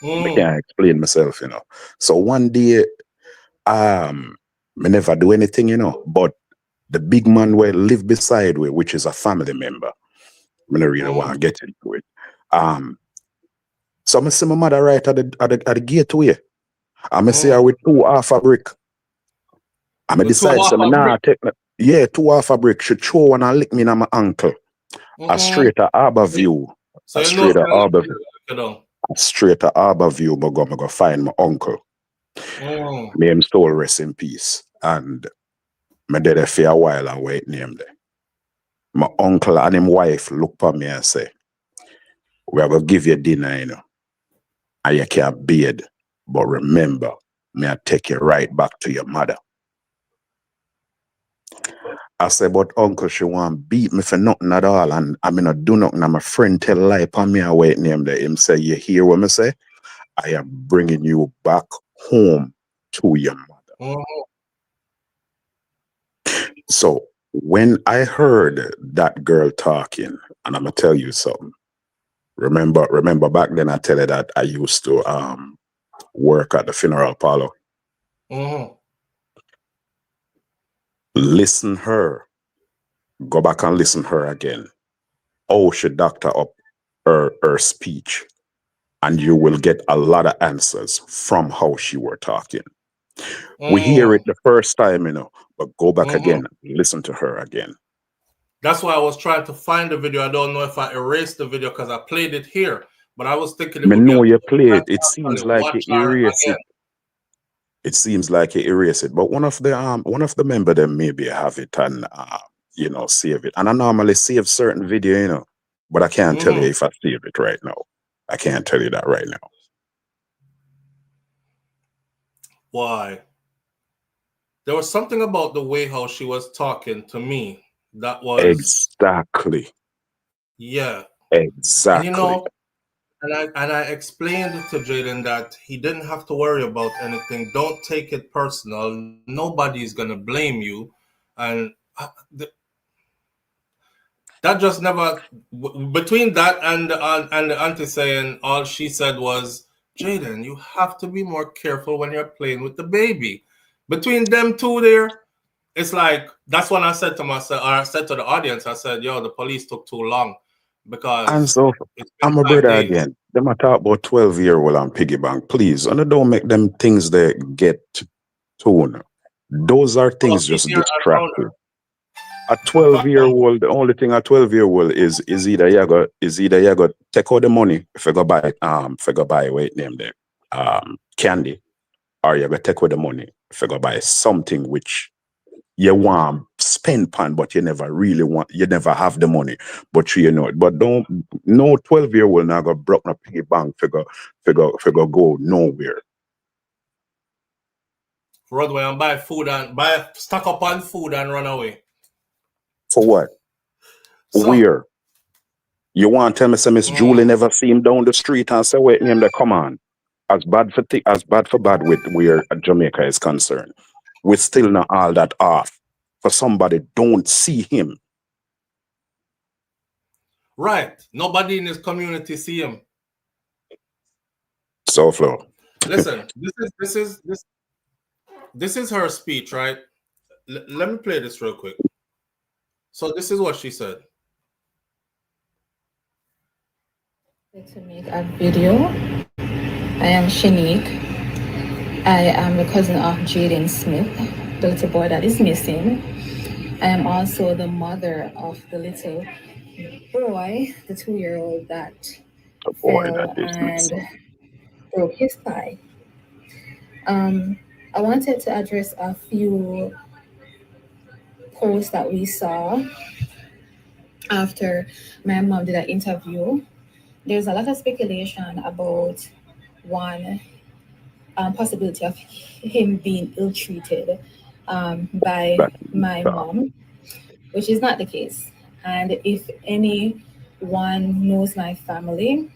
I can't explain myself. You know, so one day, me never do anything. You know, but the big man will live beside me, which is a family member. I don't really want to get into it. So I see my mother right at the gateway. I see her with 2 half a brick. I decide so nah take yeah, 2 half a brick. She throw one and lick me in my ankle. A straight to Arbor View. So a straight to Arbor View. A straight to Arbor View, but go find my uncle. Me him soul rest in peace. And me did it for a while and wait name there. My uncle and him wife look for me and say, we are gonna give you dinner, you know. And you can't bathe. But remember, me I take you right back to your mother. I said, but uncle, she want beat me for nothing at all. And I mean, I do nothing. And my friend tell lie upon me and wait name there. Him say, you hear what me say? I am bringing you back home to your mother. So when I heard that girl talking, and I'm gonna tell you something. Remember back then I tell you that I used to work at the funeral parlor. Listen her. Go back and listen her again. Oh, she doctor up her speech. And you will get a lot of answers from how she were talking. We hear it the first time, you know, but go back again, listen to her again. That's why I was trying to find the video. I don't know if I erased the video because I played it here, but I was thinking it would know you played. It seems like you erase it. It seems like you erase it. But one of the member them maybe have it and you know, save it. And I normally save certain video, you know, but I can't tell you if I save it right now. I can't tell you that right now. Why? There was something about the way how she was talking to me that was exactly. Yeah. Exactly. And, you know, and I explained to Jayden that he didn't have to worry about anything. Don't take it personal. Nobody's gonna blame you, and that just never. Between that and the auntie saying, all she said was, "Jayden, you have to be more careful when you're playing with the baby." Between them two there, it's like that's when I said to myself, or I said to the audience, I said, "Yo, the police took too long." Because and so I'm a brother again. Them I talk about 12-year-old and piggy bank. Please, and don't make them things that get tone. Those are things just distracting. A 12-year-old, the only thing a 12-year-old is either you go take out the money if you go buy wait name there candy, or you go take out the money if you go buy something which you want spend pan, but you never have the money, but you know it. But no 12-year-old now go broke no piggy bank figure go nowhere. Run away and buy food and stock up on food and run away. For what? Where? You want to tell me some Miss Julie never see him down the street and say, wait, name that come on. As bad for bad with where Jamaica is concerned. We're still not all that off. For somebody don't see him. Right. Nobody in his community see him. SouFLo. Listen, this is her speech, right? Let me play this real quick. So this is what she said. To make a video. I am Shanique. I am the cousin of Jayden Smith, the little boy that is missing. I am also the mother of the little boy, the 2-year-old that fell and broke his thigh. I wanted to address a few posts that we saw after my mom did an interview, there's a lot of speculation about one possibility of him being ill-treated by But my mom, which is not the case. And if anyone knows my family,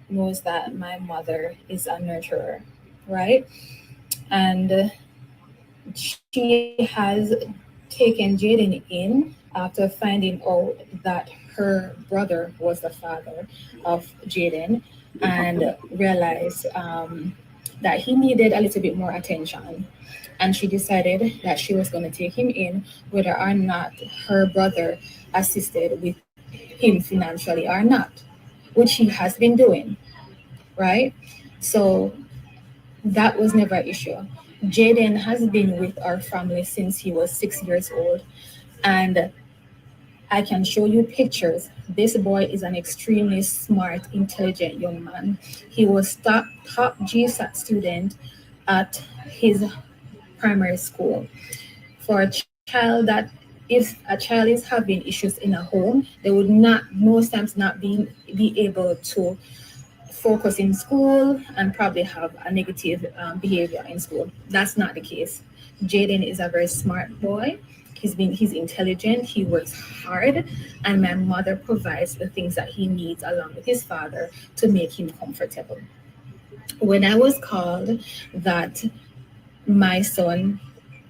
knows that my mother is a nurturer, right? And she has taken Jayden in after finding out that her brother was the father of Jayden and realized that he needed a little bit more attention. And she decided that she was going to take him in, whether or not her brother assisted with him financially or not, which he has been doing, right? So that was never an issue. Jayden has been with our family since he was 6 years old, and I can show you pictures. This boy is an extremely smart, intelligent young man. He was top GSAT student at his primary school. For a child that, if a child is having issues in a home, they would not most times not be able to focus in school and probably have a negative behavior in school. That's not the case. Jayden is a very smart boy. He's intelligent. He works hard, and my mother provides the things that he needs along with his father to make him comfortable. When I was called that my son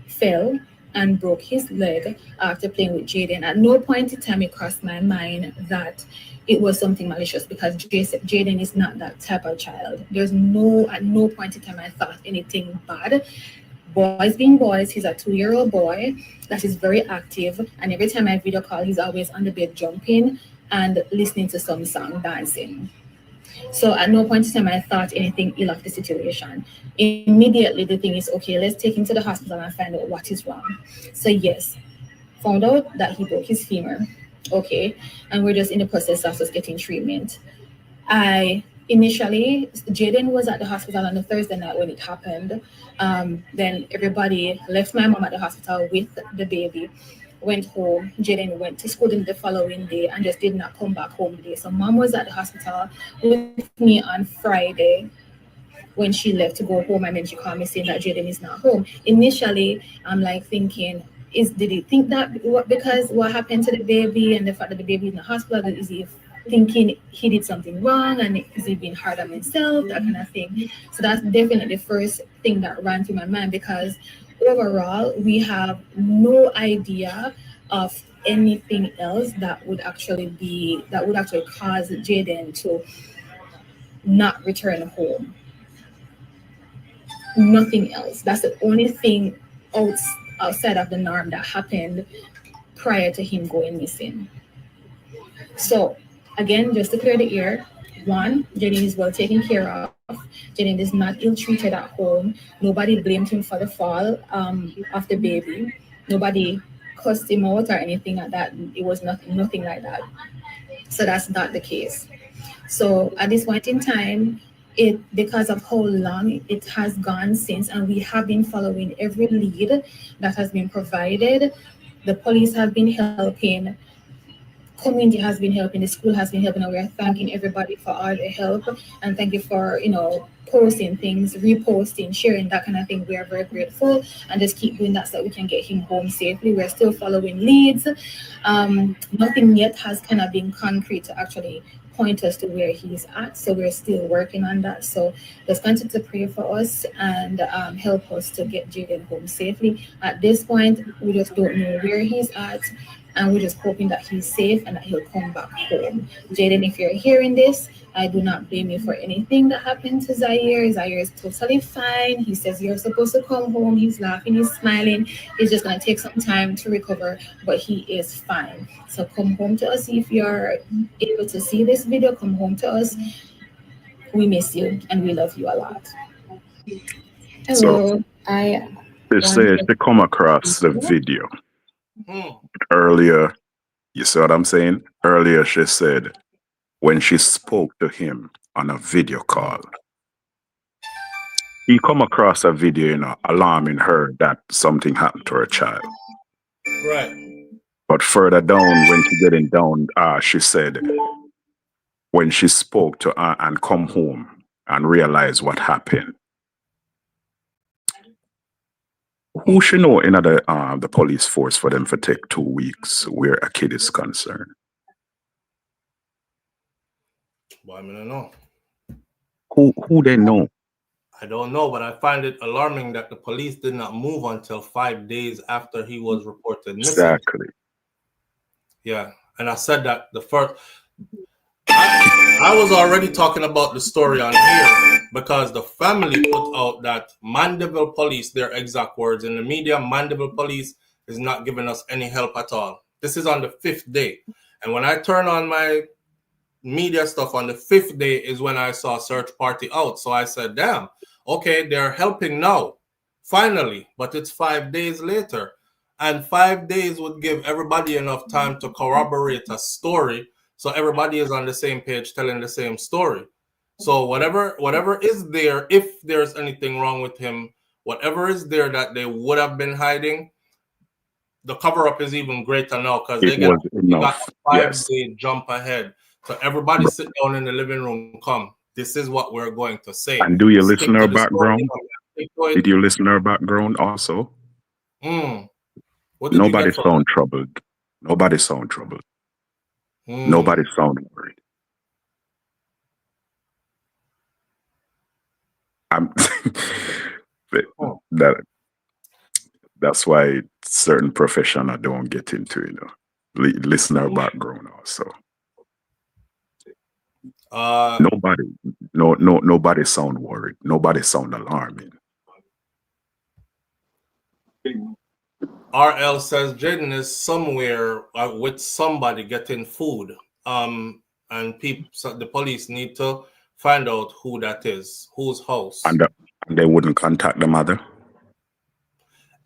fell and broke his leg after playing with Jayden, at no point in time it crossed my mind that it was something malicious, because Jayden is not that type of child. At no point in time I thought anything bad. Boys being boys, he's a 2-year-old boy that is very active, and every time I video call, he's always on the bed jumping and listening to some song, dancing. So at no point in time I thought anything ill of the situation. Immediately the thing is, okay, let's take him to the hospital and find out what is wrong. So yes, found out that he broke his femur. Okay, and we're just in the process of just getting treatment. Initially, Jayden was at the hospital on the Thursday night when it happened. Then everybody left my mom at the hospital with the baby, went home. Jayden went to school the following day and just did not come back home today. So mom was at the hospital with me on Friday when she left to go home, and then she called me saying that Jayden is not home. Initially, I'm like thinking, did he think that because what happened to the baby and the fact that the baby is in the hospital, is he thinking he did something wrong, and is he being hard on himself, that kind of thing. So that's definitely the first thing that ran through my mind, because overall we have no idea of anything else that would actually cause Jayden to not return home. Nothing else. That's the only thing outside of the norm that happened prior to him going missing. So again, just to clear the air, one, Jayden is well taken care of. Jayden is not ill-treated at home. Nobody blamed him for the fall of the baby. Nobody cussed him out or anything like that. It was nothing like that. So that's not the case. So at this point in time, because of how long it has gone since, and we have been following every lead that has been provided. The police have been helping, community has been helping, the school has been helping, and we are thanking everybody for all the help, and thank you for posting things, reposting, sharing, that kind of thing. We are very grateful, and just keep doing that so that we can get him home safely. We're still following leads. Nothing yet has kind of been concrete to actually point us to where he's at, so we're still working on that. So just continue to pray for us and help us to get Jayden home safely. At this point, we just don't know where he's at, and we're just hoping that he's safe and that he'll come back home. Jayden, if you're hearing this, I do not blame you for anything that happened to Zaire. Zaire is totally fine. He says you're supposed to come home. He's laughing, he's smiling. It's just going to take some time to recover, but he is fine. So come home to us. If you're able to see this video, come home to us. We miss you and we love you a lot. Hello. They say to come across the video. Earlier, you see what I'm saying? Earlier she said when she spoke to him on a video call, he come across a video, alarming her that something happened to her child. Right. But further down, when she getting down, she said when she spoke to her and come home and realize what happened. Who should know in the police force for them to take 2 weeks where a kid is concerned? Well, I mean, I don't know. Who they know? I don't know, but I find it alarming that the police did not move until 5 days after he was reported missing. Exactly. Yeah, and I said that the first. I was already talking about the story on here because the family put out that Mandeville police, their exact words in the media, Mandeville police is not giving us any help at all. This is on the 5th day. And when I turn on my media stuff on the 5th day is when I saw search party out. So I said, damn, okay, they're helping now, finally, but it's 5 days later. And 5 days would give everybody enough time to corroborate a story. So everybody is on the same page telling the same story. So whatever is there, if there's anything wrong with him, whatever is there that they would have been hiding, the cover-up is even greater now because they got a 5-day jump ahead. So everybody sit down in the living room, come. This is what we're going to say. And do you listen to her background? Did you listen to her background also? Nobody sound troubled. Nobody sound troubled. Nobody sound worried. That's why certain professionals don't get into, listener background also. Nobody sound worried. Nobody sound alarming. RL says Jayden is somewhere with somebody getting food. And people, so the police need to find out who that is, whose house. And they wouldn't contact the mother?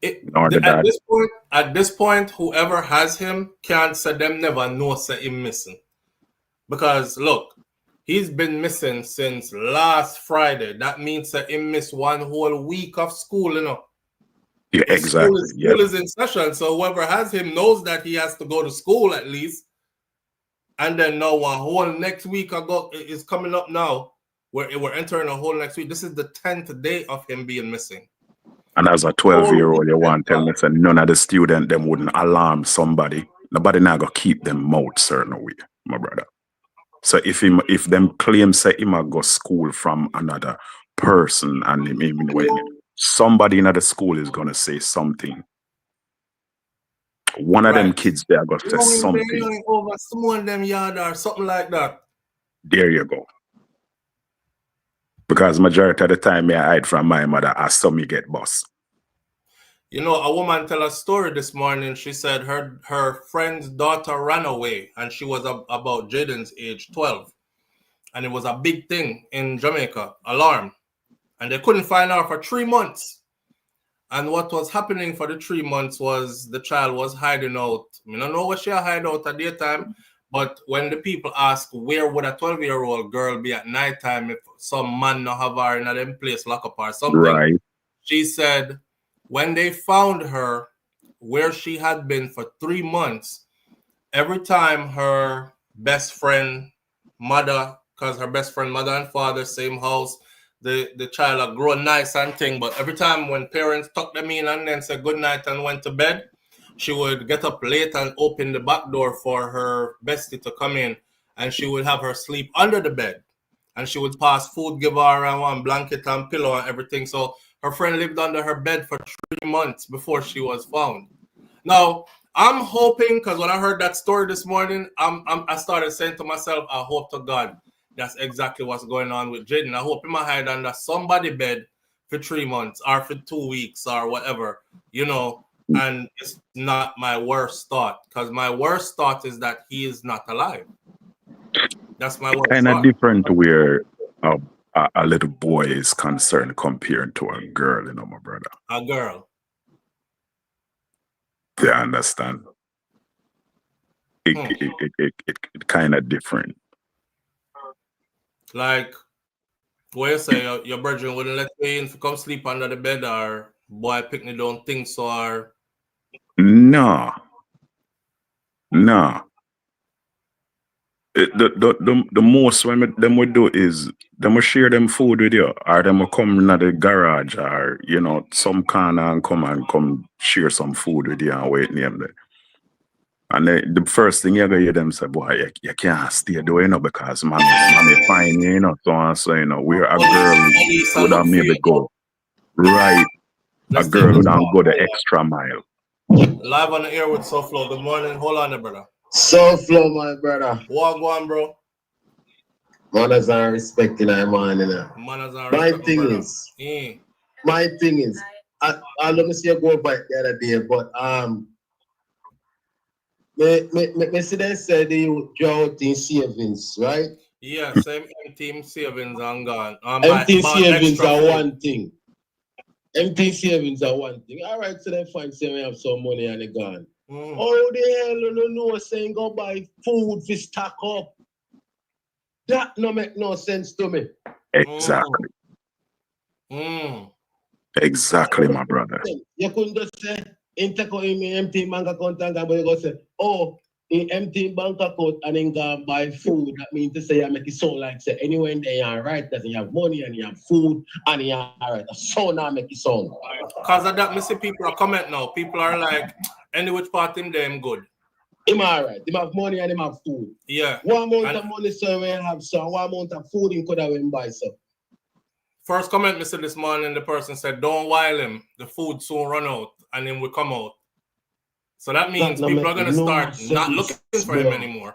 At this point, whoever has him can't say them never know say him missing. Because look, he's been missing since last Friday. That means that he missed 1 whole week of school, Yeah, exactly. School is in session, so whoever has him knows that he has to go to school at least. And then now a whole next week is coming up now. We're entering a whole next week. This is the 10th day of him being missing. And as a 12-year-old, you want to tell me that none of the students them wouldn't alarm somebody. Nobody not gonna keep them mouth certain way, my brother. So if them claim say him a go school from another person and him even when somebody in the school is gonna say something. One of them kids there got to say something. Over someone them yard or something like that. There you go. Because majority of the time I hide from my mother, I saw me get boss. A woman tell a story this morning. She said her friend's daughter ran away and she was about Jayden's age, 12. And it was a big thing in Jamaica, alarm. And they couldn't find her for 3 months. And what was happening for the 3 months was the child was hiding out. I don't know what she hide out at daytime, but when the people ask where would a 12-year-old girl be at nighttime if some man not have her in them place lock up or something, right. She said when they found her where she had been for 3 months, every time her best friend mother, because her best friend mother and father, same house, the child had grown nice and thing, but every time when parents tucked them in and then said good night and went to bed, she would get up late and open the back door for her bestie to come in, and she would have her sleep under the bed, and she would pass food, give her one blanket and pillow and everything. So her friend lived under her bed for 3 months before she was found. Now I'm hoping, because when I heard that story this morning, I started saying to myself, I hope to God that's exactly what's going on with Jayden. I hope he might hide under somebody's bed for 3 months or for 2 weeks or whatever, and it's not my worst thought, because my worst thought is that he is not alive. That's my worst thought. Kind of different where a little boy is concerned compared to a girl, my brother. A girl. Yeah, I understand. It kind of different. Like, what you say, your virgin wouldn't let you in to come sleep under the bed, or boy picnic don't think so, or... No. Nah. The most when them would do is them will share them food with you, or them will come in the garage, or some corner and come share some food with you and wait near them. And the first thing you're gonna hear them say, boy, you can't stay there, because mommy fine you, so and so, where a girl would have maybe go. Right. Let's A girl take would this have call. go the extra mile. Live on the air with SouFLo. Good morning. Hold on there, brother. SouFLo, my brother. Go on, bro. Manners and respect in our man, Manners and my respect, thing brother. is, I let me see you go back the other day, but me see they said you drought in savings, right? Yeah, same empty savings and gone. Empty savings are one thing. Empty savings are one thing. All right, so they find say we have some money and they gone. Oh, the hell you know saying go buy food for stock up. That no make no sense to me. Exactly. Exactly, my brother. You couldn't just say, empty bank account and you go say, oh, in empty bank account and then go buy food. That means to say, I make it sound like say, anywhere in there you are right, that you have money and you have food and you are right. So now make it sound. Because of that, I see people are comment now. People are like, any which part in them good. Him alright. Him have money and him have food. Yeah. One amount of money so we have some, one amount of food he could have been buy some. First comment, Mr. This morning, the person said, don't while him. The food soon run out and then we come out. So that means people are going to start not looking for him anymore.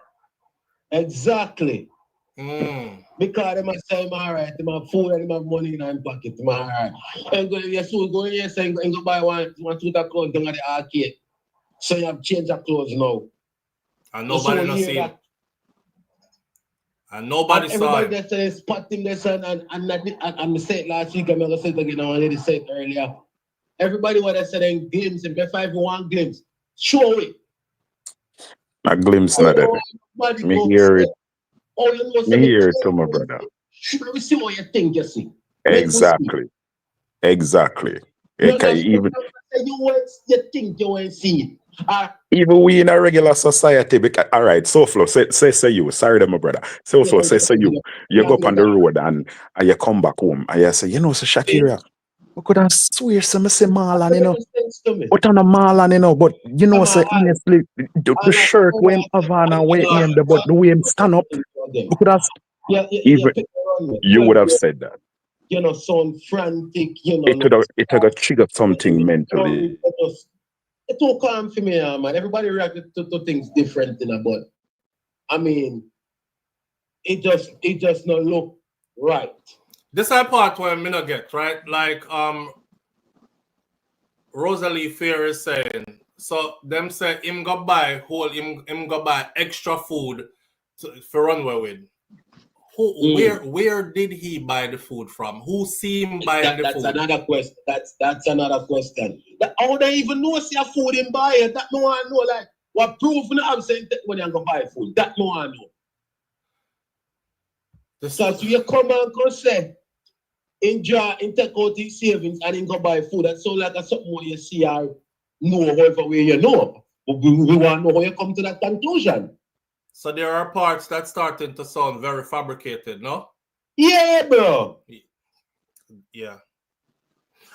Exactly. Because they must say, I'm alright, they have food and they have money in their pocket. I'm alright. And go in here and go buy one tooth of clothes down at the arcade. So you have changed your clothes now. And nobody not see him. And nobody saw him. Everybody that spot him this and I said it last week, I'm going to say it again, I already said it earlier. Everybody what I said in glimpse, if if I want glimpse, show it. A glimpse not that. Me hear it. Oh, you know, me hear it to my brother. Let me see what you think, you see. Exactly. Exactly. Okay, even you think you won't see it. Even we in a regular society, because, all right, SouFLo, say you, sorry to my brother. SouFLo, say you. You go up on the road and you come back home and you say, so Shakira, we could have swear some say Marlon, What on a Marlon, but say honestly, the shirt when him have on and wait him, but the way him stand up, we could have even you would have said that. So frantic, It could have triggered something mentally. It's too calm for me, man. Everybody reacted to things different, but I mean, it just not look right. This is part where I'm not get, right? Like Rosalie Fair is saying, so them say him go buy him go buy extra food for runway with. Where did he buy the food from? Who see him buying the food? That's another question. That's another question. How they even know see a food in buy it? That no one know. Like what proof in the absent when you go buy food? That no one know. Because you come and go say in take out his savings and then go buy food. That sound like a something where you see or know however way you know. But we want to know how you come to that conclusion. So there are parts that starting to sound very fabricated, no? Yeah, bro. Yeah.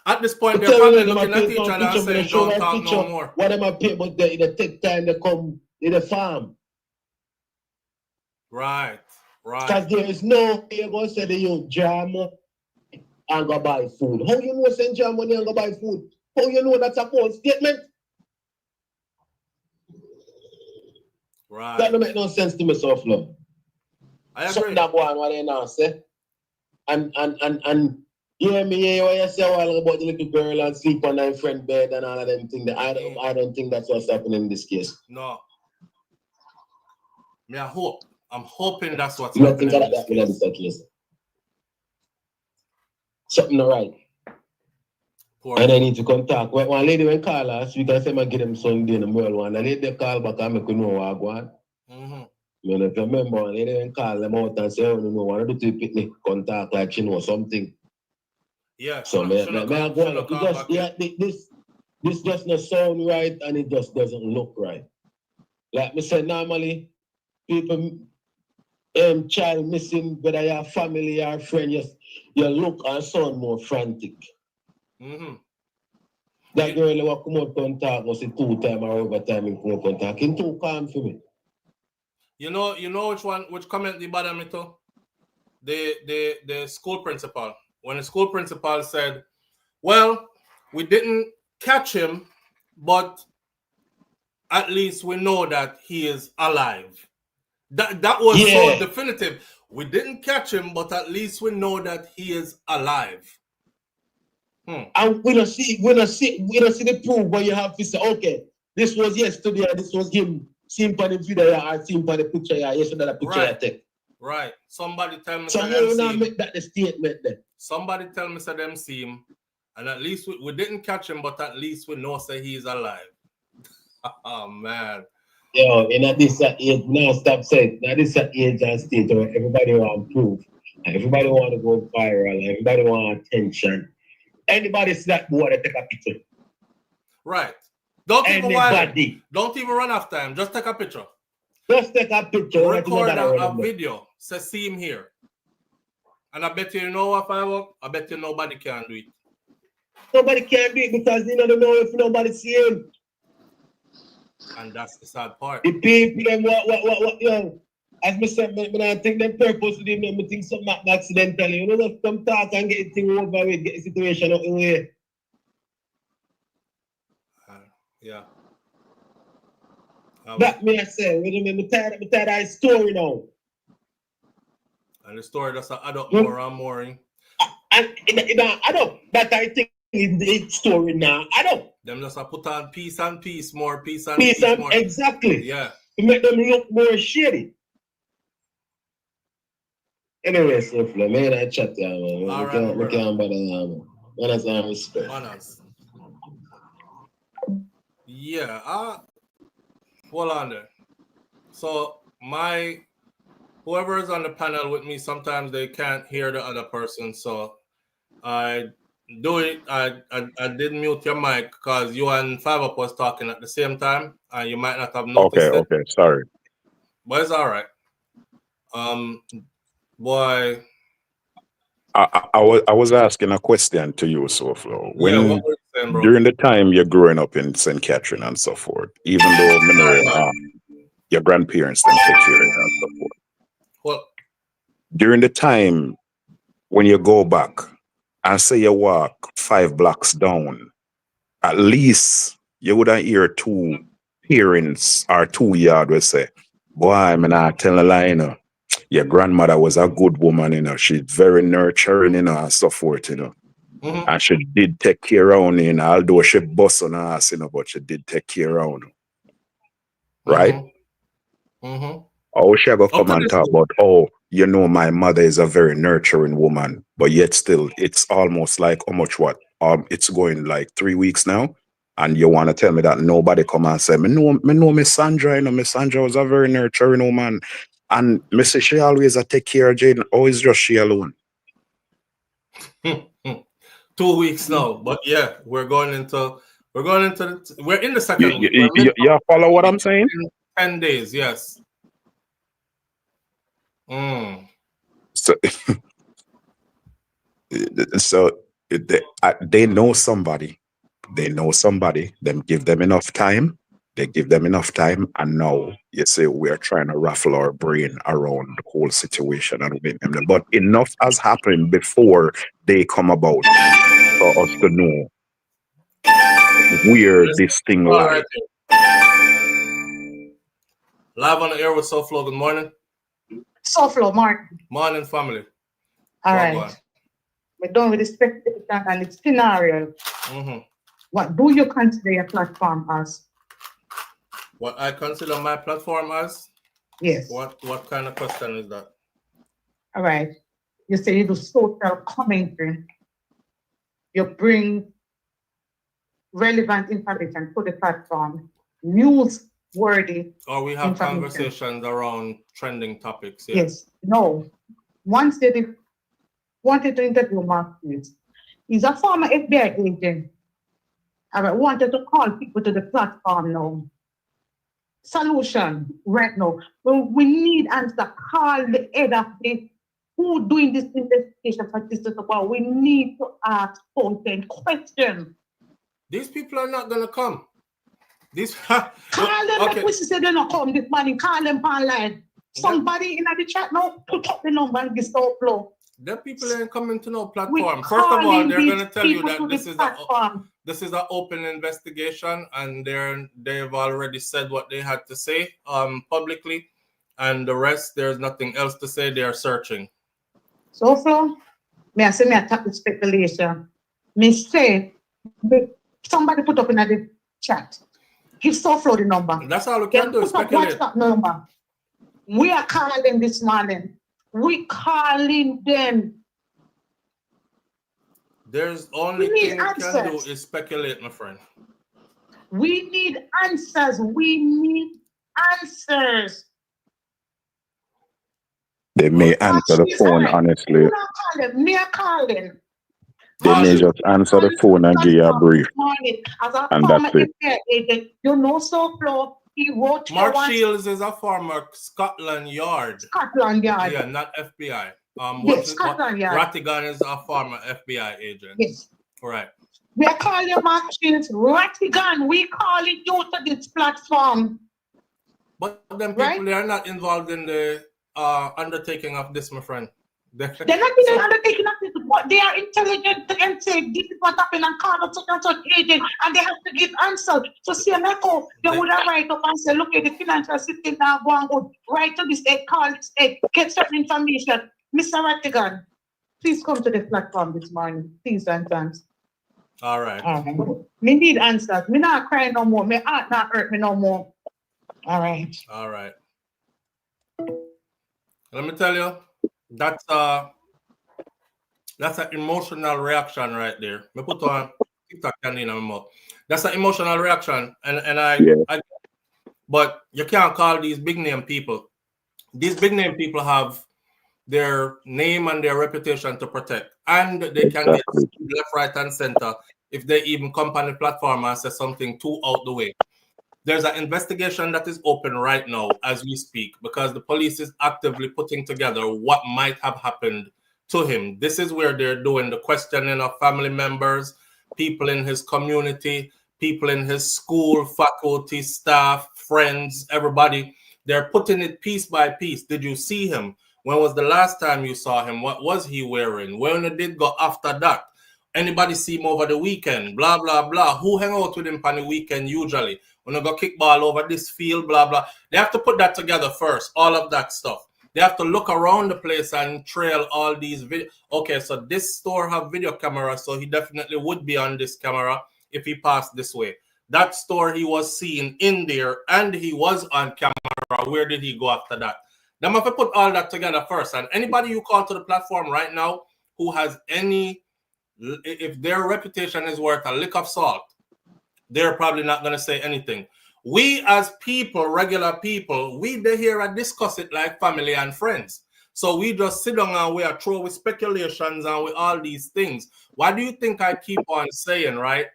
At this point, they're probably looking at each other and saying, don't talk no more. What am I paying? But they take time to come in the farm. Right. Because there is no way you're going to say you jam and go buy food. How you know saying jam money and go buy food? How you know that's a false statement? Right. That don't make no sense to me, SouFLo. I agree. Something that one what they now say. And you hear me hear what you say a while about the little girl and sleep on her friend bed and all of them things. I don't think that's what's happening in this case. No. I'm hoping that's what's happening in this case. Something all right. And I need to come talk. One lady went call last week and say I get them Sunday in the world one. The lady call back and make you know what I want. You know, if you remember, one lady went call them out and say, oh, no, I want to do picnic, contact like she knows something. Yeah. So this just not sound right and it just doesn't look right. Like me say, normally, people, child missing, whether you're family or friend, you look and sound more frantic. That girl who come out and talk was 2 times or over time in come out and talk. It's too calm for me. You know which comment they bother me to? The school principal. When the school principal said, well, we didn't catch him, but at least we know that he is alive. That was so definitive. We didn't catch him, but at least we know that he is alive. And we don't see the proof, but you have to say, okay, this was yesterday, this was him. See him on the video, or see him on the picture, yes, another picture I take. Right. Somebody tell me. So you not make that the statement then. Somebody tell me them see him, and at least we didn't catch him, but at least we know say he's alive. Oh man. Yo, in this age, now stop saying that is an age and state where everybody want proof. Everybody want to go viral, everybody want attention. Anybody see that boy, they take a picture. Right. Don't even run after him. Just take a picture. Just take a picture. Record a video. Say, see him here. And I bet you know what I bet you nobody can do it. Nobody can do it because they don't know if nobody see him. And that's the sad part. The people, them, what, yo. As me said, I think them purposely, I think something accidentally. You know, just come talk and get the thing over with, get the situation out of the way. Yeah. That me I say, I'm tired of that story now. And the story just add up more and more. And it add up. That I think is the story now. Add up. Them just put on piece and piece, more piece and piece and more. Exactly. Yeah. To make them look more shady. Anyway, SouFLo, man, I chat there, man. All right, we can't bother man. Manners and respect. Manners. Yeah, hold on there. So whoever is on the panel with me, sometimes they can't hear the other person. So I do it. I did mute your mic because you and 5up was talking at the same time, and you might not have noticed it. Okay, sorry. But it's all right. Boy, I was asking a question to you, SouFLo. When what were you saying, bro? during the time you're growing up in St. Catherine and so forth, even though your grandparents didn't take care of you and so forth. Well, during the time when you go back and say you walk 5 blocks down, at least you would hear 2 parents or 2 yards will say, boy, I'm not telling a lie, you know. Your grandmother was a good woman, you know. She's very nurturing, you know, and so forth, you know. And she did take care of you, know, although she bust on her ass, you know, but she did take care of you. Right? Oh, she ever come and talk about, oh, you know, my mother is a very nurturing woman, but yet still, it's almost like how much what? It's going like 3 weeks now. And you want to tell me that nobody come and say, me know Miss Sandra, you know, Miss Sandra was a very nurturing woman. And Mrs. she always take care of Jayden, always just she alone. 2 weeks now, but yeah, we're in the second week. You follow what I'm saying? 10 days, yes. So they know somebody. They know somebody. Them give them enough time. They give them enough time, and now you say we're trying to raffle our brain around the whole situation and win them. But enough has happened before they come about for us to know where this thing lies. Live on the air with SouFLo. Good morning. SouFLo, Mark. Morning, family. All right. We're done with the spectacle and the scenario. What do you consider your platform as? What I consider my platform as? Yes. What kind of question is that? All right. You say you do social commentary. You bring relevant information to the platform, newsworthy. Or we have conversations around trending topics. Yeah. Yes. No. Once they wanted to interview Mark Hughes, he's a former FBI agent. I wanted to call people to the platform now. solution right now. Well, we need answer. Call the head of the who doing this investigation for this about. We need to ask potent questions. These people are not gonna come. These call them like we say they're not come this morning. Call them online. Somebody in the chat now put up the number and get SouFlo. The people ain't coming to no platform. First of all, they're gonna tell you that this is an open investigation, and they've already said what they had to say publicly, and the rest there's nothing else to say. They are searching. SouFlo, may I say me attack the speculation. Me say somebody put up in the chat. Give SouFlo the number. That's all we can do. Speculate. WhatsApp number. We are calling this morning. We calling them. There's only thing we can do is speculate, my friend. We need answers. We need answers. They may answer the phone, honestly. Me calling. They may just answer the phone and give you a brief. And that's it. You know SouFlo. He wrote Mark Shields is a former Scotland Yard. Scotland Yard. Yeah, not FBI. Yes, Scotland Yard. Rattigan is a former FBI agent. Yes. Right. We are calling Mark Shields. Rattigan, we calling you to this platform. But them people, they are not involved in the undertaking of this, my friend. They're not in the undertaking of this, but they are intelligent and say this is what happened and call such and such agent, and they have to give answers. So CMFO, they would have write up and say, look at the financial system now, go and go right to this egg, call this egg, get certain information. Mr. Rattigan, please come to the platform this morning. Please and thanks. All right. Me need answers. Me not crying no more. Me heart not hurt me no more. All right. All right. Let me tell you, that's an emotional reaction right there. Me put on TikTok candy in my mouth. That's an emotional reaction, and I but you can't call these big name people. These big name people have their name and their reputation to protect, and they can get left, right, and center if they even come on the platform and say something too out the way. There's an investigation that is open right now as we speak because the police is actively putting together what might have happened to him. This is where they're doing the questioning of family members, people in his community, people in his school, faculty, staff, friends, everybody. They're putting it piece by piece. Did you see him? When was the last time you saw him? What was he wearing? When it did go after that? Anybody see him over the weekend? Blah, blah, blah. Who hang out with him on the weekend usually? When they go kickball over this field, blah, blah. They have to put that together first, all of that stuff. They have to look around the place and trail all these videos. Okay, so this store have video camera, so he definitely would be on this camera if he passed this way. That store he was seen in there and he was on camera. Where did he go after that? Them have to put all that together first. And anybody you call to the platform right now who has any, if their reputation is worth a lick of salt, they're probably not going to say anything. We as people, regular people, we they here and discuss it like family and friends. So we just sit down and we are through with speculations and with all these things. Why do you think I keep on saying, right,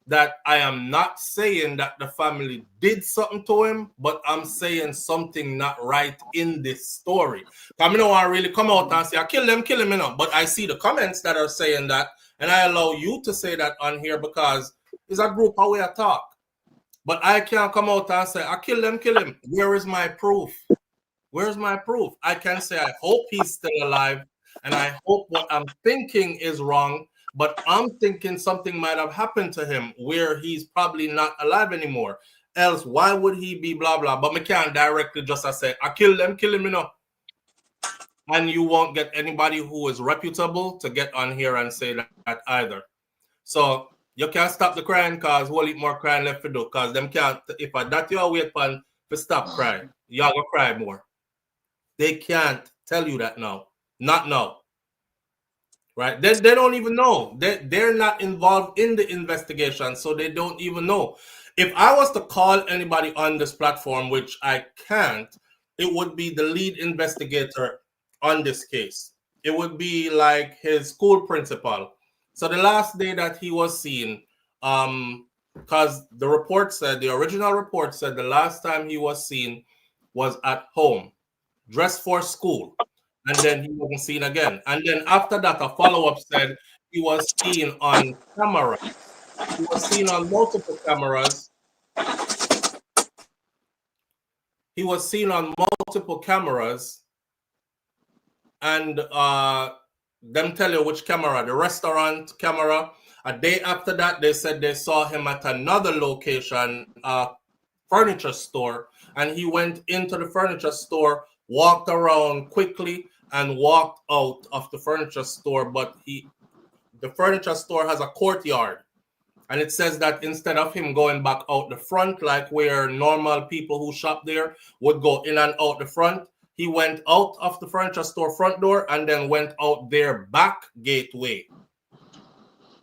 that I am not saying that the family did something to him, but I'm saying something not right in this story? I don't want to really come out and say, I kill him, you know. But I see the comments that are saying that, and I allow you to say that on here because it's a group how we talk. But I can't come out and say, I kill him. Where is my proof? Where's my proof? I can say, I hope he's still alive, and I hope what I'm thinking is wrong, but I'm thinking something might have happened to him where he's probably not alive anymore. Else, why would he be blah, blah? But me can't directly just say, I kill him, you know. And you won't get anybody who is reputable to get on here and say that either. So you can't stop the crying because whole heap more crying left to do because them can't, if that you wait for to stop crying, y'all gonna cry more. They can't tell you that now. Not now. Right? They don't even know. They're not involved in the investigation, so they don't even know. If I was to call anybody on this platform, which I can't, it would be the lead investigator on this case. It would be like his school principal. So the last day that he was seen, because the report said, the original report said the last time he was seen was at home, dressed for school, and then he wasn't seen again. And then after that, a follow-up said he was seen on camera. He was seen on multiple cameras. He was seen on multiple cameras, and them tell you which camera, the restaurant camera. A day after that, they said they saw him at another location, furniture store, and he went into the furniture store, walked around quickly, and walked out of the furniture store. But the furniture store has a courtyard, and it says that instead of him going back out the front, like where normal people who shop there would go in and out the front, he went out of the furniture store front door and then went out their back gateway,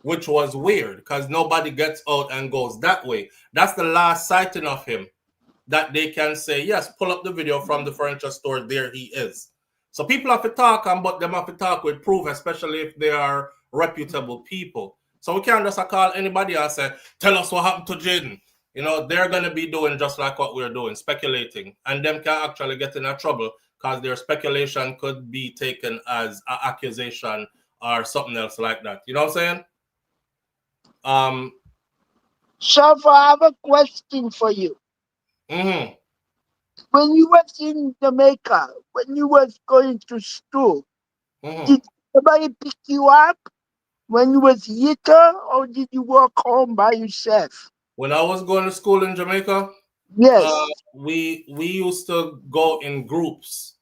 which was weird because nobody gets out and goes that way. That's the last sighting of him that they can say, yes, pull up the video from the furniture store, there he is. So people have to talk, but them have to talk with proof, especially if they are reputable people. So we can't just call anybody and say, tell us what happened to Jayden. You know, they're going to be doing just like what we're doing, speculating. And them can actually get in trouble because their speculation could be taken as an accusation or something else like that. You know what I'm saying? So I have a question for you. Mm-hmm. When you was in Jamaica, when you was going to school, did somebody pick you up when you was little, or did you walk home by yourself? When I was going to school in Jamaica, yes, we used to go in groups.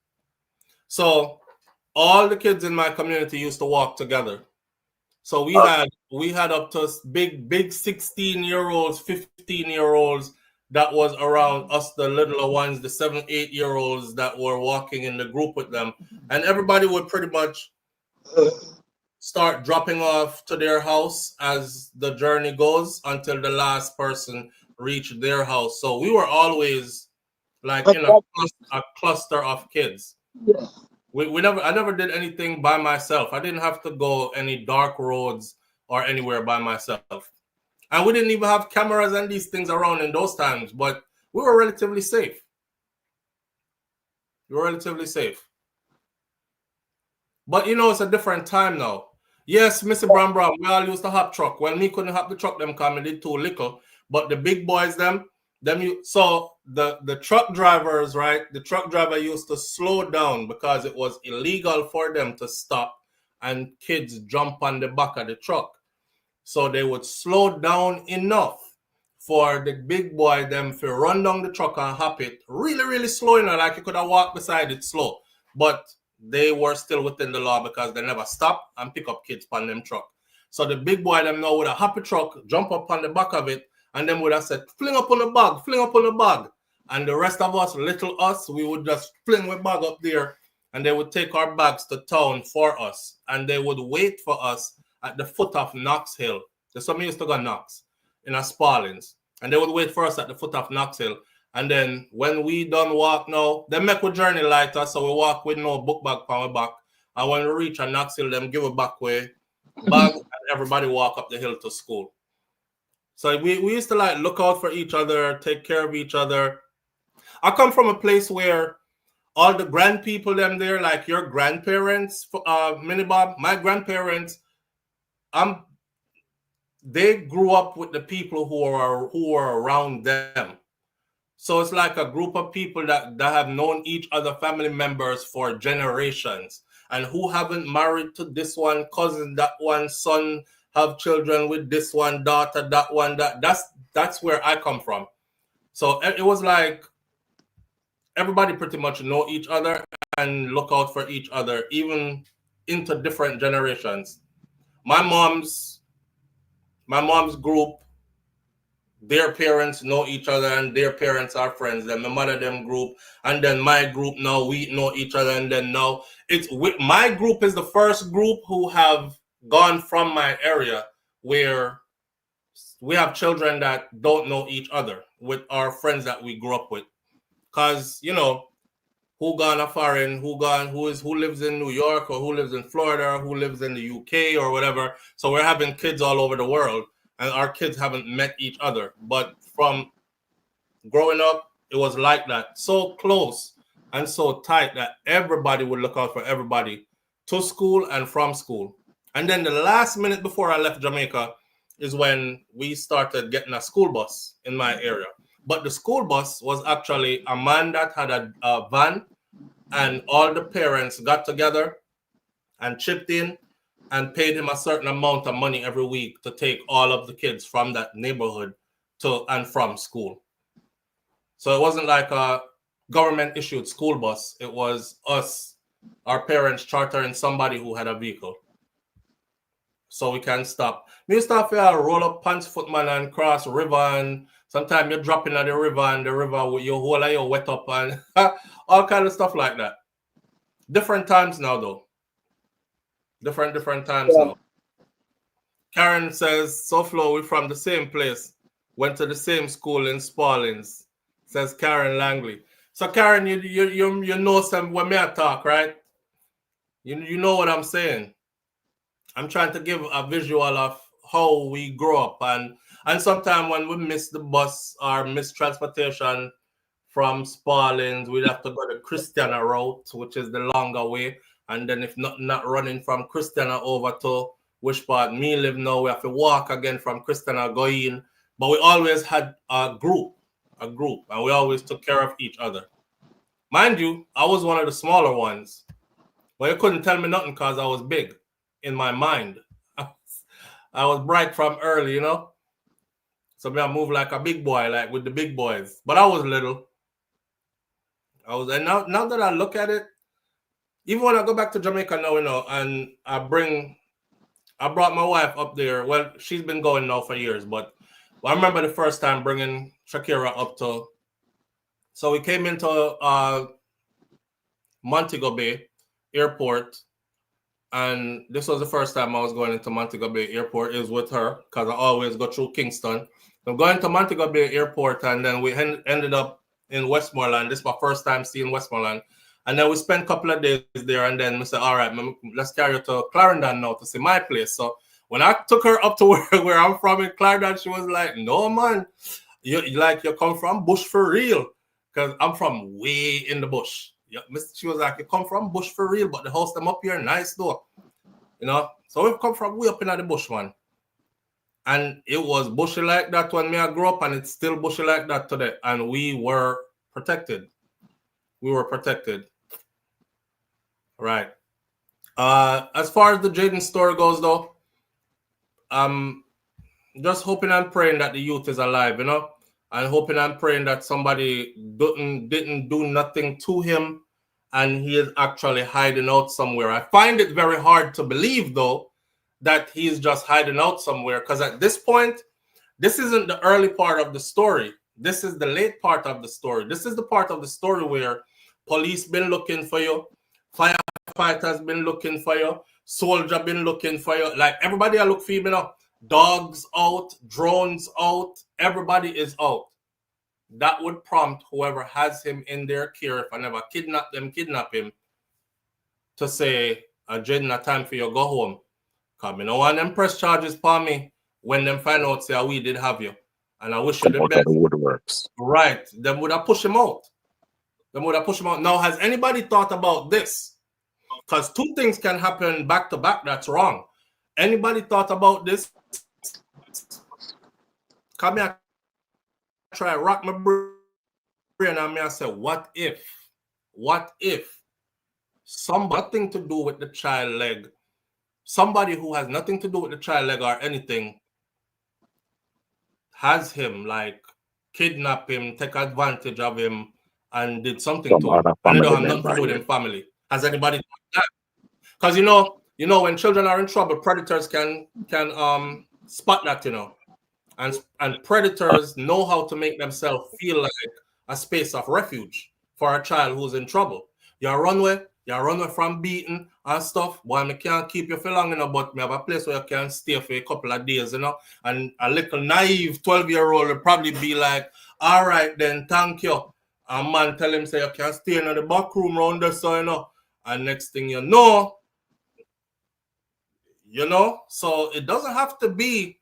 So all the kids in my community used to walk together. So we had up to big 16-year-olds, 15-year-olds that was around us, the littler ones, the 7-8-year-olds that were walking in the group with them. And everybody would pretty much start dropping off to their house as the journey goes until the last person reached their house. So we were always like in a cluster of kids. Yeah. I never did anything by myself. I didn't have to go any dark roads or anywhere by myself. And we didn't even have cameras and these things around in those times, but we were relatively safe. But you know, it's a different time now. Yes, Mr. Brown, we all used to hop truck. Well, me couldn't hop the truck, them come and did too little. But the big boys, so the truck drivers, right? The truck driver used to slow down because it was illegal for them to stop and kids jump on the back of the truck. So they would slow down enough for the big boy them to run down the truck and hop it really, really slow, like you could have walked beside it slow. But they were still within the law because they never stop and pick up kids on them truck. So the big boy them now would have hop a truck, jump up on the back of it, and then would have said, fling up on the bag. And the rest of us, little us, we would just fling the bag up there, and they would take our bags to town for us. And they would wait for us at the foot of Knox Hill. There's some used to go Knox in a Sparlings. And they would wait for us at the foot of Knox Hill. And then when we done walk now, they make our journey lighter, so we walk with no book bag on our back. And when we reach a Knox Hill, them give a back way, bag, and everybody walk up the hill to school. So we used to like look out for each other, take care of each other. I come from a place where all the grand people them there, like your grandparents, Mini Bob, my grandparents, they grew up with the people who are around them. So it's like a group of people that have known each other, family members for generations, and who haven't married to this one cousin, that one son, have children with this one daughter, that one, that's where I come from. So it was like everybody pretty much know each other and look out for each other, even into different generations. My mom's group, their parents know each other and their parents are friends. Then my mother them group, and then my group now we know each other, and then now my group is the first group who have gone from my area where we have children that don't know each other with our friends that we grew up with. Cause you know, who gone a foreign, who lives in New York, or who lives in Florida, or who lives in the UK or whatever. So we're having kids all over the world. and our kids haven't met each other. But from growing up, it was like that, so close and so tight that everybody would look out for everybody to school and from school. And then the last minute before I left Jamaica is when we started getting a school bus in my area. But the school bus was actually a man that had a van, and all the parents got together and chipped in and paid him a certain amount of money every week to take all of the kids from that neighborhood to and from school. So it wasn't like a government issued school bus. It was us, our parents chartering somebody who had a vehicle. So we can stop. Me stop here, roll up pants footman and cross river, and sometimes you're dropping at the river and the river with your whole eye wet up and all kind of stuff like that. Different times now though. Different times now. Karen says, SouFlo, we're from the same place. Went to the same school in Spaldings. Says Karen Langley. So Karen, you know some when me I talk, right? You know what I'm saying. I'm trying to give a visual of how we grow up, and sometimes when we miss the bus or miss transportation from Spaldings, we'd have to go the Christiana route, which is the longer way. And then if not running from Christiana over to which part me live now, we have to walk again from Christiana going. But we always had a group, and we always took care of each other. Mind you, I was one of the smaller ones. But you couldn't tell me nothing because I was big in my mind. I was bright from early, you know. So I moved like a big boy, like with the big boys. But I was little. And now that I look at it, even when I go back to Jamaica now, you know, and I brought my wife up there. Well, she's been going now for years, but I remember the first time bringing Shakira up to. So we came into Montego Bay Airport, and this was the first time I was going into Montego Bay Airport. It was with her because I always go through Kingston. So I'm going to Montego Bay Airport, and then we ended up in Westmoreland. This is my first time seeing Westmoreland. And then we spent a couple of days there, and then we said, all right, let's carry her to Clarendon now to see my place. So when I took her up to where I'm from in Clarendon, she was like, no, man, you come from bush for real. Because I'm from way in the bush. She was like, you come from bush for real, but the house them up here nice though. You know? So we've come from way up in the bush, man. And it was bushy like that when I grew up, and it's still bushy like that today. And we were protected. Right. As far as the Jayden story goes though, I'm just hoping and praying that the youth is alive, you know? And hoping and praying that somebody didn't do nothing to him and he is actually hiding out somewhere. I find it very hard to believe, though, that he is just hiding out somewhere, because at this point, this isn't the early part of the story. This is the late part of the story. This is the part of the story where police been looking for you, firefighters been looking for you, soldier been looking for you. Like, everybody I look for you, you know. Dogs out, drones out, everybody is out. That would prompt whoever has him in their care, if I never kidnap him, to say, Jayden, not time for you, go home. Because I don't want them press charges for me when them find out, say, we did have you. And I wish you the best. The woodworks. Right. Them would have pushed him out. Now, has anybody thought about this? Because two things can happen back to back that's wrong. Anybody thought about this? Come here, try rock my brain, and I say, what if something to do with the child leg, somebody who has nothing to do with the child leg or anything, has him, like, kidnap him, take advantage of him, and did something to him, and they don't have nothing to do with him family? Has anybody thought that? Because you know, when children are in trouble, predators can spot that, you know. And predators know how to make themselves feel like a space of refuge for a child who's in trouble. You run away from beating and stuff. Boy, I can't keep you for long, you know, but I have a place where you can stay for a couple of days, you know. And a little naive 12-year-old will probably be like, all right, then, thank you. And man tell him, say, you can stay in the back room around there, so, you know. And next thing you know, so it doesn't have to be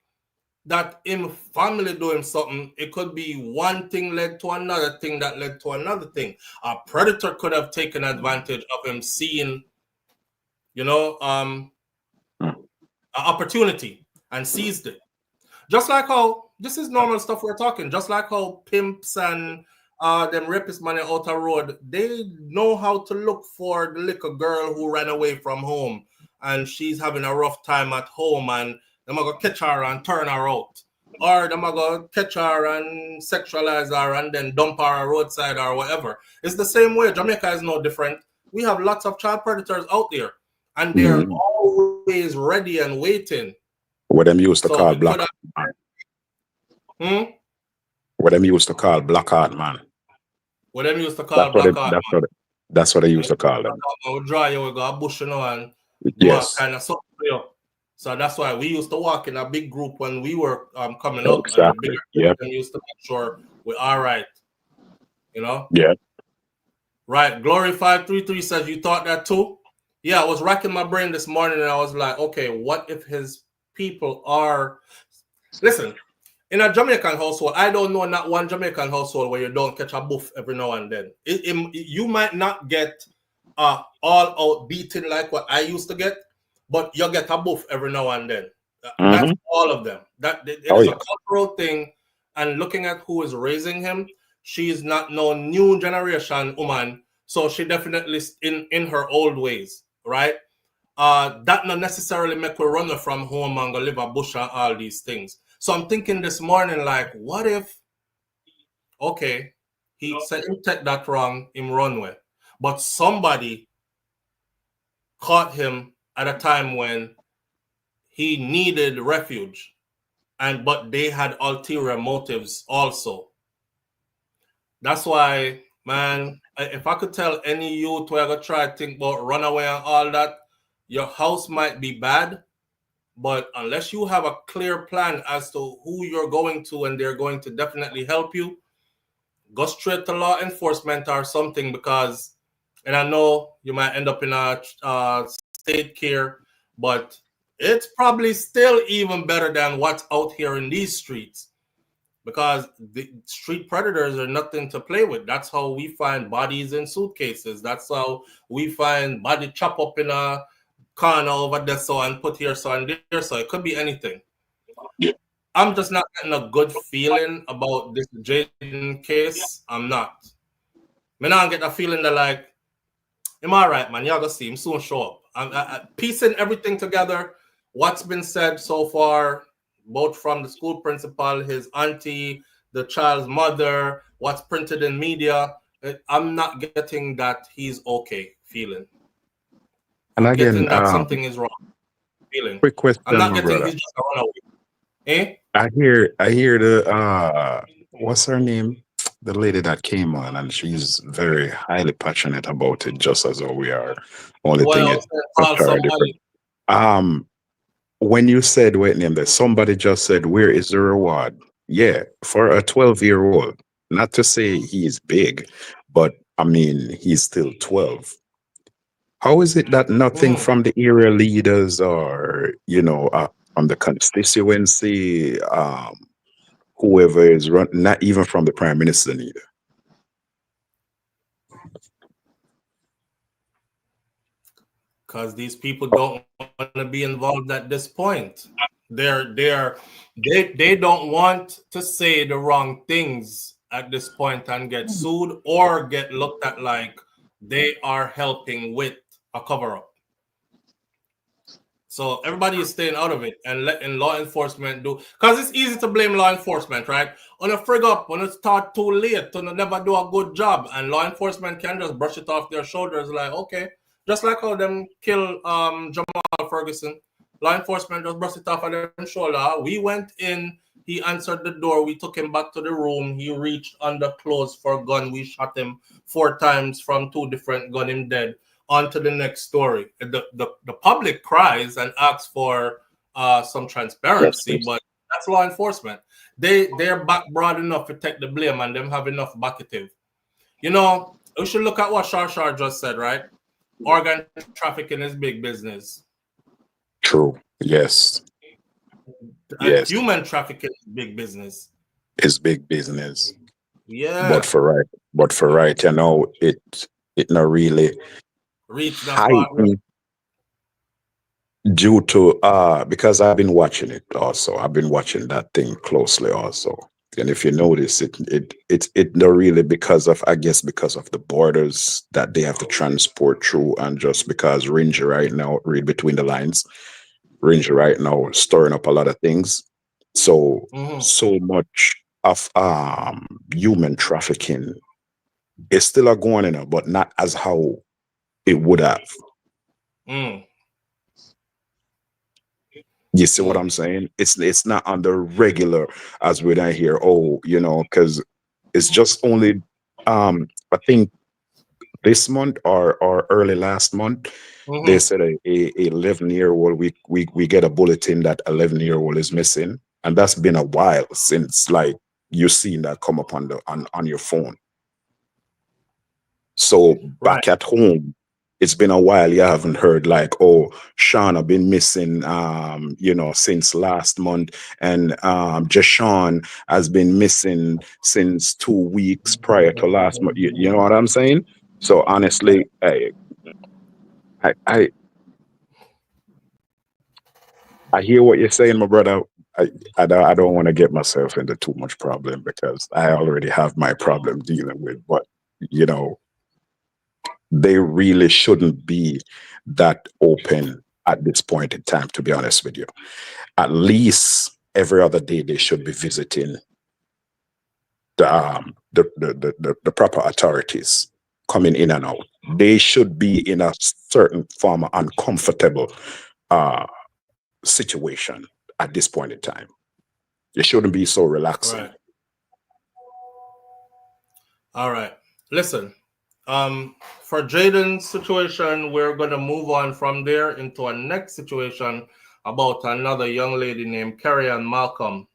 that him family doing something. It could be one thing led to another thing that led to another thing. A predator could have taken advantage of him seeing, an opportunity and seized it. Just like how this is normal stuff we're talking. Just like how pimps and them rapists money out the road, they know how to look for the little girl who ran away from home and she's having a rough time at home, and they're gonna catch her and turn her out, or they're gonna catch her and sexualize her and then dump her roadside or whatever. It's the same way. Jamaica is no different. We have lots of child predators out there, and they're always ready and waiting. What them used to call black man. What them used to call black heart man. What them used to call black heart man. That's what they used to call them. We draw you, we go a bush, and yes, kind of something. So that's why we used to walk in a big group when we were coming up. Exactly. And used to make sure we're all right. Yeah. Right. Glory 533 says you thought that too. Yeah, I was racking my brain this morning and I was like, okay, what if his people are? Listen, in a Jamaican household, I don't know not one Jamaican household where you don't catch a buff every now and then. You might not get all out beating like what I used to get, but you get a buff every now and then. That's all of them. It is a cultural thing. And looking at who is raising him, she is not no new generation woman, so she definitely in her old ways, right? That not necessarily make her run from home and go live a bush and all these things. So I'm thinking this morning, like, what if, okay, he said him take that wrong, him runway, but somebody caught him at a time when he needed refuge, but they had ulterior motives also. That's why, man, if I could tell any youth where I go try to think about runaway and all that, your house might be bad, but unless you have a clear plan as to who you're going to and they're going to definitely help you, go straight to law enforcement or something, because, and I know you might end up in a state care, but it's probably still even better than what's out here in these streets, because the street predators are nothing to play with. That's how we find bodies in suitcases. That's how we find body chop up in a corner over there, so and put here, so and there, so it could be anything. Yeah. I'm just not getting a good feeling about this Jayden case. I'm not. I don't get a feeling that, like, I'm all right, man. Y'all gonna see him soon show up. I'm piecing everything together. What's been said so far, both from the school principal, his auntie, the child's mother, what's printed in media, I'm not getting that he's okay feeling. And I'm again, getting that something is wrong feeling. Quick question, I'm not getting brother. he's just a runaway. Eh? I hear the what's her name? The lady that came on, and she's very highly passionate about it, just as though we are. Only thing is, when you said wait name that somebody just said, where is the reward? Yeah, for a 12-year-old, not to say he's big, but I mean he's still 12. How is it that nothing from the area leaders or from the constituency, whoever is run, not even from the prime minister neither? Because these people don't want to be involved at this point. They don't want to say the wrong things at this point and get sued or get looked at like they are helping with a cover-up. So everybody is staying out of it and letting law enforcement do, because it's easy to blame law enforcement, right? On a frig up, when it start too late, to never do a good job, and law enforcement can just brush it off their shoulders, like, okay, just like how them kill Jamal Ferguson, law enforcement just brushed it off of their shoulder. We went in, he answered the door, we took him back to the room, he reached under clothes for a gun, we shot him 4 times from 2 different guns, him dead. On to the next story. The public cries and asks for some transparency, but that's law enforcement. They're back broad enough to take the blame, and them have enough backative. We should look at what Shar just said, right? Organ trafficking is big business. True. Yes. And Yes, human trafficking is big business. it's big business. Yeah. But for right, you know, it not really Reach that far. heightened due to because I've been watching it also. I've been watching that thing closely also. And if you notice it not really because of, I guess, because of the borders that they have to transport through, and just because Ranger right now, read between the lines, Ranger right now stirring up a lot of things. So so much of human trafficking is still a going on, but not as how it would have. You see what I'm saying? It's not on the regular as we don't hear, oh, you know, because it's just only I think this month or early last month, they said a 11-year-old, we get a bulletin that 11-year-old is missing. And that's been a while since, like, you've seen that come up on your phone. So back at home, it's been a while. You haven't heard like, oh, Sean been missing, you know, since last month, and Jashawn has been missing since 2 weeks prior to last month. You know what I'm saying? So honestly, I hear what you're saying, my brother. I don't want to get myself into too much problem because I already have my problem dealing with. But you know, they really shouldn't be that open at this point in time, to be honest with you. At least every other day they should be visiting the proper authorities coming in and out. They should be in a certain form of uncomfortable situation at this point in time. It shouldn't be so relaxing. Right. All right. Listen, for Jayden's situation, we're going to move on from there into our next situation about another young lady named Carrie Ann Malcolm.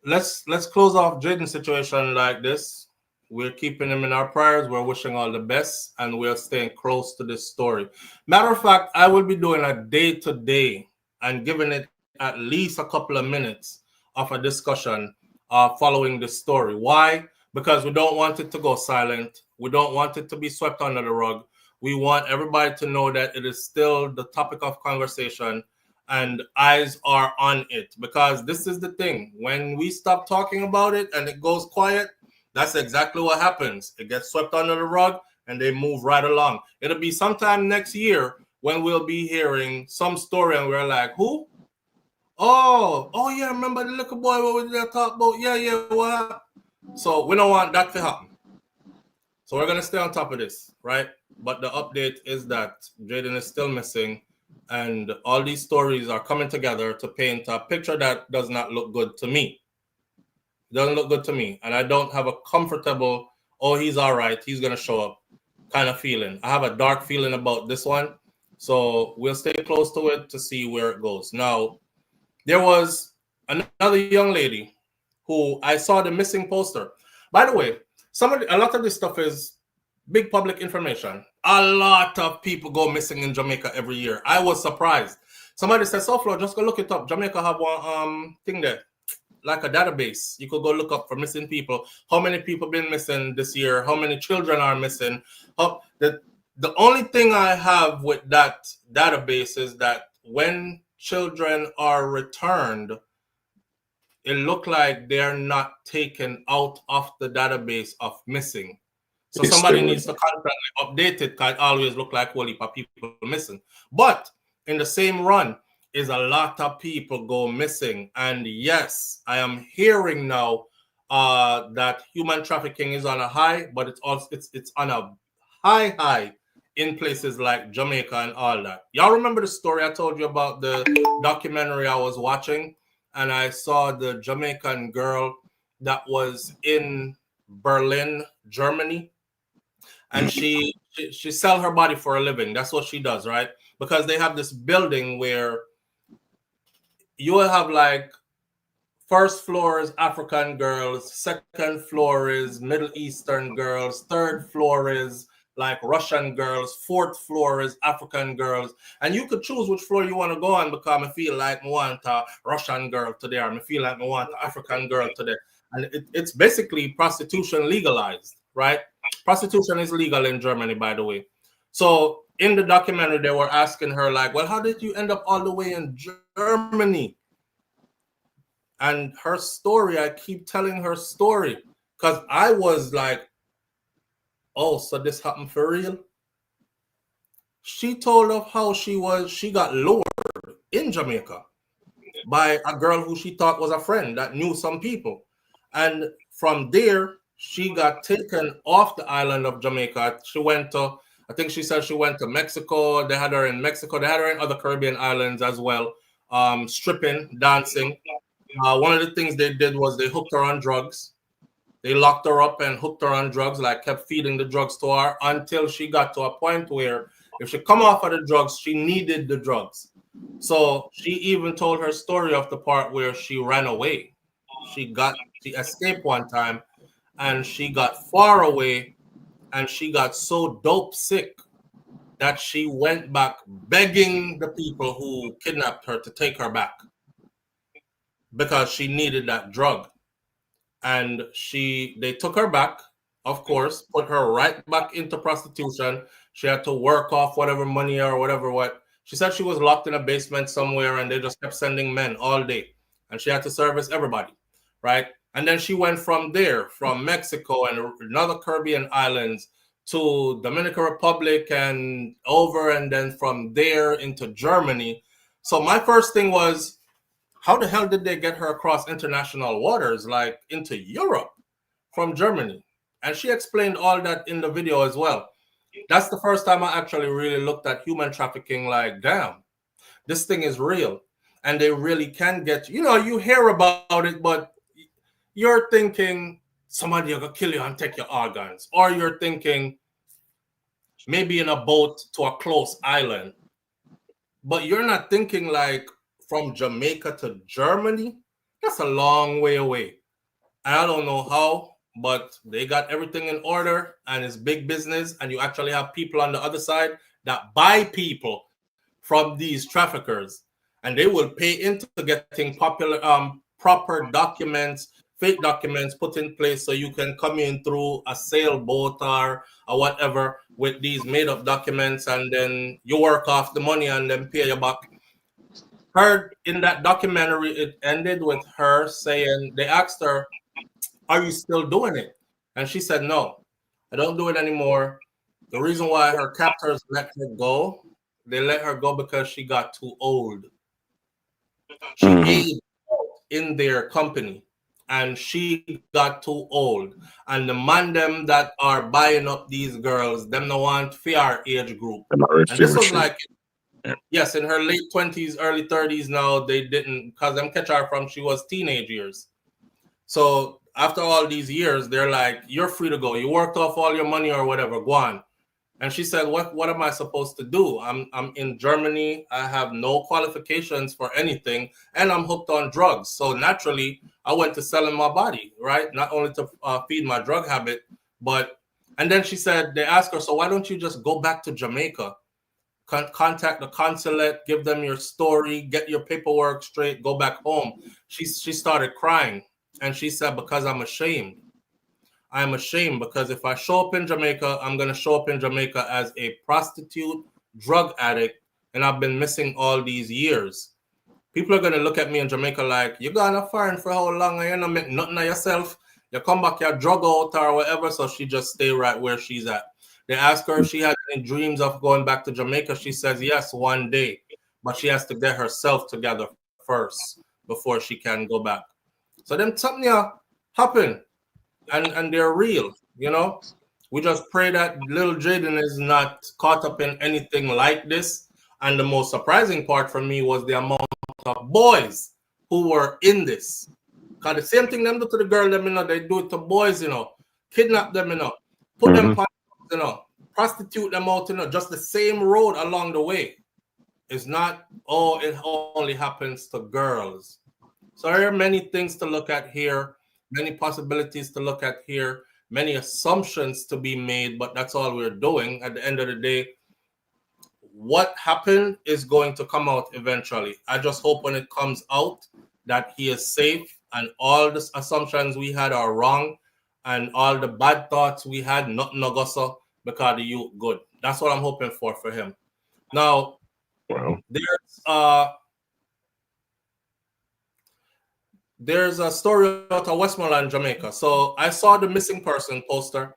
Let's close off Jayden's situation like this. We're keeping him in our prayers. We're wishing all the best, and we're staying close to this story. Matter of fact, I will be doing a day-to-day and giving it at least a couple of minutes of a discussion following this story. Why? Because we don't want it to go silent. We don't want it to be swept under the rug. We want everybody to know that it is still the topic of conversation and eyes are on it. Because this is the thing. When we stop talking about it and it goes quiet, that's exactly what happens. It gets swept under the rug and they move right along. It'll be sometime next year when we'll be hearing some story and we're like, who? Oh yeah, remember the little boy what we did talk about? Yeah, what? So we don't want that to happen. So we're gonna stay on top of this, right? But the update is that Jayden is still missing, and all these stories are coming together to paint a picture that does not look good to me. It doesn't look good to me, and I don't have a comfortable, oh, he's all right, he's gonna show up kind of feeling. I have a dark feeling about this one, so we'll stay close to it to see where it goes. Now, there was another young lady who I saw the missing poster. By the way, a lot of this stuff is big public information. A lot of people go missing in Jamaica every year. I was surprised. Somebody said, SouFLo, just go look it up. Jamaica have one thing there, like a database. You could go look up for missing people. How many people been missing this year? How many children are missing? The only thing I have with that database is that when children are returned, it looked like they're not taken out of the database of missing. So somebody needs to constantly update it because it always look like whole heap of people missing. But in the same run is a lot of people go missing. And yes, I am hearing now that human trafficking is on a high, but it's also it's on a high in places like Jamaica and all that. Y'all remember the story I told you about the documentary I was watching? And I saw the Jamaican girl that was in Berlin, Germany. And she sell her body for a living. That's what she does, right? Because they have this building where you will have like first floor is African girls, second floor is Middle Eastern girls, third floor is like Russian girls. Fourth floor is African girls. And you could choose which floor you want to go on, because I feel like I want a Russian girl today, or I feel like I want an African girl today. And it's basically prostitution legalized, right? Prostitution is legal in Germany, by the way. So in the documentary, they were asking her, like, well, how did you end up all the way in Germany? And her story, I keep telling her story, because I was like, oh, so this happened for real? She told of how she got lured in Jamaica by a girl who she thought was a friend that knew some people. And from there, she got taken off the island of Jamaica. She went to, I think she said she went to Mexico. They had her in Mexico. They had her in other Caribbean islands as well, stripping, dancing. One of the things they did was they hooked her on drugs. They locked her up and hooked her on drugs, like kept feeding the drugs to her until she got to a point where if she come off of the drugs, she needed the drugs. So she even told her story of the part where she ran away. She escaped one time and she got far away and she got so dope sick that she went back begging the people who kidnapped her to take her back because she needed that drug. And they took her back, of course, put her right back into prostitution. She had to work off whatever money or whatever what. She said she was locked in a basement somewhere and they just kept sending men all day. And she had to service everybody, right? And then she went from there, from Mexico and another Caribbean islands to Dominican Republic and over, and then from there into Germany. So my first thing was, how the hell did they get her across international waters, like into Europe from Germany? And she explained all that in the video as well. That's the first time I actually really looked at human trafficking like, damn, this thing is real. And they really can get, you hear about it, but you're thinking somebody will kill you and take your organs. Or you're thinking maybe in a boat to a close island. But you're not thinking like from Jamaica to Germany. That's a long way away. And I don't know how, but they got everything in order and it's big business. And you actually have people on the other side that buy people from these traffickers. And they will pay into getting proper documents, fake documents put in place so you can come in through a sailboat or whatever with these made up documents, and then you work off the money and then pay you back. Her in that documentary, it ended with her saying, they asked her, are you still doing it? And she said, no, I don't do it anymore. The reason why her captors let her go, they let her go because she got too old. She aged in their company and she got too old. And the man them that are buying up these girls, them no want fair age group. And this was like, yes, in her late 20s, early 30s now, they didn't, because them catch her from she was teenage years. So after all these years, they're like, you're free to go. You worked off all your money or whatever, go on. And she said, what am I supposed to do? I'm in Germany. I have no qualifications for anything, and I'm hooked on drugs. So naturally, I went to selling my body, right? Not only to feed my drug habit, but, and then she said, they asked her, so why don't you just go back to Jamaica? Contact the consulate, give them your story, get your paperwork straight, go back home. She started crying, and she said, because I'm ashamed. I'm ashamed because if I show up in Jamaica, I'm going to show up in Jamaica as a prostitute, drug addict, and I've been missing all these years. People are going to look at me in Jamaica like, you gone to foreign for how long and you don't make nothing of yourself? You come back, you're drug out or whatever, so she just stay right where she's at. They ask her if she had any dreams of going back to Jamaica. She says, yes, one day, but she has to get herself together first before she can go back. So then something happen. And they're real, We just pray that little Jayden is not caught up in anything like this. And the most surprising part for me was the amount of boys who were in this. Because the same thing them do to the girl, they do it to boys, kidnap them, put them, prostitute them out, just the same road along the way. It's not, it only happens to girls. So there are many things to look at here. Many possibilities to look at here, many assumptions to be made, but that's all we're doing. At the end of the day, what happened is going to come out eventually. I just hope when it comes out that he is safe and all the assumptions we had are wrong and all the bad thoughts we had, nothing no because the youth good. That's what I'm hoping for him. Now, there's a story out of Westmoreland, Jamaica. So I saw the missing person poster,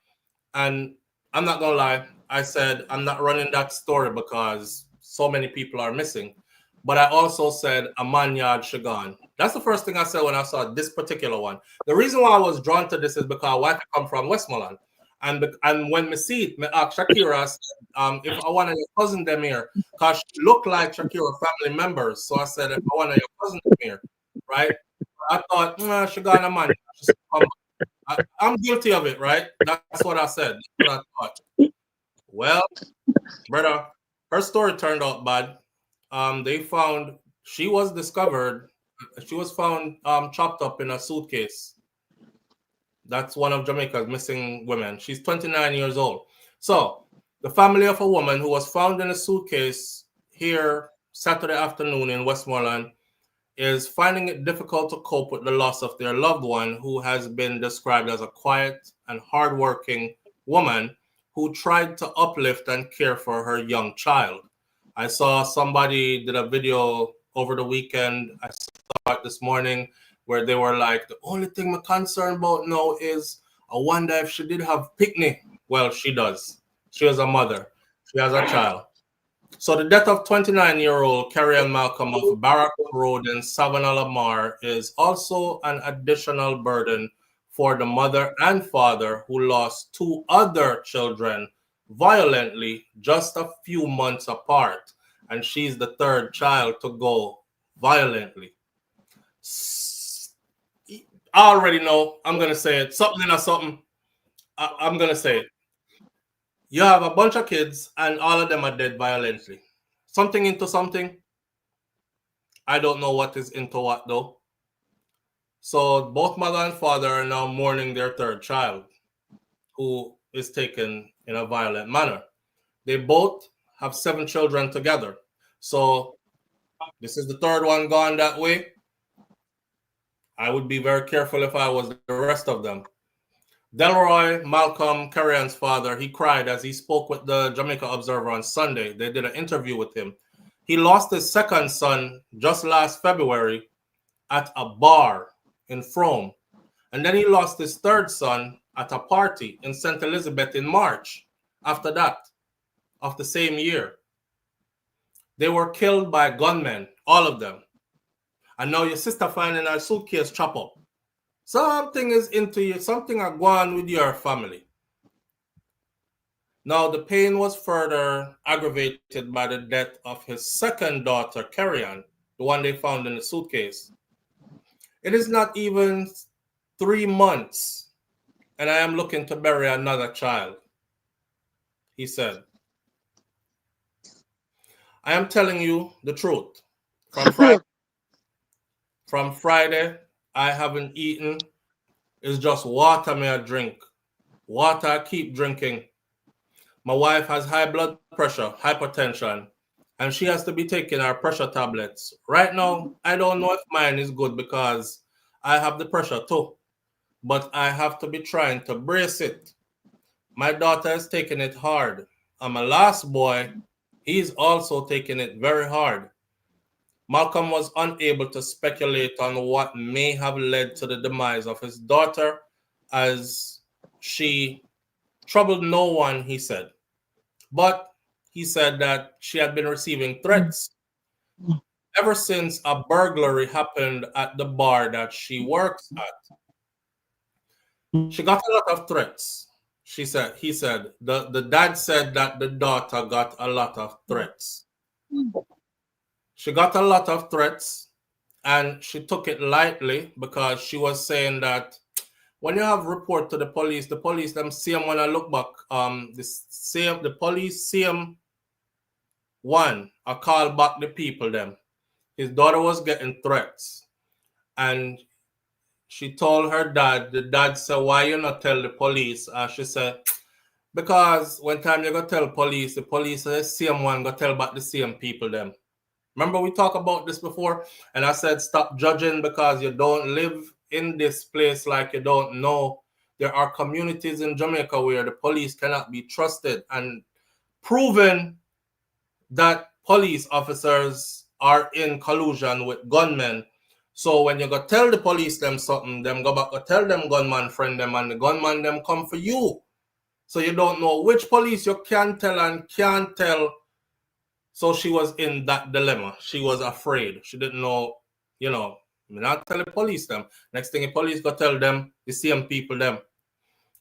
and I'm not gonna lie, I said I'm not running that story because so many people are missing. But I also said a man yard Shagan. That's the first thing I said when I saw this particular one. The reason why I was drawn to this is because I come from Westmoreland. And when me see it, me ask Shakira, if I want your cousin them here, because she looked like Shakira family members. So I said, if I want your cousin them here, right? I thought, Shagan a man. I'm guilty of it, right? That's what I said. That's what I thought. Well, brother, her story turned out bad. She was found chopped up in a suitcase. That's one of Jamaica's missing women. She's 29 years old. So the family of a woman who was found in a suitcase here Saturday afternoon in Westmoreland is finding it difficult to cope with the loss of their loved one, who has been described as a quiet and hardworking woman who tried to uplift and care for her young child. I saw somebody did a video over the weekend. I saw it this morning where they were like, the only thing I'm concerned about now is I wonder if she did have picnic. Well, she does. She has a mother. She has a child. So the death of 29-year-old Carrie-Ann Malcolm of Barrack Road in Savannah, Lamar is also an additional burden for the mother and father who lost two other children violently just a few months apart. And she's the third child to go violently. I already know. I'm going to say it. Something or something. I'm going to say it. You have a bunch of kids and all of them are dead violently. Something into something. I don't know what is into what though. So both mother and father are now mourning their third child who is taken in a violent manner. They both have 7 children together. So this is the third one gone that way. I would be very careful if I was the rest of them. Delroy Malcolm, Carrie-Ann's father, he cried as he spoke with the Jamaica Observer on Sunday. They did an interview with him. He lost his second son just last February at a bar in Frome. And then he lost his third son at a party in St. Elizabeth in March after that, of the same year. They were killed by gunmen, all of them. And now your sister finding her suitcase chop up. Something is into you, something are going with your family. Now, the pain was further aggravated by the death of his second daughter, Carrie-Ann, the one they found in the suitcase. It is not even 3 months, and I am looking to bury another child, he said. I am telling you the truth. From Friday, I haven't eaten. It's just water me I drink. Water I keep drinking. My wife has high blood pressure, hypertension, and she has to be taking her pressure tablets. Right now, I don't know if mine is good because I have the pressure too, but I have to be trying to brace it. My daughter is taking it hard, and my last boy, he's also taking it very hard. Malcolm was unable to speculate on what may have led to the demise of his daughter, as she troubled no one, he said. But he said that she had been receiving threats ever since a burglary happened at the bar that she works at. She got a lot of threats. He said the dad said that the daughter got a lot of threats. She got a lot of threats and she took it lightly because she was saying that when you have report to the police them see him when I look back. The police see him I call back the people them. His daughter was getting threats. And she told her dad. The dad said, why you not tell the police? She said, because when time you go tell police, the police are the same one go tell about the same people them. Remember we talked about this before? And I said, stop judging because you don't live in this place like you don't know. There are communities in Jamaica where the police cannot be trusted, and proven that police officers are in collusion with gunmen. So when you go tell the police them something, them go back go tell them gunman friend them, and the gunman them come for you. So you don't know which police you can tell and can't tell. So she was in that dilemma. She was afraid. She didn't know, you know, not tell the police them. Next thing the police go tell them, the same people them.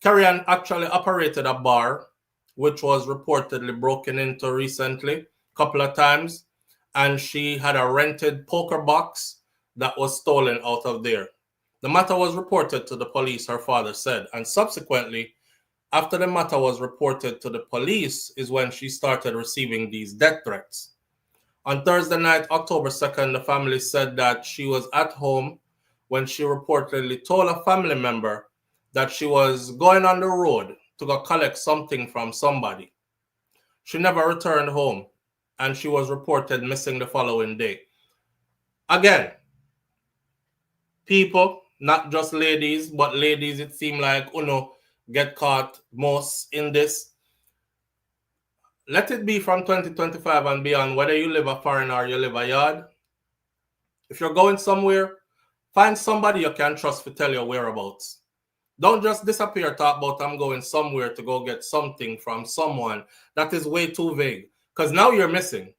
Carrie-Ann actually operated a bar, which was reportedly broken into recently, a couple of times. And she had a rented poker box that was stolen out of there. The matter was reported to the police, her father said. And subsequently, after the matter was reported to the police is when she started receiving these death threats. On Thursday night, October 2nd, the family said that she was at home when she reportedly told a family member that she was going on the road to go collect something from somebody. She never returned home, and she was reported missing the following day. Again, people, not just ladies, but ladies, it seemed like, get caught most in this. Let it be from 2025 and beyond, whether you live a foreign or you live a yard. If you're going somewhere, find somebody you can trust to tell your whereabouts. Don't just disappear, talk about I'm going somewhere to go get something from someone. That is way too vague, because now you're missing.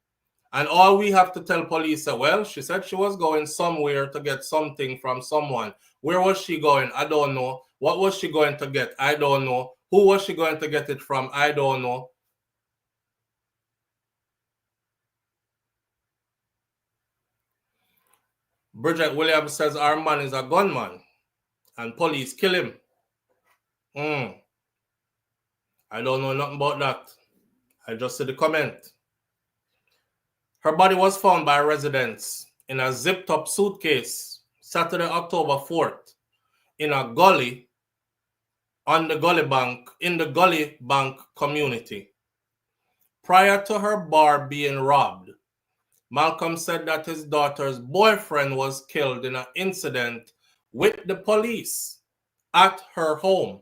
And all we have to tell police, well, she said she was going somewhere to get something from someone. Where was she going? I don't know. What was she going to get? I don't know. Who was she going to get it from? I don't know. Bridget Williams says our man is a gunman and police kill him. I don't know nothing about that. I just see the comment. Her body was found by residents in a zipped up suitcase Saturday, October 4th in a gully on the Gully Bank, in the Gully Bank community. Prior to her bar being robbed, Malcolm said that his daughter's boyfriend was killed in an incident with the police at her home.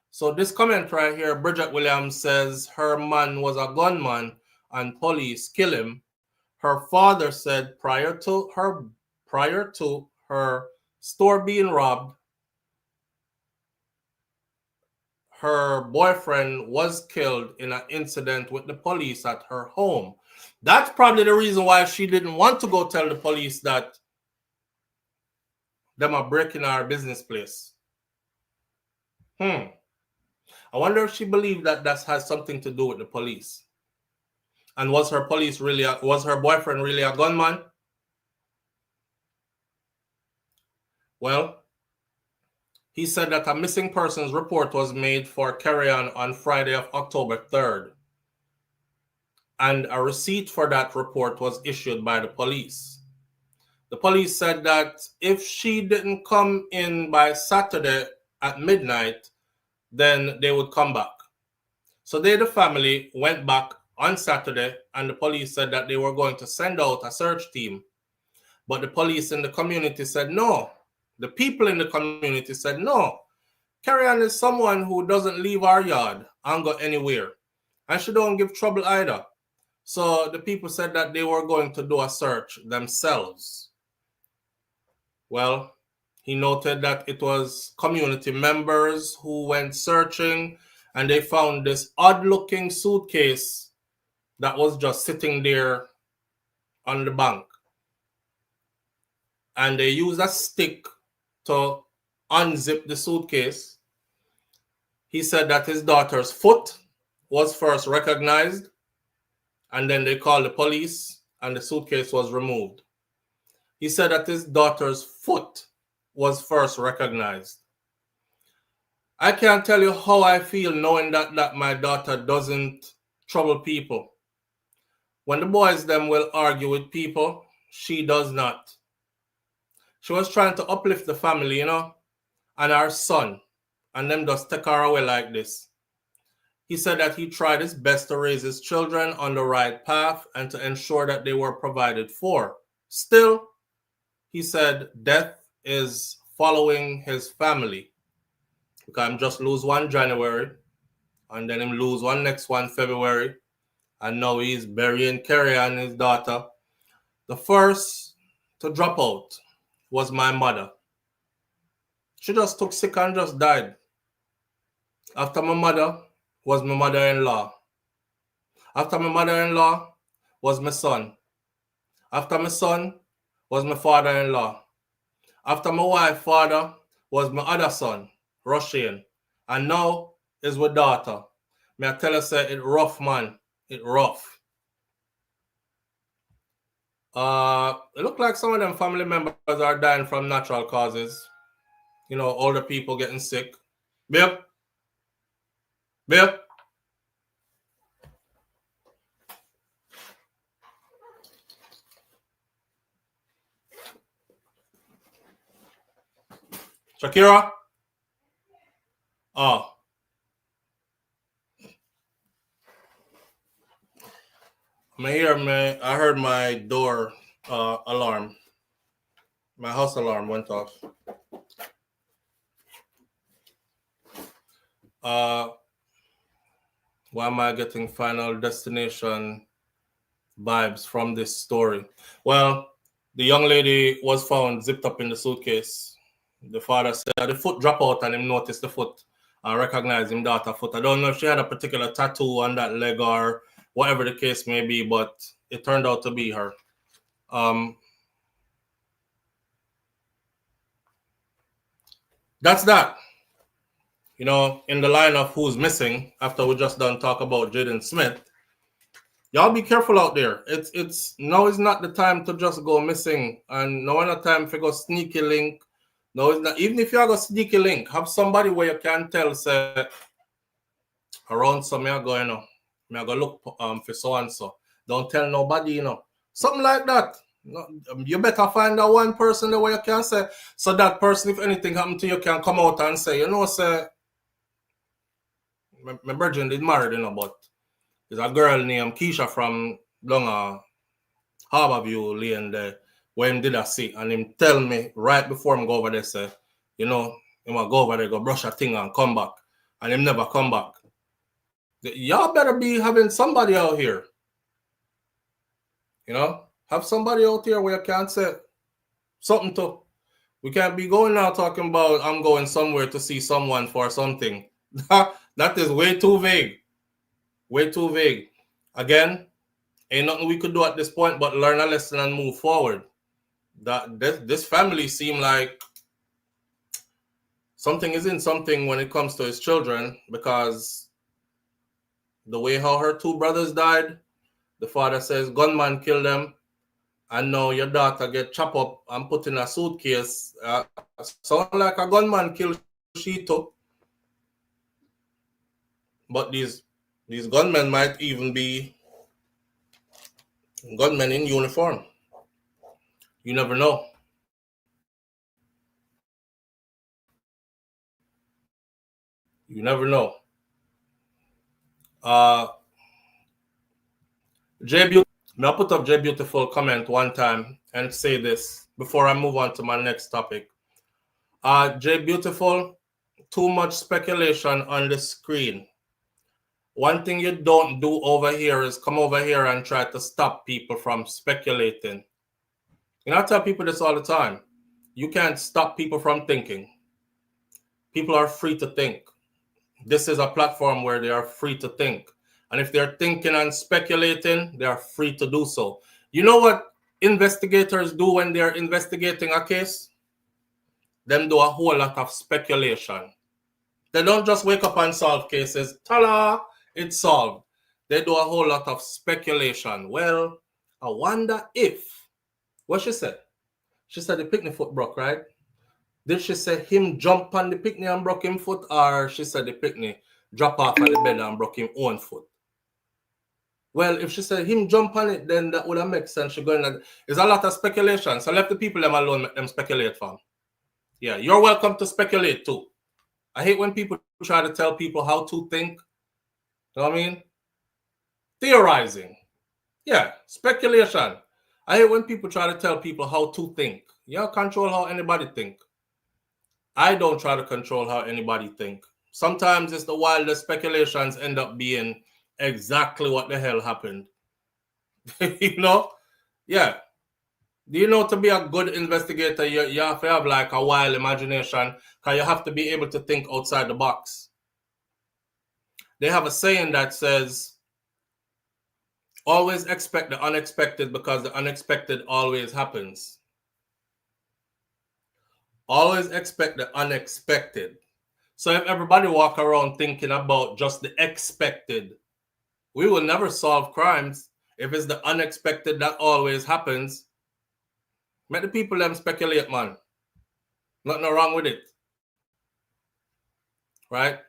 So this comment right here, Bridget Williams says her man was a gunman and police kill him. Her father said prior to her store being robbed, her boyfriend was killed in an incident with the police at her home. That's probably the reason why she didn't want to go tell the police that them are breaking our business place. I wonder if she believed that has something to do with the police. And was her boyfriend really a gunman? Well, he said that a missing persons report was made for Carrie-Ann on Friday of October 3rd. And a receipt for that report was issued by the police. The police said that if she didn't come in by Saturday at midnight, then they would come back. So they, the family, went back on Saturday, and the police said that they were going to send out a search team. But the police in the community said no. The people in the community said no. Carrie-Ann is someone who doesn't leave our yard and go anywhere. And she don't give trouble either. So the people said that they were going to do a search themselves. Well, he noted that it was community members who went searching, and they found this odd-looking suitcase that was just sitting there on the bank. And they used a stick to unzip the suitcase. He said that his daughter's foot was first recognized, and then they called the police, and the suitcase was removed. He said that his daughter's foot was first recognized. I can't tell you how I feel knowing that my daughter doesn't trouble people. When the boys them will argue with people, she does not. She was trying to uplift the family, you know, and our son, and them just take her away like this. He said that he tried his best to raise his children on the right path and to ensure that they were provided for. Still, he said death is following his family. Because him just lose one January, and then him lose one next one February, and now he's burying Kerry and his daughter. The first to drop out was my mother. She just took sick and just died. After my mother was my mother-in-law. After my mother-in-law was my son. After my son was my father-in-law. After my wife, father, was my other son, Russian. And now is my daughter. May I tell you, say, it rough, man. It rough. It look like some of them family members are dying from natural causes. You know, older people getting sick. Babe? Babe? Shakira? Oh. I heard my door alarm. My house alarm went off. Why am I getting Final Destination vibes from this story? Well, the young lady was found zipped up in the suitcase. The father said the foot dropped out and him noticed the foot and recognized him daughter's foot. I don't know if she had a particular tattoo on that leg or whatever the case may be, but it turned out to be her. That's that. You know, in the line of who's missing, after we just done talk about Jayden Smith, y'all be careful out there. It's now is not the time to just go missing, and no one time for go sneaky link. No, it's not. Even if you have a sneaky link, have somebody where you can tell, say, around some you go, you know, me I go look for so and so. Don't tell nobody, you know, something like that. No, you better find that one person the way you can say, so that person, if anything happen to you, can come out and say, you know, say, my virgin did married, you know, but there's a girl named Keisha from down Harborview Lane there, where him did a see, and him tell me right before him go over there, say, you know, him will go over there, go brush a thing and come back, and him never come back. Y'all better be having somebody out here, you know, have somebody out here where you can't say something to. We can't be going now talking about I'm going somewhere to see someone for something. That is way too vague. Way too vague. Again, ain't nothing we could do at this point but learn a lesson and move forward. That this family seem like something is in something when it comes to his children, because the way how her two brothers died, the father says gunman killed them, and now your daughter get chopped up and put in a suitcase. Sound like a gunman killed she too. But these gunmen might even be gunmen in uniform. You never know. You never know. May I put up J Beautiful comment one time and say this before I move on to my next topic. J Beautiful, too much speculation on the screen. One thing you don't do over here is come over here and try to stop people from speculating. You know, I tell people this all the time. You can't stop people from thinking. People are free to think. This is a platform where they are free to think. And if they're thinking and speculating, they are free to do so. You know what investigators do when they're investigating a case? Them do a whole lot of speculation. They don't just wake up and solve cases. Ta-da! It's solved. They do a whole lot of speculation. Well, I wonder if... What she said? She said the picnic foot broke, right? Did she say him jump on the picnic and broke him foot, or she said the picnic drop off at the bed and broke him own foot? Well, if she said him jump on it, then that would have make sense. She going. There's a lot of speculation. So let the people them alone, let them speculate, fam. Yeah, you're welcome to speculate too. I hate when people try to tell people how to think. You know what I mean? Theorizing. Yeah, speculation. I hate when people try to tell people how to think. You don't control how anybody think. I don't try to control how anybody think. Sometimes it's the wildest speculations end up being exactly what the hell happened. You know? Yeah. Do you know to be a good investigator, you have to have like a wild imagination, because you have to be able to think outside the box. They have a saying that says, always expect the unexpected because the unexpected always happens. Always expect the unexpected. So if everybody walk around thinking about just the expected, we will never solve crimes. If it's the unexpected that always happens, let the people them speculate, man. Nothing wrong with it. Right?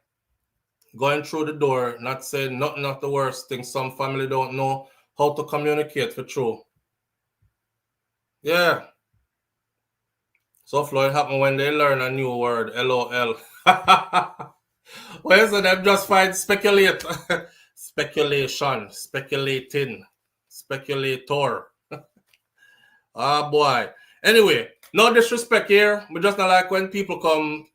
Going through the door, not saying nothing of the worst thing. Some family don't know how to communicate for true. Yeah. So Floyd happen when they learn a new word, LOL. Well, so them just find speculate. Speculation, speculating, speculator. Ah, boy. Anyway, no disrespect here. We just not like when people come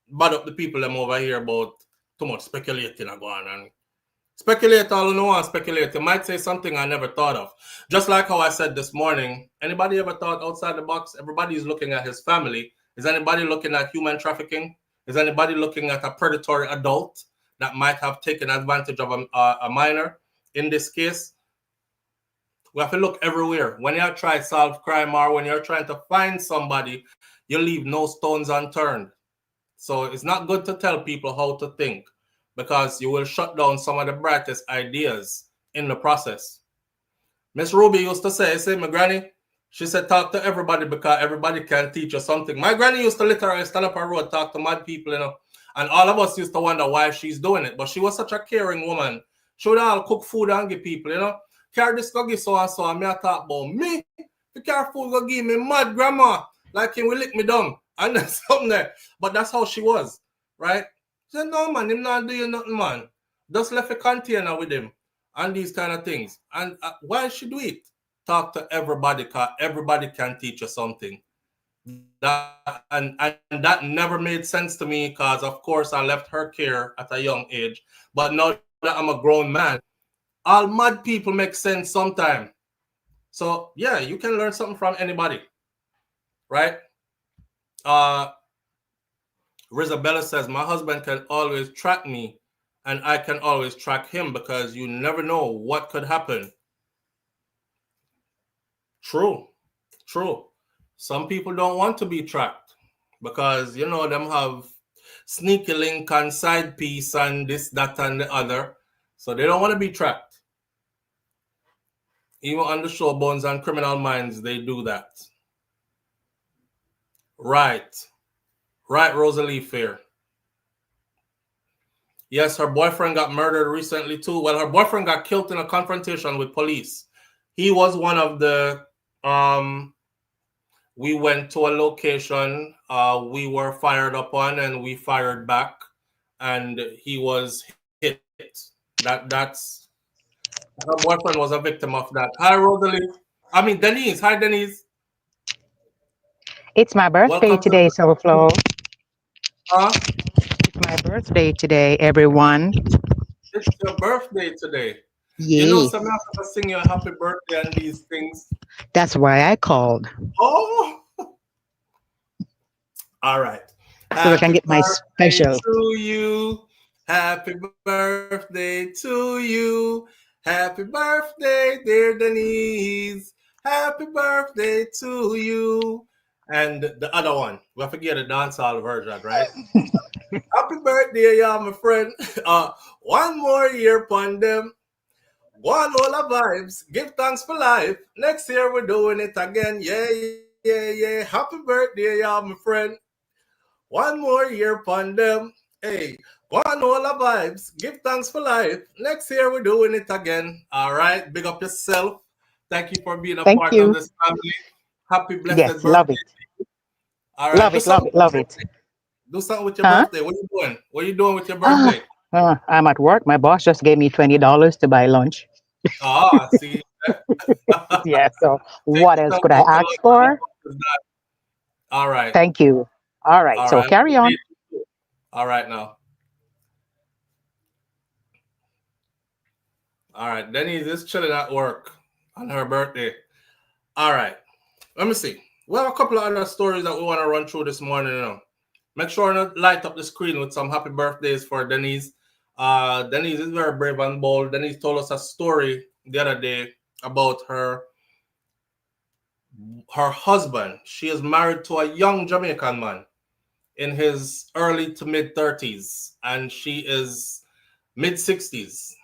bad up the people them over here about too much speculating going on. And speculate all you know and speculate. You might say something I never thought of. Just like how I said this morning, anybody ever thought outside the box? Everybody is looking at his family. Is anybody looking at human trafficking? Is anybody looking at a predatory adult that might have taken advantage of a minor? In this case, we have to look everywhere. When you're trying to solve crime or when you're trying to find somebody, you leave no stones unturned. So it's not good to tell people how to think, because you will shut down some of the brightest ideas in the process. Miss Ruby used to say, my granny, she said, talk to everybody because everybody can teach you something. My granny used to literally stand up her road, talk to mad people, you know, and all of us used to wonder why she's doing it. But she was such a caring woman. She would all cook food and give people, you know. Carry this, go give so and so, and me I talk about me. The carry food, go give me mad grandma. Like him will lick me down. And there's something there. But that's how she was, right? She said, no, man, him not doing nothing, man. Just left a container with him and these kind of things. And why should do it? Talk to everybody, because everybody can teach you something. And that never made sense to me, because, of course, I left her care at a young age. But now that I'm a grown man, all mad people make sense sometime. So, yeah, you can learn something from anybody, right? Rizabella says, my husband can always track me and I can always track him because you never know what could happen. True. Some people don't want to be tracked because, you know, them have sneaky link and side piece and this, that, and the other. So they don't want to be tracked. Even on the show Bones and Criminal Minds, they do that. Right, Rosalie Fair. Yes, her boyfriend got murdered recently too. Well, her boyfriend got killed in a confrontation with police. He was one of the, we went to a location, we were fired upon and we fired back and he was hit. That's, her boyfriend was a victim of that. Hi, Rosalie. I mean, Denise. Hi, Denise. It's my birthday Welcome today, SouFlo. It's my birthday today, everyone. It's your birthday today. Yes. You know, someone have to sing your happy birthday and these things. That's why I called. Oh. All right. So I can get my special. To you. Happy birthday to you. Happy birthday, dear Denise. Happy birthday to you. And the other one, we'll forget the dancehall version, right? Happy birthday, y'all, my friend. One more year upon them. One all of vibes. Give thanks for life. Next year we're doing it again. Yeah. Happy birthday, y'all, my friend. One more year upon them. Hey, One all the vibes. Give thanks for life. Next year we're doing it again. All right. Big up yourself. Thank you for being a Thank part of you. this family. Happy blessed Yes, love birthday. it. All right. Love it, love it, love it. Do something with your Huh? birthday. What are you doing? What are you doing with your Ah, birthday? I'm at work. My boss just gave me $20 to buy lunch. Ah, see. Yeah, so Take what else yourself could I out to ask for? lunch. All right. Thank you. All right, All so right. carry on. All right now. All right. Denny's is chilling at work on her birthday. All right. Let me see. We have a couple of other stories that we want to run through this morning. Make sure to light up the screen with some happy birthdays for Denise. Denise is very brave and bold. Denise told us a story the other day about her husband. She is married to a young Jamaican man in his early to mid 30s, and she is mid 60s.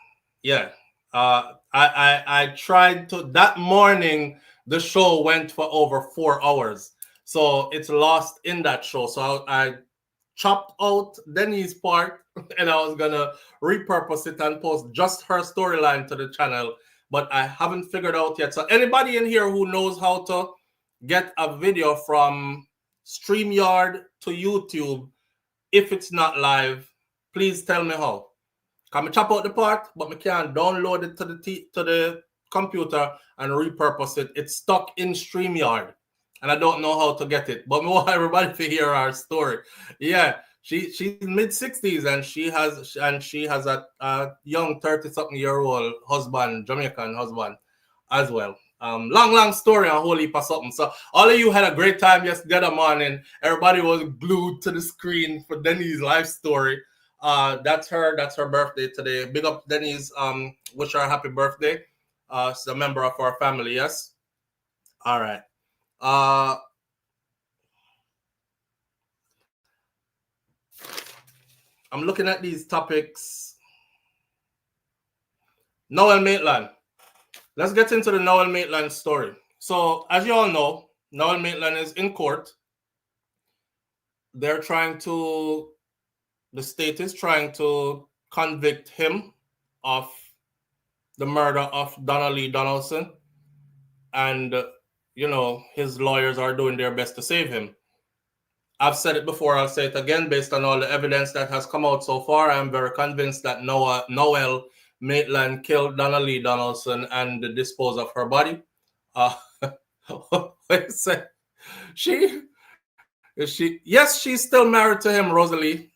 Yeah. I tried to that morning. The show went for over 4 hours, so it's lost in that show. So I chopped out Denny's part, and I was gonna repurpose it and post just her storyline to the channel, but I haven't figured out yet. So anybody in here who knows how to get a video from StreamYard to YouTube, if it's not live, please tell me how. Can I chop out the part, but I can't download it to the computer and repurpose it. It's stuck in StreamYard, and I don't know how to get it. But I want everybody to hear our story. Yeah, she's mid-60s, and she has a young 30-something-year-old husband, Jamaican husband, as well. Long story and a whole heap of something. So all of you had a great time yesterday morning. Everybody was glued to the screen for Denny's life story. That's her birthday today. Big up Denny's. Wish her a happy birthday. She's a member of our family. Yes. All right. I'm looking at these topics. Noel Maitland. Let's get into the Noel Maitland story. So, as you all know, Noel Maitland is in court. The state is trying to convict him of the murder of Donald Lee Donaldson. And, his lawyers are doing their best to save him. I've said it before, I'll say it again. Based on all the evidence that has come out so far, I'm very convinced that Noel Maitland killed Donald Lee Donaldson and disposed of her body. Yes, she's still married to him, Rosalie.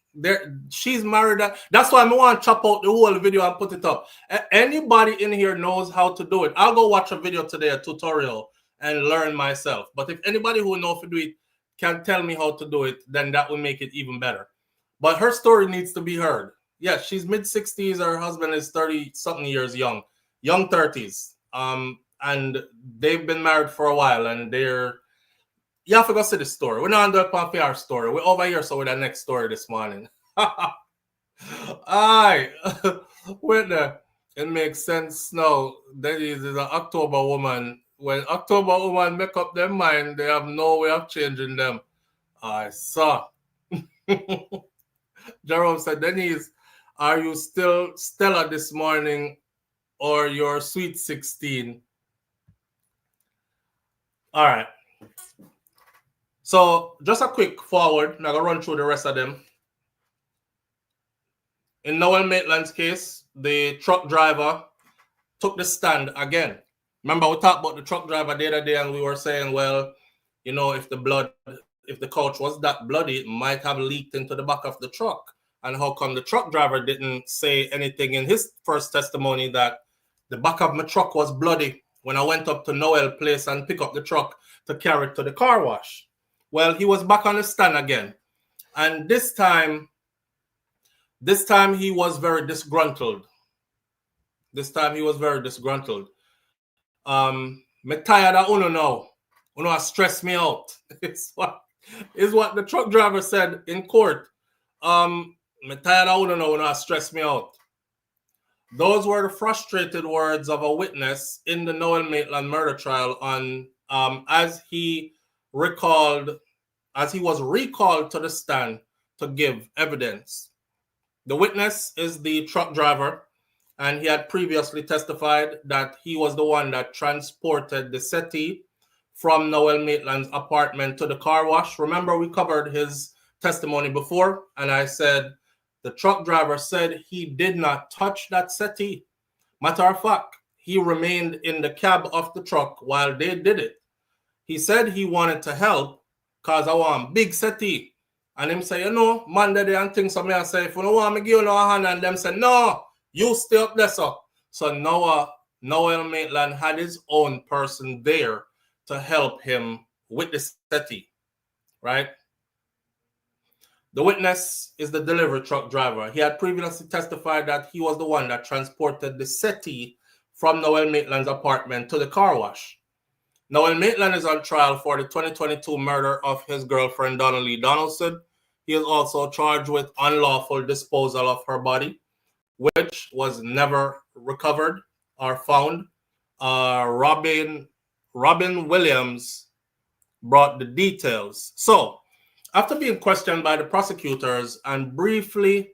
She's married. That's why I want to chop out the whole video and put it up. Anybody in here knows how to do it. I'll go watch a video today, a tutorial, and learn myself. But if anybody who knows to do it can tell me how to do it, then that will make it even better. But her story needs to be heard. Yes, she's mid-60s. Her husband is 30-something years young 30s. And they've been married for a while, and you have to go see the story. We're not on the our story. We're over here, so with the next story this morning. Aye. Wait there. It makes sense now. That is an October woman. When October woman make up their mind, they have no way of changing them. I saw. Jerome said, Denise, are you still Stella this morning or your sweet 16? All right. So just a quick forward. I'm going to run through the rest of them. In Noel Maitland's case, the truck driver took the stand again. Remember, we talked about the truck driver the other day, and we were saying, well, if the couch was that bloody, it might have leaked into the back of the truck. And how come the truck driver didn't say anything in his first testimony that the back of my truck was bloody when I went up to Noel place and pick up the truck to carry it to the car wash? Well, he was back on the stand again. And this time he was very disgruntled. Me tired of Uno now. Uno stress me out. It's what the truck driver said in court. Me tired of Uno now. Uno stress me out. Those were the frustrated words of a witness in the Noel Maitland murder trial on as he was recalled to the stand to give evidence. The witness is the truck driver, and he had previously testified that he was the one that transported the settee from Noel Maitland's apartment to the car wash. Remember, we covered his testimony before, and I said the truck driver said he did not touch that settee. Matter of fact, he remained in the cab of the truck while they did it. He said he wanted to help because I want big settee. And him say, you know, man, they and things. So me I say, if you don't want me give you no hand, and them say, no, you stay up there, so. So Noel Maitland had his own person there to help him with the settee, right? The witness is the delivery truck driver. He had previously testified that he was the one that transported the settee from Noel Maitland's apartment to the car wash. Noel Maitland is on trial for the 2022 murder of his girlfriend, Donnelly Donaldson. He is also charged with unlawful disposal of her body, which was never recovered or found. Robin Williams brought the details. So, after being questioned by the prosecutors and briefly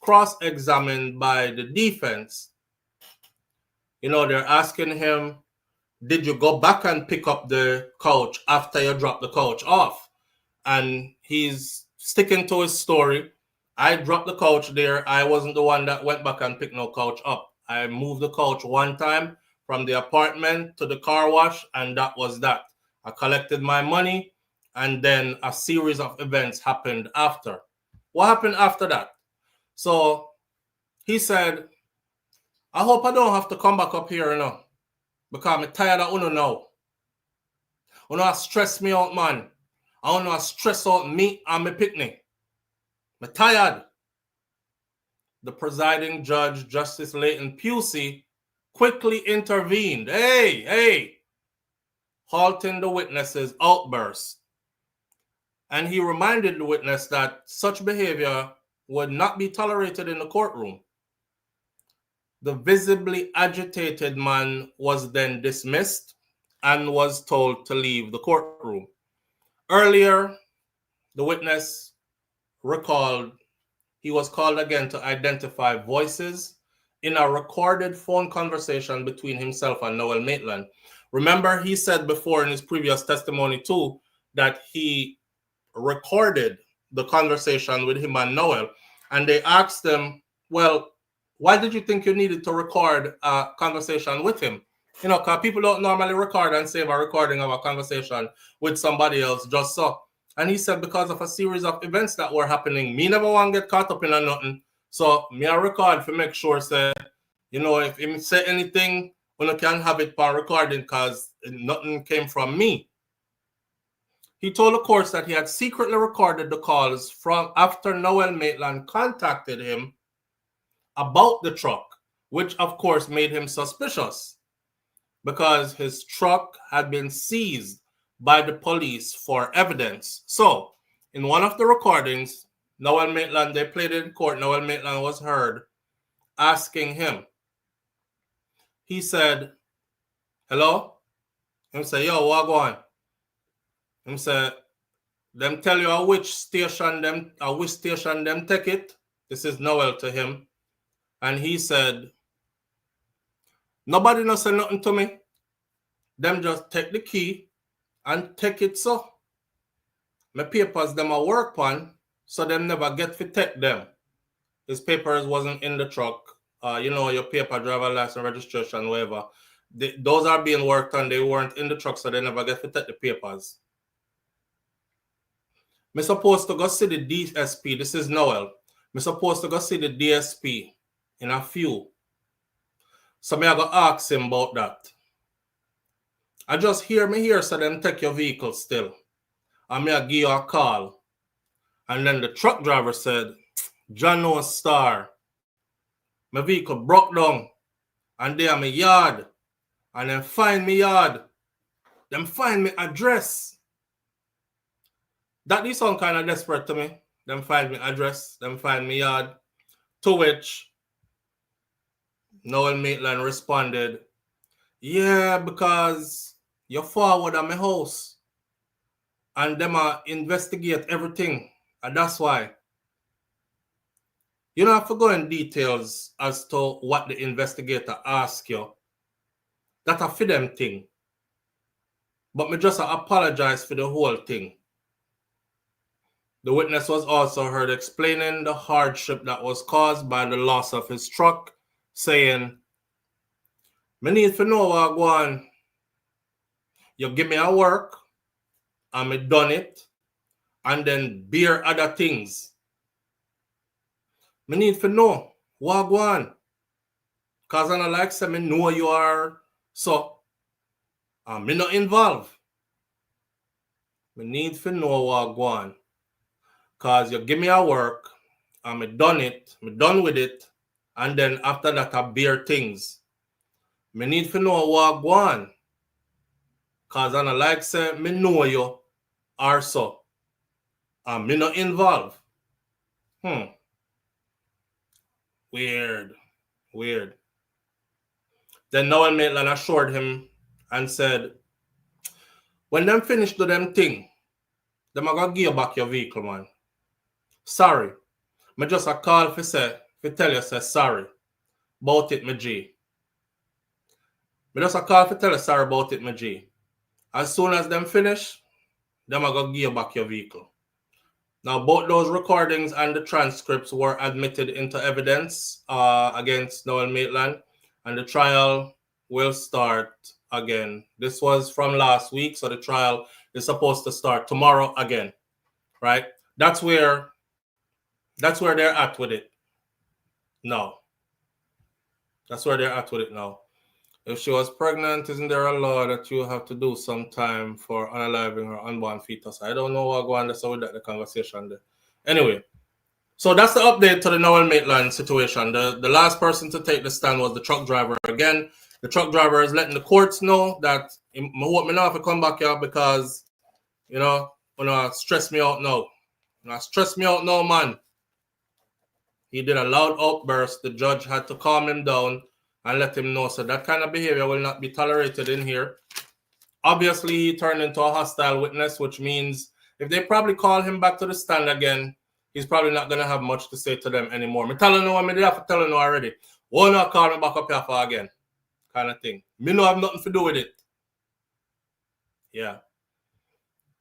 cross-examined by the defense, you know, they're asking him, did you go back and pick up the couch after you dropped the couch off? And he's sticking to his story. I dropped the couch there. I wasn't the one that went back and picked no couch up. I moved the couch one time from the apartment to the car wash, and that was that. I collected my money, and then a series of events happened after. What happened after that? So he said, I hope I don't have to come back up here, you know, because I'm tired of Uno now. Uno stress me out, man. I want to stress out me and my picnic. I'm tired. The presiding judge, Justice Leighton Pusey, quickly intervened. Hey, halting the witness's outburst. And he reminded the witness that such behavior would not be tolerated in the courtroom. The visibly agitated man was then dismissed and was told to leave the courtroom. Earlier, the witness recalled he was called again to identify voices in a recorded phone conversation between himself and Noel Maitland. Remember, he said before in his previous testimony too that he recorded the conversation with him and Noel, and they asked him, well, why did you think you needed to record a conversation with him? You know, because people don't normally record and save a recording of a conversation with somebody else just so. And he said because of a series of events that were happening, me never want to get caught up in a nothing. So me I record to make sure, say, you know, if him say anything, we can have it for recording because nothing came from me. He told the courts that he had secretly recorded the calls from after Noel Maitland contacted him about the truck, which of course made him suspicious because his truck had been seized by the police for evidence. So, in one of the recordings, Noel Maitland, they played it in court, Noel Maitland was heard asking him. He said, hello? Him say, yo, what going? Him say, them tell you which station them take it. This is Noel to him. And he said, nobody no say nothing to me. Them just take the key and take it so. My papers them a work on, so them never get to take them. His papers wasn't in the truck. You know, your paper, driver license, registration, whatever. Those are being worked on. They weren't in the truck, so they never get to take the papers. I'm supposed to go see the DSP. This is Noel. I'm supposed to go see the DSP in a few. So I go ask him about that. I just hear so them take your vehicle still. I may give you a call. And then the truck driver said, John no star. My vehicle broke down. And they are my yard. And then find me yard. Them find me address. That is sound kind of desperate to me. Them find me address. Them find me yard. To which Noel Maitland responded, yeah, because you're forward at my house. And them investigate everything. And that's why. You don't have to go in details as to what the investigator asked you. That's a for them thing. But me just apologize for the whole thing. The witness was also heard explaining the hardship that was caused by the loss of his truck, saying, "Me need to know what go on. You give me a work, and me done it, and then bear other things. Me need to know what go on. Because I don't like say me know you are so, and me not involved. Me need to know what go on. Because you give me a work, and me done it, me done with it, and then after that I bear things. Me need to know what go on. Because I don't like say me know you are so, and me not involved." Weird. Then Noel Maitland assured him and said, "When them finish do them thing, them are gonna give you back your vehicle, man. Sorry. Me just a call for tell you say sorry about it, my G. Me just a call for tell you sorry about it, my G. As soon as them finish, them are gonna give you back your vehicle." Now, both those recordings and the transcripts were admitted into evidence against Noel Maitland, and the trial will start again. This was from last week, so the trial is supposed to start tomorrow again, right? That's where they're at with it now. That's where they're at with it now. If she was pregnant, isn't there a law that you have to do some time for unaliving her unborn fetus? I don't know what going on so with that the conversation there. Anyway, so that's the update to the Noel Maitland situation. The last person to take the stand was the truck driver again. The truck driver is letting the courts know that I hope me not have to come back here because, stress me out now. Stress me out now, man. He did a loud outburst. The judge had to calm him down and let him know. So that kind of behavior will not be tolerated in here. Obviously, he turned into a hostile witness, which means if they probably call him back to the stand again, he's probably not going to have much to say to them anymore. Me telling you what me did have to tell you already. Why not call me back up here for again? Kind of thing. Me no have nothing to do with it. Yeah.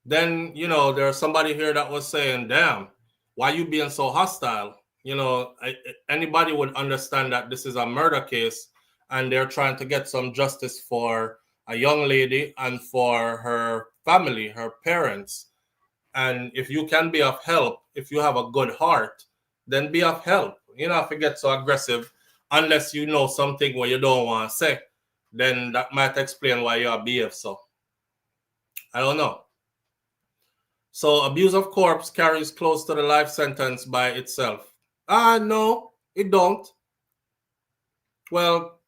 Then, there's somebody here that was saying, damn, why you being so hostile? Anybody would understand that this is a murder case and they're trying to get some justice for a young lady and for her family, her parents. And if you can be of help, if you have a good heart, then be of help. You don't have to get so aggressive unless you know something where you don't want to say. Then that might explain why you are behave so. I don't know. So abuse of corpse carries close to the life sentence by itself. No, it don't. Well,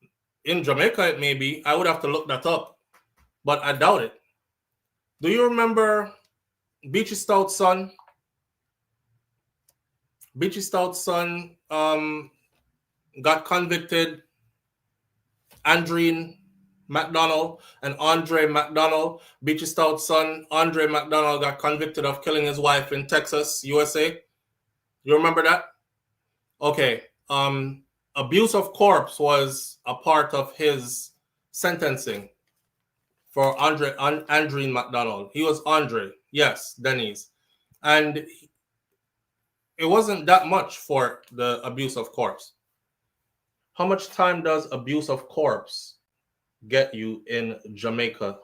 in Jamaica it may be. I would have to look that up, but I doubt it. Do you remember Beachy Stout's son? Beachy Stout's son got convicted. Andreen McDonald and Andre McDonald. Beachy Stout's son, Andre McDonald, got convicted of killing his wife in Texas, USA. You remember that? Okay. Abuse of corpse was a part of his sentencing for Andreen McDonald. He was Andre. Yes, Denny's. And it wasn't that much for the abuse of corpse. How much time does abuse of corpse get you in Jamaica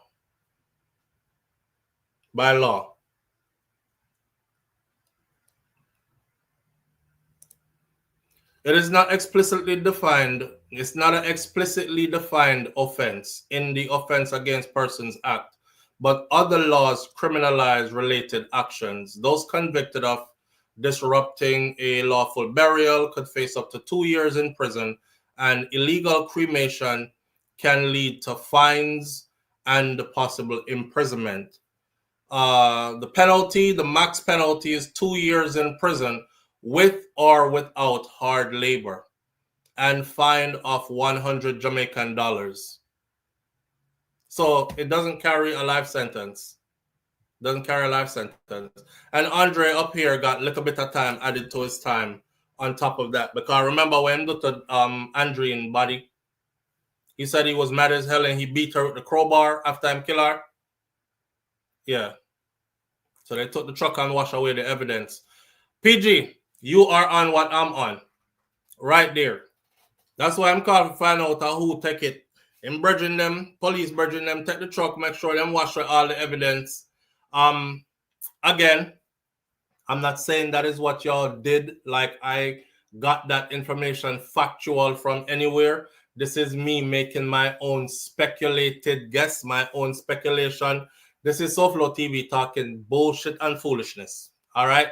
by law? It is not explicitly defined. It's not an explicitly defined offense in the Offense Against Persons Act, but other laws criminalize related actions. Those convicted of disrupting a lawful burial could face up to 2 years in prison, and illegal cremation can lead to fines and possible imprisonment. The penalty, the max penalty is 2 years in prison with or without hard labor, and fine of 100 Jamaican dollars. So it doesn't carry a life sentence. And Andre up here got a little bit of time added to his time on top of that. Because remember when Dr. Andreen body, he said he was mad as hell and he beat her with the crowbar after him kill her. Yeah. So they took the truck and washed away the evidence. PG, you are on what I'm on. Right there. That's why I'm calling to find out who take it. In bridging them, police bridging them, take the truck, make sure them wash all the evidence. Again, I'm not saying that is what y'all did. Like I got that information factual from anywhere. This is me making my own speculated guess, my own speculation. This is SouFLoTV talking bullshit and foolishness. All right.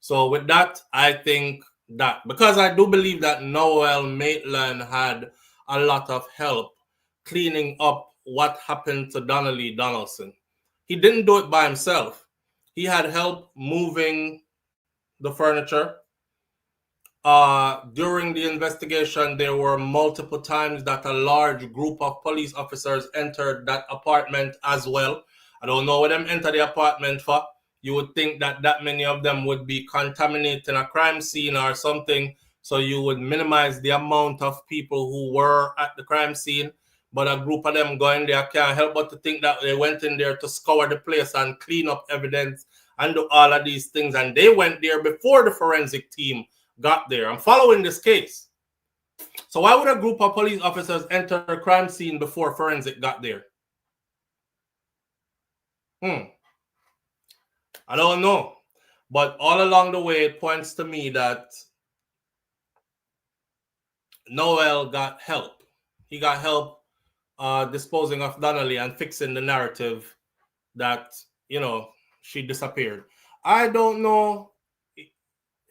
So with that, I think that because I do believe that Noel Maitland had a lot of help cleaning up what happened to Donnelly Donaldson. He didn't do it by himself. He had help moving the furniture. During the investigation, there were multiple times that a large group of police officers entered that apartment as well. I don't know what them enter the apartment for. You would think that many of them would be contaminating a crime scene or something, so you would minimize the amount of people who were at the crime scene. But a group of them going there can't help but to think that they went in there to scour the place and clean up evidence and do all of these things. And they went there before the forensic team got there. I'm following this case. So why would a group of police officers enter a crime scene before forensic got there? I don't know. But all along the way, it points to me that Noel got help. He got help disposing of Donnelly and fixing the narrative that, you know, she disappeared. I don't know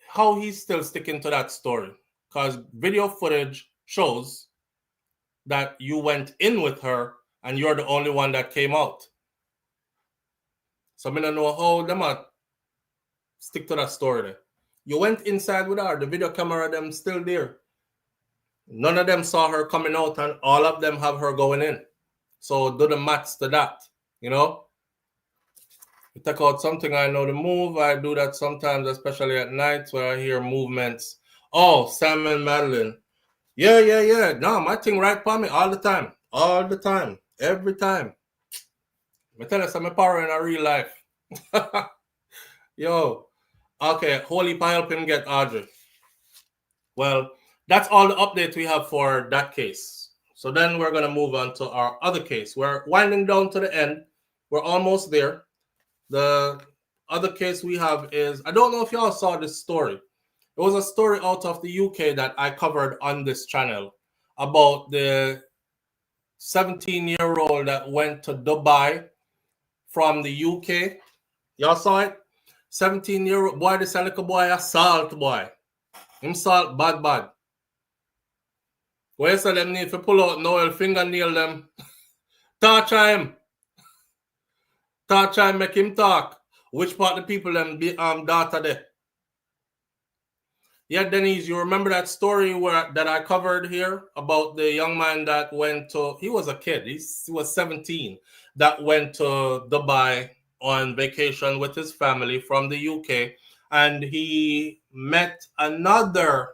how he's still sticking to that story, because video footage shows that you went in with her and you're the only one that came out. So I don't know how them stick to that story there. You went inside with her, the video camera them still there. None of them saw her coming out and all of them have her going in. So do the maths to that, you know? You take out something I know to move. I do that sometimes, especially at night where I hear movements. Oh, Sam and Madeline. Yeah. No, my thing right for me all the time. All the time. Every time. I tell you, I'm a power in a real life. Yo. Okay, holy for helping get Audrey. Well, that's all the updates we have for that case. So then we're going to move on to our other case. We're winding down to the end. We're almost there. The other case we have is, I don't know if y'all saw this story. It was a story out of the UK that I covered on this channel about the 17-year-old that went to Dubai from the UK. Y'all saw it? 17-year-old boy, this little boy, assault boy. Him salt bad. Where so them need to pull out Noel fingernail them. Torture him. Torture him, make him talk. Which part of the people them be data there? Yeah, Denise, you remember that story that I covered here about the young man that went to, he was a kid, he was 17, that went to Dubai on vacation with his family from the UK, and he met another.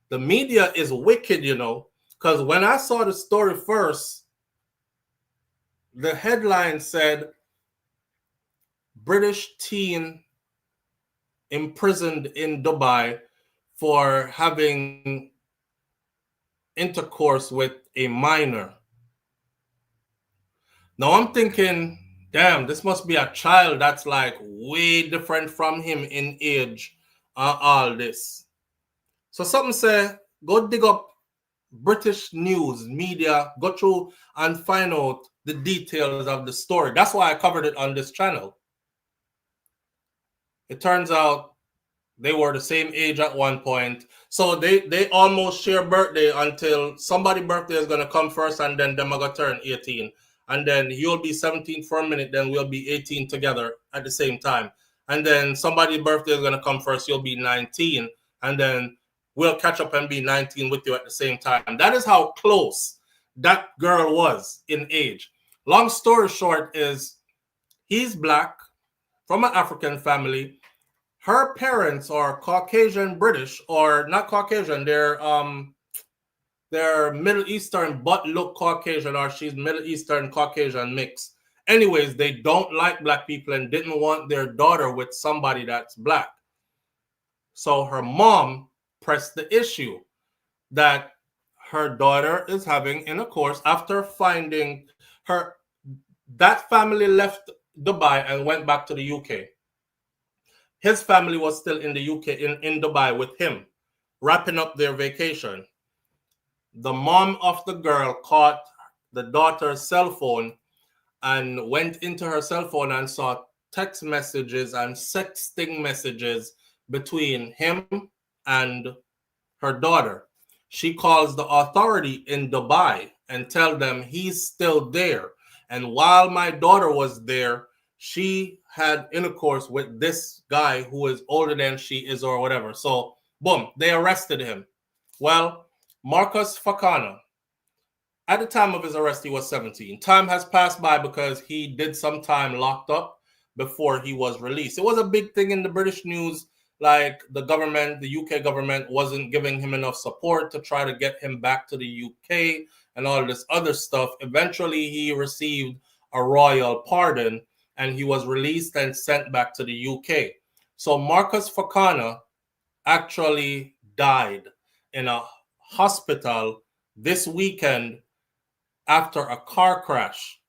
The media is wicked, you know, because when I saw the story first, the headline said, British teen imprisoned in Dubai for having intercourse with a minor. Now I'm thinking, damn, this must be a child that's like way different from him in age, all this. So something say, go dig up British news, media, go through and find out the details of the story. That's why I covered it on this channel. It turns out they were the same age at one point. So they almost share birthday until somebody's birthday is going to come first and then them are going to turn 18. And then you'll be 17 for a minute, then we'll be 18 together at the same time. And then somebody's birthday is going to come first, you'll be 19. And then we'll catch up and be 19 with you at the same time. That is how close that girl was in age. Long story short is he's black, from an African family. her parents are Caucasian British, or not Caucasian, they're Middle Eastern but look Caucasian, or she's Middle Eastern Caucasian mix. Anyways, they don't like black people and didn't want their daughter with somebody that's black. So her mom pressed the issue that her daughter is having intercourse after finding her. That family left Dubai and went back to the UK. His family was still in the UK, in Dubai with him, wrapping up their vacation. The mom of the girl caught the daughter's cell phone and went into her cell phone and saw text messages and sexting messages between him and her daughter. She calls the authority in Dubai and tell them he's still there. And while my daughter was there, she had intercourse with this guy who is older than she is or whatever. So, boom, they arrested him. Well, Marcus Fakana, at the time of his arrest, he was 17. Time has passed by because he did some time locked up before he was released. It was a big thing in the British news, like the government, the UK government wasn't giving him enough support to try to get him back to the UK and all this other stuff. Eventually, he received a royal pardon and he was released and sent back to the UK. So Marcus Fakana actually died in a hospital this weekend after a car crash.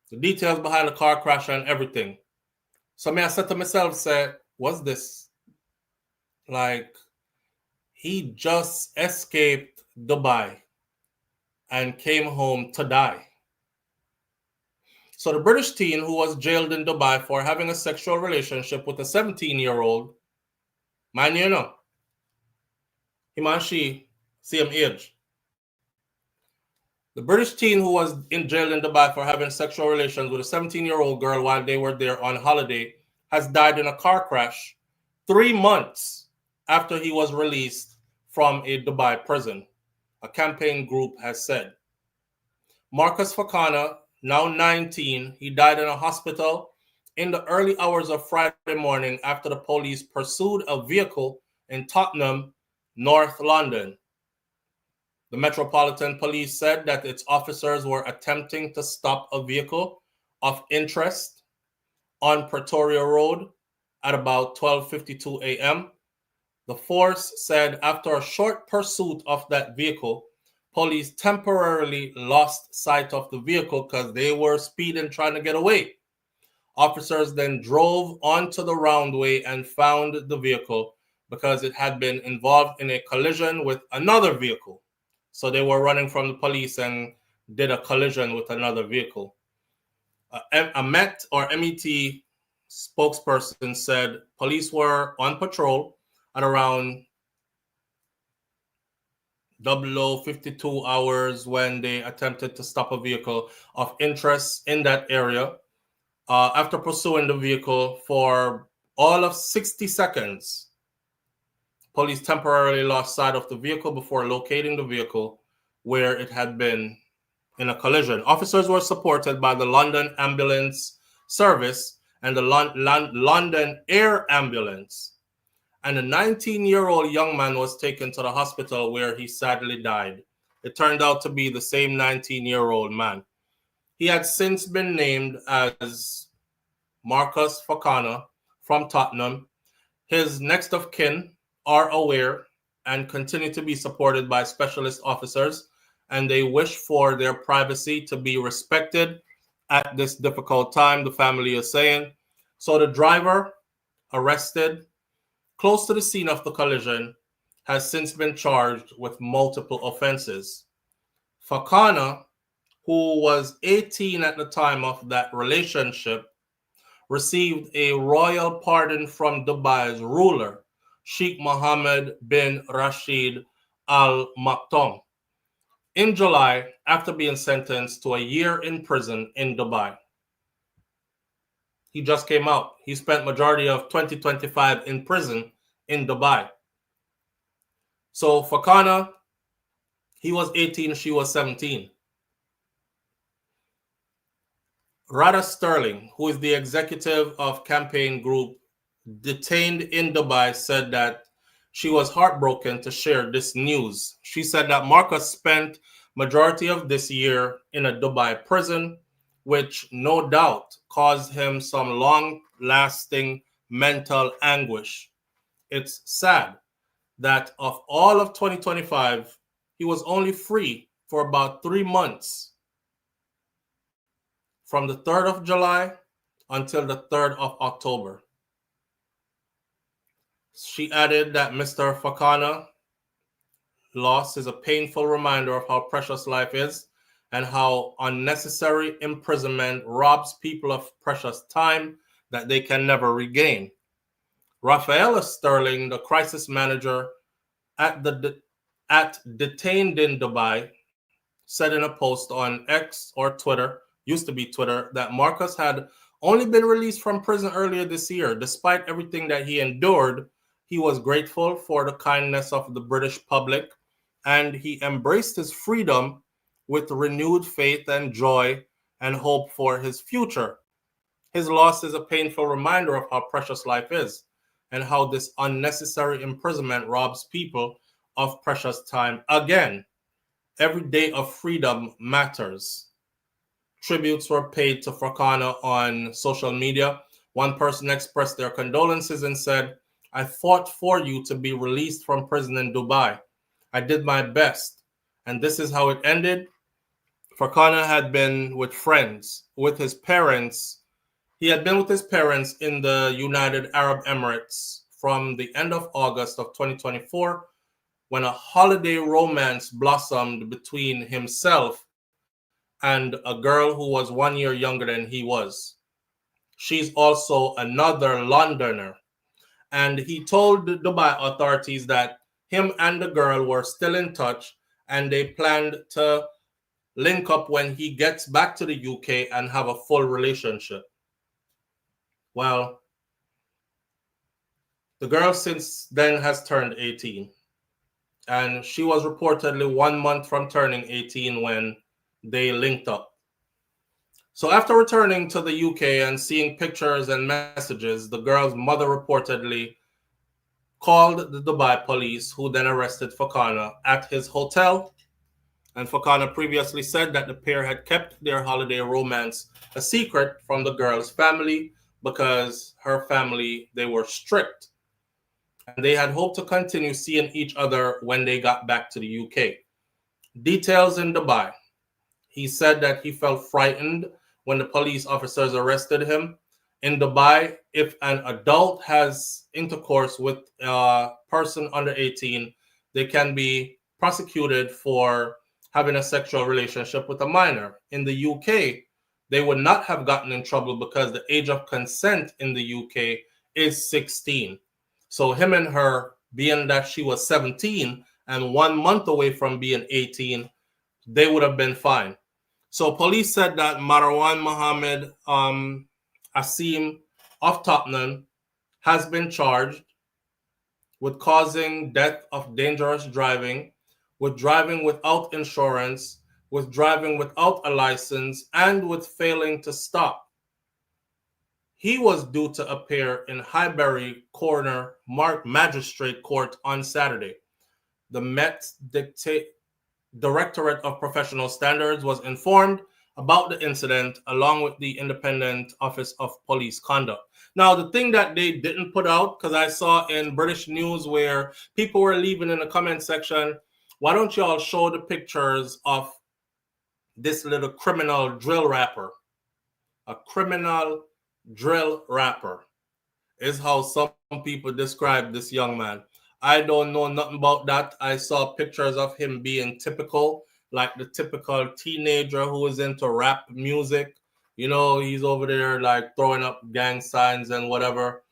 The details behind the car crash and everything. So I said to myself, what's this? Like, he just escaped Dubai and came home to die. So the British teen who was jailed in Dubai for having a sexual relationship with a 17-year-old, man, you know, him and she, same age. The British teen who was in jail in Dubai for having sexual relations with a 17-year-old girl while they were there on holiday has died in a car crash 3 months after he was released from a Dubai prison, a campaign group has said. Marcus Fakana, now 19, he died in a hospital in the early hours of Friday morning after the police pursued a vehicle in Tottenham, North London. The Metropolitan Police said that its officers were attempting to stop a vehicle of interest on Pretoria Road at about 12:52 a.m. The force said after a short pursuit of that vehicle, police temporarily lost sight of the vehicle because they were speeding trying to get away. Officers then drove onto the roundway and found the vehicle because it had been involved in a collision with another vehicle. So they were running from the police and did a collision with another vehicle. A MET or MET spokesperson said police were on patrol at around 00:52 hours when they attempted to stop a vehicle of interest in that area. After pursuing the vehicle for all of 60 seconds, police temporarily lost sight of the vehicle before locating the vehicle where it had been in a collision. Officers were supported by the London Ambulance Service and the London Air Ambulance. And a 19-year-old young man was taken to the hospital where he sadly died. It turned out to be the same 19-year-old man. He had since been named as Marcus Fakana from Tottenham. His next of kin are aware and continue to be supported by specialist officers, and they wish for their privacy to be respected at this difficult time, the family is saying. So the driver, arrested close to the scene of the collision, has since been charged with multiple offenses. Fakana, who was 18 at the time of that relationship, received a royal pardon from Dubai's ruler, Sheikh Mohammed bin Rashid Al Maktoum, in July after being sentenced to a year in prison in Dubai. He just came out. He spent majority of 2025 in prison in Dubai. So Fakana, he was 18, she was 17. Rada Sterling, who is the executive of campaign group detained in Dubai, said that she was heartbroken to share this news. She said that Marcus spent majority of this year in a Dubai prison, which no doubt caused him some long-lasting mental anguish. It's sad that of all of 2025, he was only free for about 3 months, from the 3rd of July until the 3rd of October. She added that Mr. Fakana loss is a painful reminder of how precious life is and how unnecessary imprisonment robs people of precious time that they can never regain. Rafaela Sterling, the crisis manager at Detained in Dubai, said in a post on X or Twitter, used to be Twitter, that Marcus had only been released from prison earlier this year. Despite everything that he endured, he was grateful for the kindness of the British public, and he embraced his freedom with renewed faith and joy and hope for his future. His loss is a painful reminder of how precious life is and how this unnecessary imprisonment robs people of precious time. Again, every day of freedom matters. Tributes were paid to Fakana on social media. One person expressed their condolences and said, "I fought for you to be released from prison in Dubai. I did my best, and this is how it ended." Fakana had been with friends, with his parents. He had been with his parents in the United Arab Emirates from the end of August of 2024, when a holiday romance blossomed between himself and a girl who was 1 year younger than he was. She's also another Londoner. And he told the Dubai authorities that him and the girl were still in touch and they planned to link up when he gets back to the UK and have a full relationship. Well, the girl since then has turned 18. And she was reportedly 1 month from turning 18 when they linked up. So after returning to the UK and seeing pictures and messages, the girl's mother reportedly called the Dubai police, who then arrested Fakana at his hotel. And Fakana previously said that the pair had kept their holiday romance a secret from the girl's family because her family, they were strict. And they had hoped to continue seeing each other when they got back to the UK. Details in Dubai. He said that he felt frightened when the police officers arrested him. In Dubai, if an adult has intercourse with a person under 18, they can be prosecuted for having a sexual relationship with a minor. In the UK, they would not have gotten in trouble because the age of consent in the UK is 16. So him and her, being that she was 17 and 1 month away from being 18, they would have been fine. So police said that Marwan Mohammed Asim of Tottenham has been charged with causing death of dangerous driving, with driving without insurance, with driving without a license, and with failing to stop. He was due to appear in Highbury Corner Magistrate Court on Saturday. The Met Directorate of Professional Standards was informed about the incident along with the Independent Office of Police Conduct. Now, the thing that they didn't put out, because I saw in British news where people were leaving in the comment section, why don't y'all show the pictures of this little criminal drill rapper? A criminal drill rapper is how some people describe this young man. I don't know nothing about that. I saw pictures of him being typical, like the typical teenager who is into rap music. You know, he's over there like throwing up gang signs and whatever.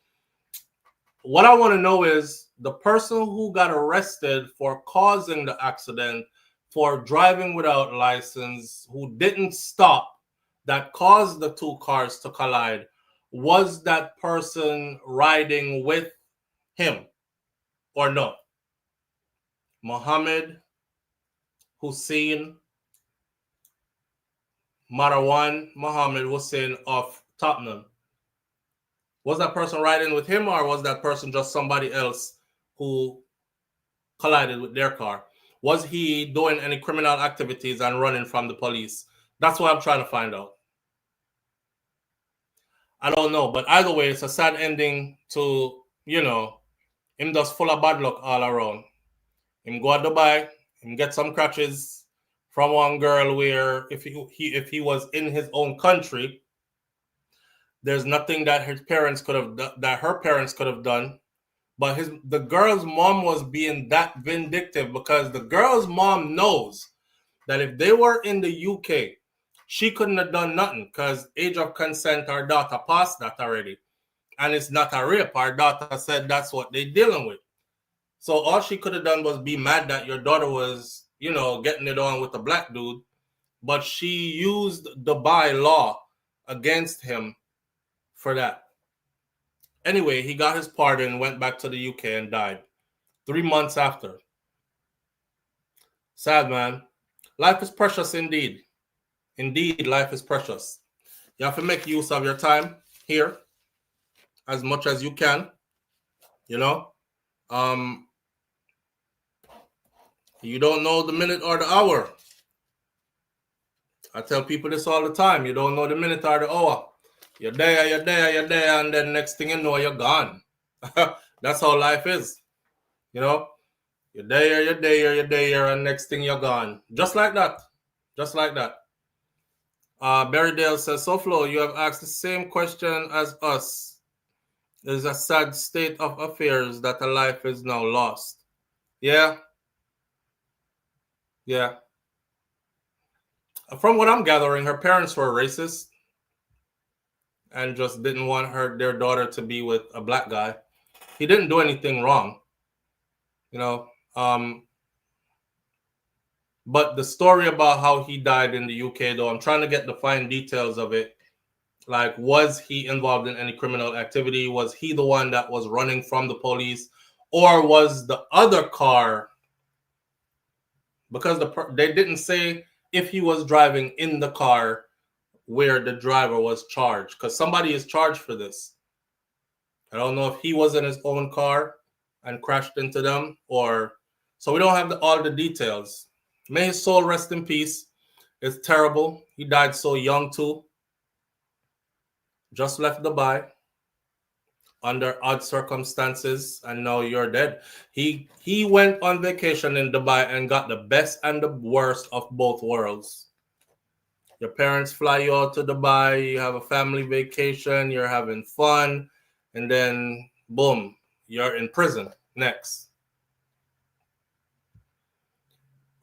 What I want to know is the person who got arrested for causing the accident, for driving without license, who didn't stop, that caused the two cars to collide, was that person riding with him or no? Mohammed Hussein Marwan Mohammed Hussein of Tottenham. Was that person riding with him, or was that person just somebody else who collided with their car? Was he doing any criminal activities and running from the police? That's what I'm trying to find out. I don't know, but either way, it's a sad ending to, you know, him just full of bad luck all around. Him go to Dubai, him get some crutches from one girl where if he was in his own country, there's nothing that his parents could have that her parents could have done. But the girl's mom was being that vindictive because the girl's mom knows that if they were in the UK, she couldn't have done nothing because age of consent, our daughter passed that already. And it's not a rape. Our daughter said that's what they're dealing with. So all she could have done was be mad that your daughter was, you know, getting it on with a black dude. But she used Dubai law against him for that. Anyway, he got his pardon, went back to the UK and died 3 months after. Sad, man. Life is precious indeed. Indeed, life is precious. You have to make use of your time here as much as you can. You know? You don't know the minute or the hour. I tell people this all the time. You don't know the minute or the hour. You're there, and then next thing you know, you're gone. That's how life is. You know? You're there, and next thing you're gone. Just like that. Just like that. Berrydale says, SouFlo, you have asked the same question as us. It is a sad state of affairs that a life is now lost. Yeah. Yeah. From what I'm gathering, her parents were racist and just didn't want their daughter to be with a black guy. He didn't do anything wrong. You know, but the story about how he died in the UK, though, I'm trying to get the fine details of it. Like, was he involved in any criminal activity? Was he the one that was running from the police? Or was the other car? Because they didn't say if he was driving in the car where the driver was charged. Because somebody is charged for this. I don't know if he was in his own car and crashed into them, or so we don't have all the details. May his soul rest in peace. It's terrible. He died so young too. Just left Dubai under odd circumstances, and now you're dead. He went on vacation in Dubai and got the best and the worst of both worlds. Your parents fly you out to Dubai, you have a family vacation, you're having fun, and then boom, you're in prison next.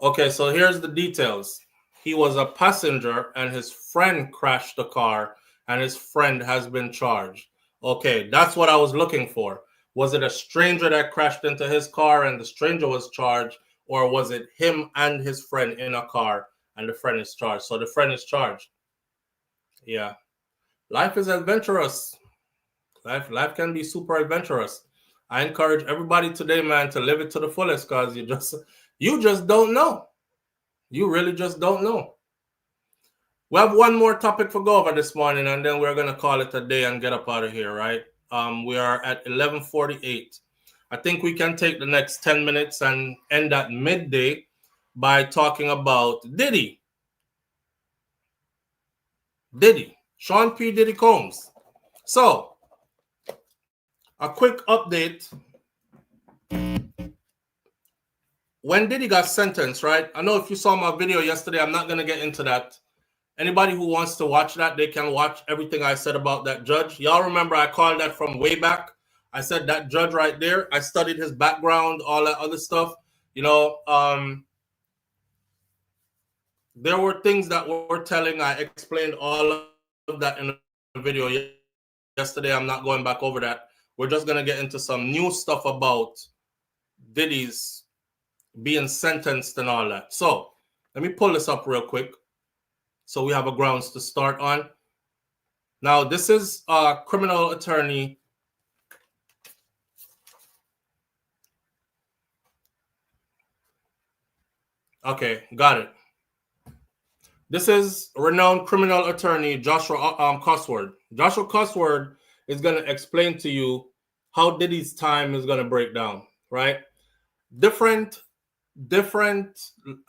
Okay, so here's the details. He was a passenger and his friend crashed the car and his friend has been charged. Okay, that's what I was looking for. Was it a stranger that crashed into his car and the stranger was charged, or was it him and his friend in a car and the friend is charged? So the friend is charged. Yeah. Life is adventurous. Life can be super adventurous. I encourage everybody today, man, to live it to the fullest, because you just don't know. You really just don't know. We have one more topic for go over this morning, and then we're going to call it a day and get up out of here, right? We are at 11:48. I think we can take the next 10 minutes and end at midday by talking about Diddy. Sean P. Diddy Combs. So, a quick update. When Diddy got sentenced, right? I know if you saw my video yesterday, I'm not going to get into that. Anybody who wants to watch that, they can watch everything I said about that judge. Y'all remember I called that from way back. I said that judge right there. I studied his background, all that other stuff. You know, there were things that were telling. I explained all of that in the video yesterday. I'm not going back over that. We're just going to get into some new stuff about Diddy's being sentenced and all that. So let me pull this up real quick so we have a grounds to start on. Now, this is a criminal attorney. Okay, got it. This is renowned criminal attorney Joshua Cosworth. Joshua Cosworth is going to explain to you how Diddy's time is going to break down, right? Different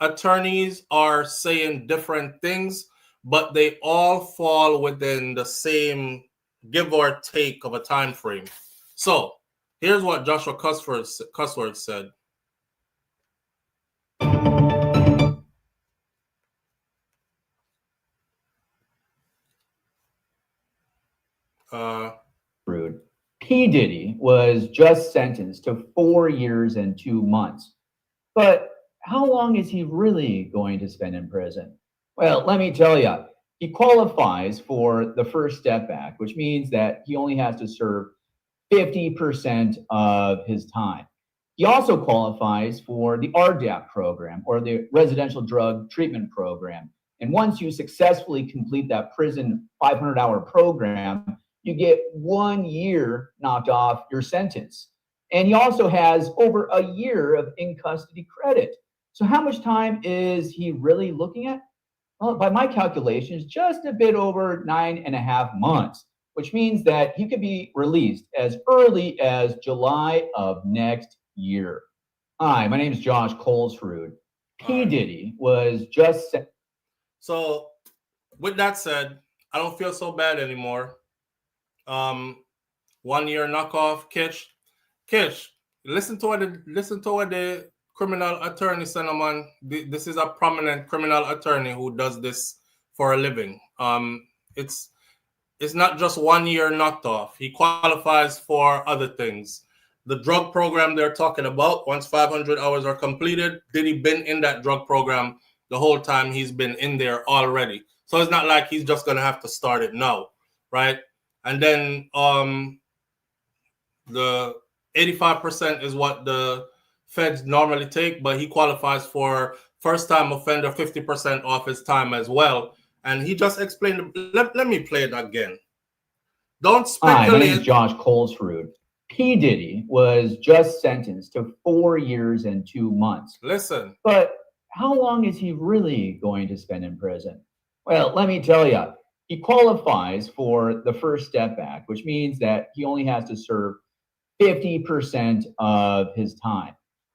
attorneys are saying different things, but they all fall within the same give or take of a time frame. So here's what Joshua Cussworth said. P. Diddy was just sentenced to 4 years and 2 months. But how long is he really going to spend in prison? Well, let me tell you, he qualifies for the First Step Act, which means that he only has to serve 50% of his time. He also qualifies for the RDAP program, or the Residential Drug Treatment Program. And once you successfully complete that prison 500-hour program, you get 1 year knocked off your sentence. And he also has over a year of in-custody credit. So how much time is he really looking at? Well, by my calculations, just a bit over 9.5 months, which means that he could be released as early as July of next year. Hi, my name is Josh Colesrud. P. Diddy was just... So with that said, I don't feel so bad anymore. 1 year knockoff. Kish, listen to what the criminal attorney said, man. This is a prominent criminal attorney who does this for a living. It's not just 1 year knocked off. He qualifies for other things. The drug program they're talking about, once 500 hours are completed, Diddy been in that drug program the whole time he's been in there already. So it's not like he's just gonna have to start it now, right? And then the 85% is what the feds normally take, but he qualifies for first-time offender 50% off his time as well. And he just explained. Let me play it again. Don't speculate. Hi, my name is Josh Colesrud. P. Diddy was just sentenced to 4 years and 2 months. Listen. But how long is he really going to spend in prison? Well, let me tell you, he qualifies for the First Step Act, which means that he only has to serve 50% of his time.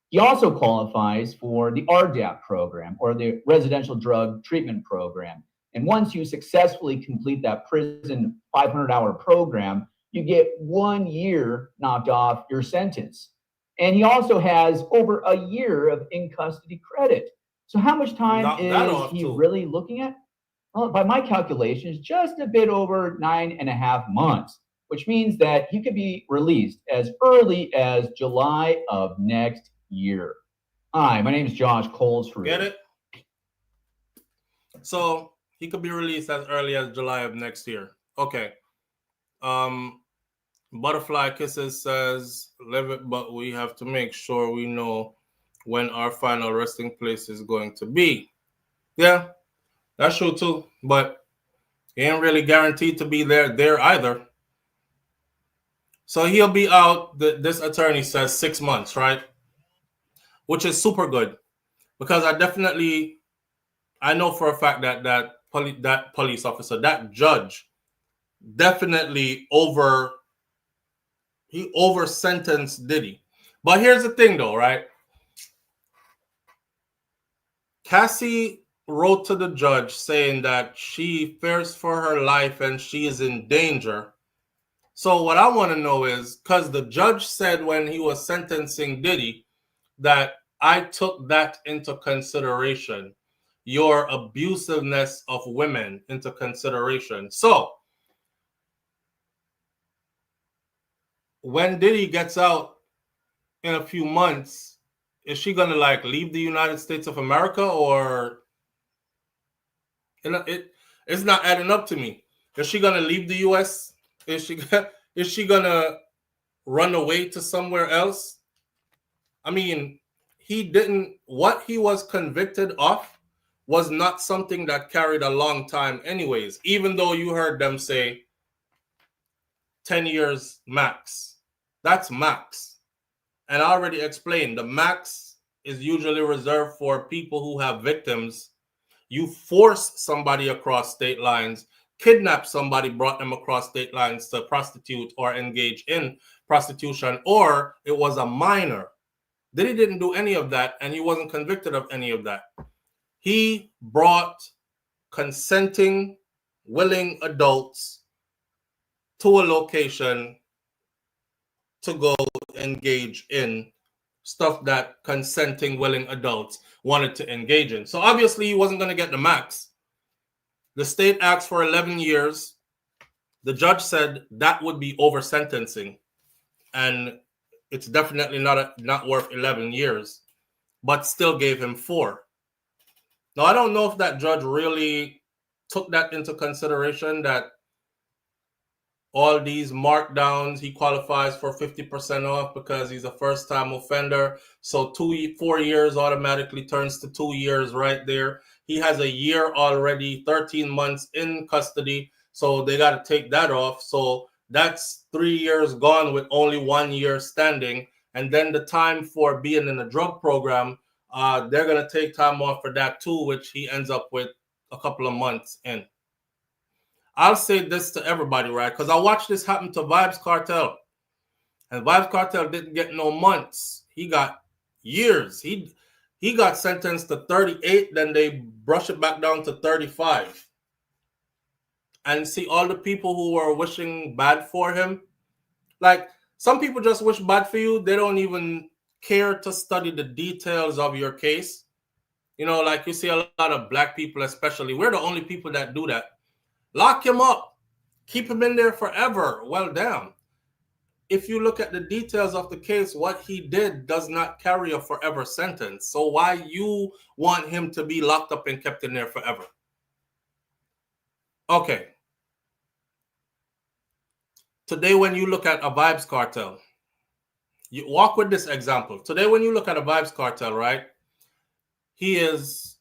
He also qualifies for the RDAP program, or the Residential Drug Treatment Program. And once you successfully complete that prison 500-hour program, you get 1 year knocked off your sentence. And he also has over a year of in-custody credit. So how much time is he really looking at? Well, by my calculations, just a bit over 9.5 months, which means that he could be released as early as July of next year. Hi, my name is Josh Colesrud. Get it? So he could be released as early as July of next year. Okay. Butterfly Kisses says, live it, but we have to make sure we know when our final resting place is going to be. Yeah, that's true too. But he ain't really guaranteed to be there either. So he'll be out, this attorney says, 6 months, right? Which is super good. Because I know for a fact that police officer, that judge, definitely over sentenced Diddy. But here's the thing though, right? Cassie wrote to the judge saying that she fears for her life and she is in danger. So what I want to know is, because the judge said when he was sentencing Diddy that I took that into consideration, your abusiveness of women into consideration. So when Diddy gets out in a few months, is she gonna leave the United States of America, or it's not adding up to me? Is she gonna leave the U.S.? Is she gonna run away to somewhere else? I mean, what he was convicted of was not something that carried a long time anyways, even though you heard them say 10 years max. That's max. And I already explained, the max is usually reserved for people who have victims. You force somebody across state lines, kidnapped somebody, brought them across state lines to prostitute or engage in prostitution, or it was a minor. Diddy didn't do any of that, and he wasn't convicted of any of that. He brought consenting, willing adults to a location to go engage in stuff that consenting, willing adults wanted to engage in. So obviously he wasn't going to get the max. The state asked for 11 years. The judge said that would be over sentencing, and it's definitely not worth 11 years, but still gave him 4. Now, I don't know if that judge really took that into consideration, that all these markdowns, he qualifies for 50% off because he's a first-time offender. So 4 years automatically turns to 2 years right there. He has a year already, 13 months in custody. So they got to take that off. So that's 3 years gone with only 1 year standing. And then the time for being in a drug program, they're going to take time off for that too, which he ends up with a couple of months in. I'll say this to everybody, right? Because I watched this happen to Vybz Kartel. And Vybz Kartel didn't get no months. He got years. He got sentenced to 38, then they brush it back down to 35. And see, all the people who were wishing bad for him, like, some people just wish bad for you. They don't even care to study the details of your case. You know, like you see a lot of black people especially. We're the only people that do that. Lock him up. Keep him in there forever. Well, damn. If you look at the details of the case, what he did does not carry a forever sentence. So why you want him to be locked up and kept in there forever? Okay. Today, when you look at a Vybz Kartel, you walk with this example. Today, when you look at a Vybz Kartel, right? He is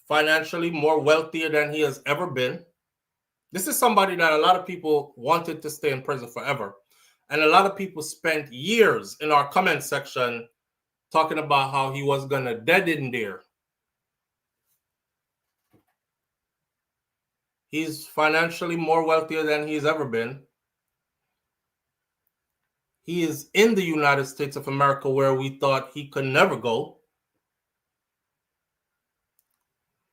financially more wealthier than he has ever been. This is somebody that a lot of people wanted to stay in prison forever. And a lot of people spent years in our comment section talking about how he was going to dead in there. He's financially more wealthier than he's ever been. He is in the United States of America, where we thought he could never go.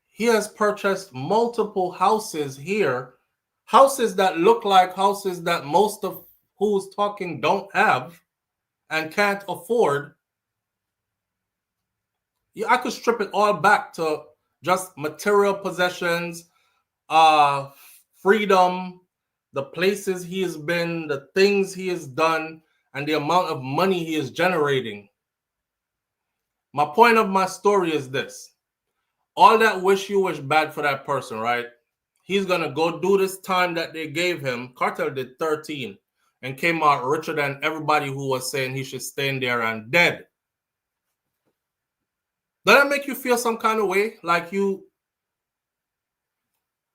He has purchased multiple houses here, houses that look like houses that most of who's talking don't have and can't afford. Yeah, I could strip it all back to just material possessions, freedom, the places he has been, the things he has done, and the amount of money he is generating. My point of my story is this. All that wish bad for that person, right? He's going to go do this time that they gave him. Kartel did 13 and came out richer than everybody who was saying he should stay in there and dead. Does that make you feel some kind of way? Like you...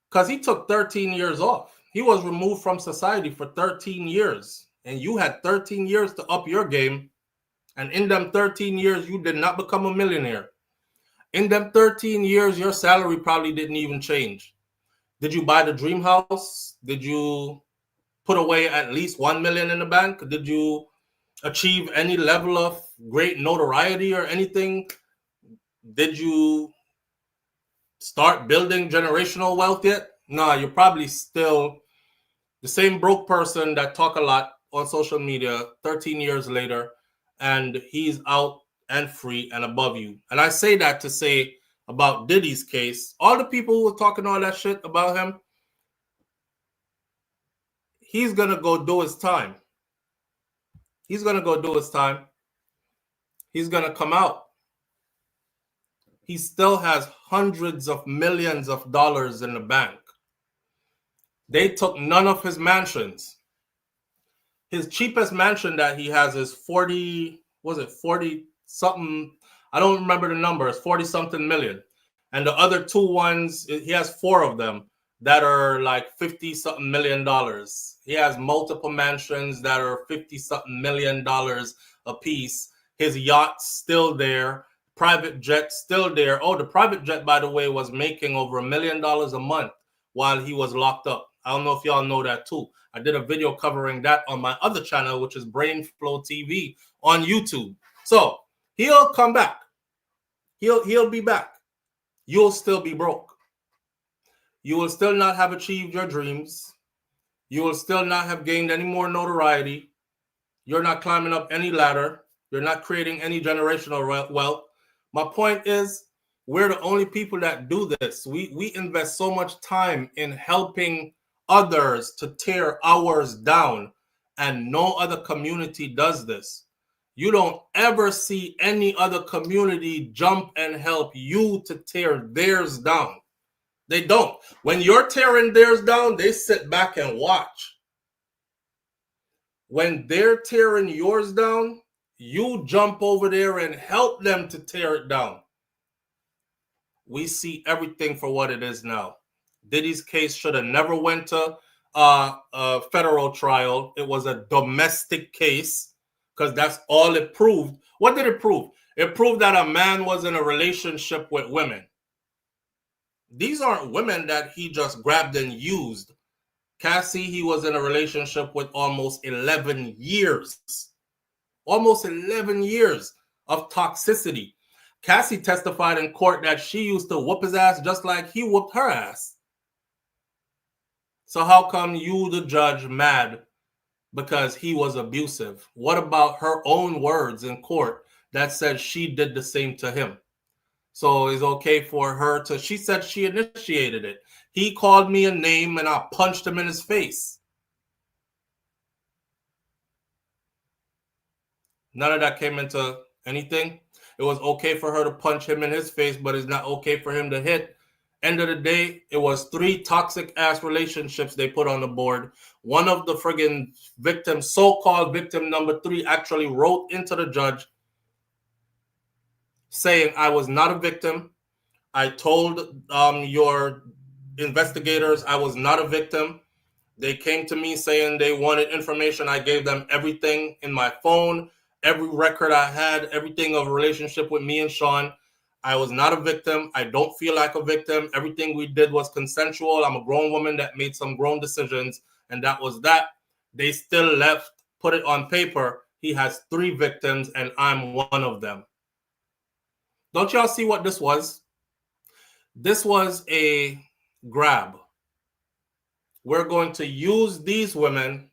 Because he took 13 years off. He was removed from society for 13 years. And you had 13 years to up your game. And in them 13 years, you did not become a millionaire. In them 13 years, your salary probably didn't even change. Did you buy the dream house? Did you put away at least $1 million in the bank? Did you achieve any level of great notoriety or anything? Did you start building generational wealth yet? No, you're probably still the same broke person that talk a lot on social media 13 years later, and he's out and free and above you. And I say that to say about Diddy's case, all the people who were talking all that shit about him, he's going to go do his time. He's going to go do his time. He's going to come out. He still has hundreds of millions of dollars in the bank. They took none of his mansions. His cheapest mansion that he has is 40 something, I don't remember the number, it's 40 something million. And the other 2 ones, he has 4 of them that are like 50 something million dollars. He has multiple mansions that are 50 something million dollars a piece. His yacht's still there, private jet still there. Oh, the private jet, by the way, was making over $1 million a month while he was locked up. I don't know if y'all know that too. I did a video covering that on my other channel, which is SouFLoTV on YouTube. So he'll come back. He'll be back. You'll still be broke. You will still not have achieved your dreams. You will still not have gained any more notoriety. You're not climbing up any ladder. You're not creating any generational wealth. My point is, we're the only people that do this. We invest so much time in helping others to tear ours down, and no other community does this. You don't ever see any other community jump and help you to tear theirs down. They don't. When you're tearing theirs down, they sit back and watch. When they're tearing yours down, you jump over there and help them to tear it down. We see everything for what it is now. Diddy's case should have never went to a federal trial. It was a domestic case because that's all it proved. What did it prove? It proved that a man was in a relationship with women. These aren't women that he just grabbed and used. Cassie, he was in a relationship with almost 11 years. Almost 11 years of toxicity. Cassie testified in court that she used to whoop his ass just like he whooped her ass. So how come you, the judge, mad because he was abusive? What about her own words in court that said she did the same to him? So it's okay for her to, she said she initiated it. He called me a name and I punched him in his face. None of that came into anything. It was okay for her to punch him in his face, but it's not okay for him to hit. End of the day, it was 3 toxic ass relationships they put on the board. One of the friggin' victims, so-called victim number 3, actually wrote into the judge saying, I was not a victim. I told your investigators I was not a victim. They came to me saying they wanted information. I gave them everything in my phone, every record I had, everything of a relationship with me and Sean. I was not a victim. I don't feel like a victim. Everything we did was consensual. I'm a grown woman that made some grown decisions, and that was that. They still left, put it on paper. He has 3 victims, and I'm one of them. Don't y'all see what this was? This was a grab. We're going to use these women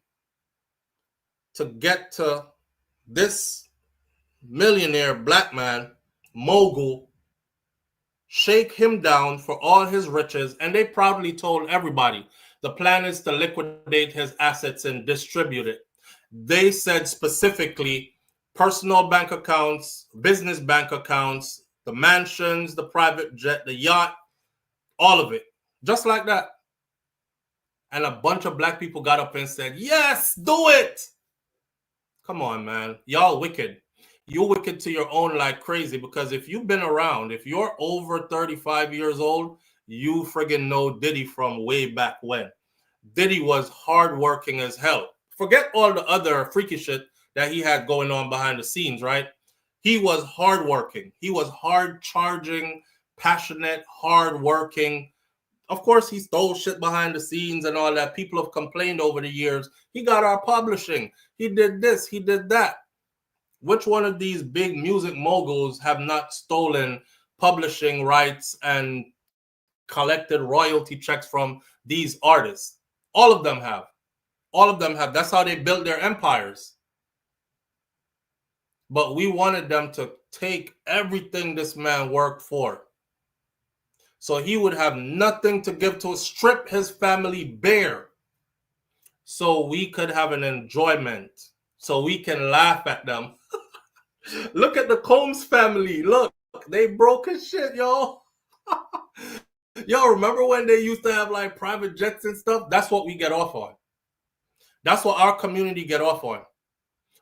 to get to this millionaire black man, mogul, shake him down for all his riches, and they proudly told everybody the plan is to liquidate his assets and distribute it. They said specifically personal bank accounts, business bank accounts, the mansions, the private jet, the yacht, all of it, just like that. And a bunch of black people got up and said, yes, do it. Come on, man. Y'all wicked. You're wicked to your own like crazy, because if you've been around, if you're over 35 years old, you friggin' know Diddy from way back when. Diddy was hardworking as hell. Forget all the other freaky shit that he had going on behind the scenes, right? He was hardworking. He was hard charging, passionate, hardworking. Of course, he stole shit behind the scenes and all that. People have complained over the years. He got our publishing. He did this. He did that. Which one of these big music moguls have not stolen publishing rights and collected royalty checks from these artists? All of them have. All of them have. That's how they built their empires. But we wanted them to take everything this man worked for, so he would have nothing to give to strip his family bare, so we could have an enjoyment, so we can laugh at them. Look at the Combs family. Look, they broke his shit, y'all. Y'all remember when they used to have like private jets and stuff? That's what we get off on. That's what our community get off on.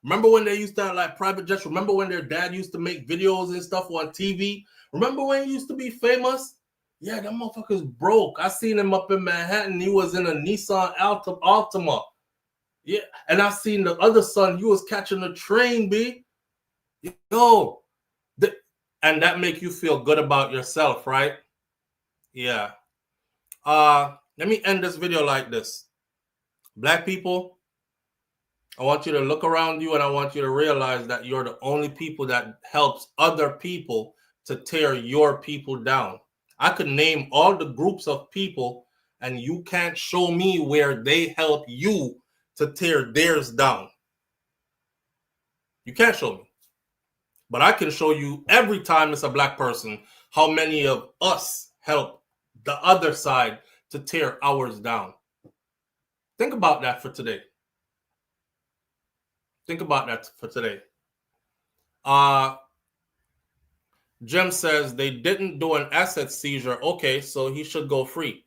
Remember when they used to have like private jets? Remember when their dad used to make videos and stuff on TV? Remember when he used to be famous? Yeah, that motherfucker's broke. I seen him up in Manhattan. He was in a Nissan Altima. Yeah, and I seen the other son. He was catching a train, B. Yo, and that make you feel good about yourself, right? Yeah. Let me end this video like this. Black people, I want you to look around you and I want you to realize that you're the only people that helps other people to tear your people down. I could name all the groups of people and you can't show me where they help you to tear theirs down. You can't show me. But I can show you every time it's a black person how many of us help the other side to tear ours down. Think about that for today. Think about that for today. Jim says they didn't do an asset seizure. Okay, so he should go free.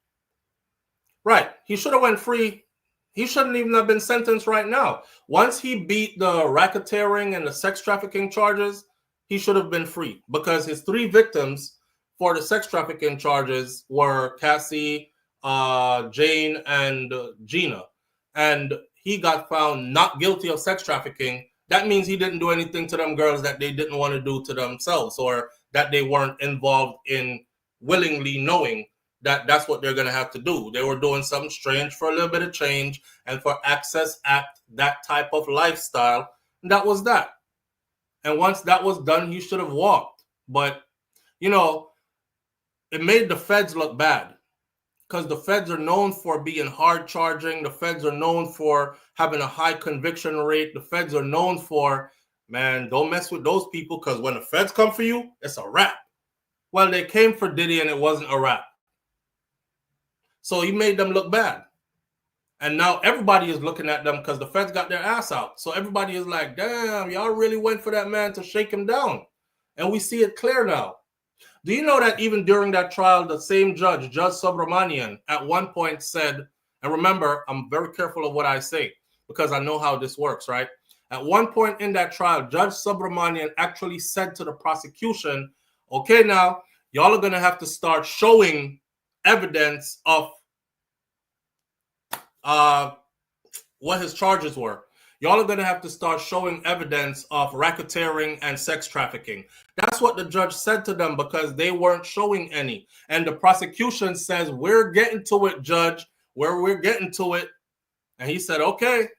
Right. He should have went free. He shouldn't even have been sentenced right now. Once he beat the racketeering and the sex trafficking charges, he should have been free because his 3 victims for the sex trafficking charges were Cassie, Jane, and Gina. And he got found not guilty of sex trafficking. That means he didn't do anything to them girls that they didn't want to do to themselves or that they weren't involved in willingly knowing that that's what they're going to have to do. They were doing something strange for a little bit of change and for access at that type of lifestyle. And that was that. And once that was done, he should have walked. But, you know, it made the feds look bad because the feds are known for being hard charging. The feds are known for having a high conviction rate. The feds are known for, man, don't mess with those people because when the feds come for you, it's a wrap. Well, they came for Diddy and it wasn't a wrap. So he made them look bad. And now everybody is looking at them because the feds got their ass out. So everybody is like, damn, y'all really went for that man to shake him down. And we see it clear now. Do you know that even during that trial, the same judge, Judge Subramanian, at one point said, and remember, I'm very careful of what I say because I know how this works, right? At one point in that trial, Judge Subramanian actually said to the prosecution, okay, now y'all are going to have to start showing evidence of what his charges were. Y'all are going to have to start showing evidence of racketeering and sex trafficking. That's what the judge said to them because they weren't showing any. And the prosecution says, we're getting to it, judge. We're getting to it. And he said, okay.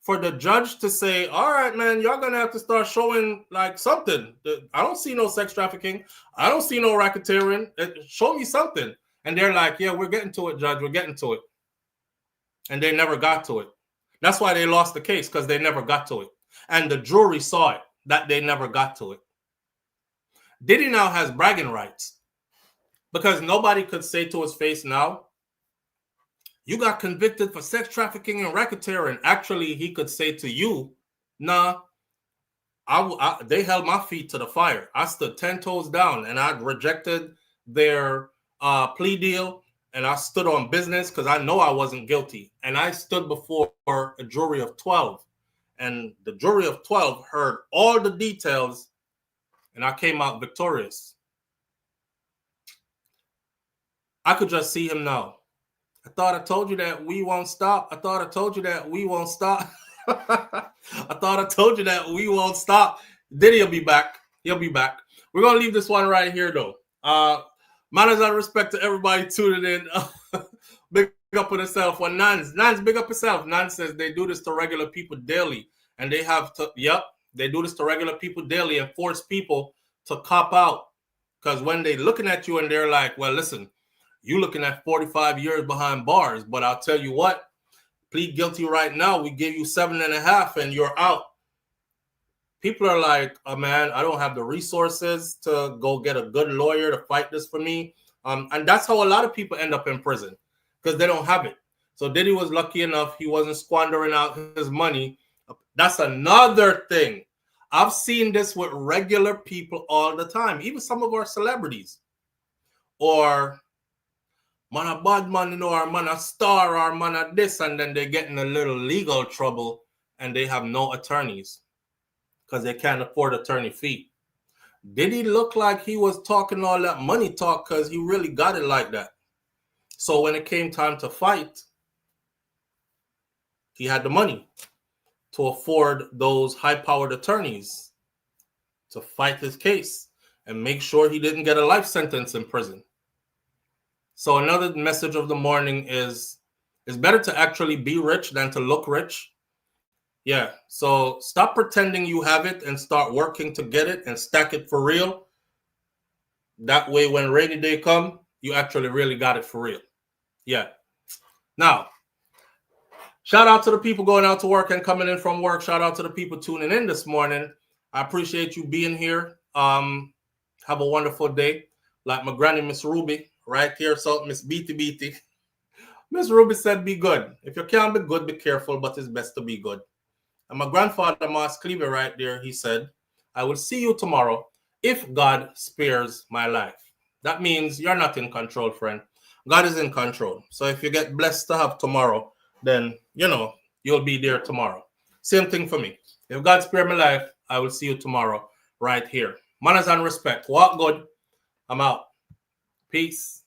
For the judge to say, all right, man, y'all going to have to start showing like something. I don't see no sex trafficking. I don't see no racketeering. Show me something. And they're like, yeah, we're getting to it, judge. We're getting to it. And they never got to it. That's why they lost the case, because they never got to it. And the jury saw it, that they never got to it. Diddy now has bragging rights because nobody could say to his face now, you got convicted for sex trafficking and racketeering. Actually, he could say to you, nah, they held my feet to the fire. I stood 10 toes down and I rejected their plea deal. And I stood on business because I know I wasn't guilty. And I stood before a jury of 12. And the jury of 12 heard all the details. And I came out victorious. I could just see him now. I thought I told you that we won't stop. I thought I told you that we won't stop. I thought I told you that we won't stop. Diddy will be back. He'll be back. We're going to leave this one right here, though. Manners and respect to everybody tuning in. Big up on yourself. Well, Nans, big up yourself. Nans says they do this to regular people daily. And they have to, they do this to regular people daily and force people to cop out. Because when they're looking at you and they're like, well, listen, you looking at 45 years behind bars. But I'll tell you what, plead guilty right now. We give you 7.5 and you're out. People are like, oh, man, I don't have the resources to go get a good lawyer to fight this for me. And that's how a lot of people end up in prison because they don't have it. So Diddy was lucky enough. He wasn't squandering out his money. That's another thing. I've seen this with regular people all the time, even some of our celebrities. Or, man, a bad man, you know, or man, a star, or man, a this, and then they get in a little legal trouble and they have no attorneys. Because they can't afford attorney fee. Did he look like he was talking all that money talk because he really got it like that? So when it came time to fight, he had the money to afford those high-powered attorneys to fight his case and make sure he didn't get a life sentence in prison. So another message of the morning is it's better to actually be rich than to look rich. Yeah. So stop pretending you have it and start working to get it and stack it for real. That way, when rainy day come, you actually really got it for real. Yeah. Now, shout out to the people going out to work and coming in from work. Shout out to the people tuning in this morning. I appreciate you being here. Have a wonderful day. Like my granny, Miss Ruby, right here. So Miss BT. Miss Ruby said, be good. If you can't be good, be careful, but it's best to be good. And my grandfather, Mas Cleaver, right there, he said, I will see you tomorrow if God spares my life. That means you're not in control, friend. God is in control. So if you get blessed to have tomorrow, then, you know, you'll be there tomorrow. Same thing for me. If God spare my life, I will see you tomorrow right here. Manners and respect. Walk good. I'm out. Peace.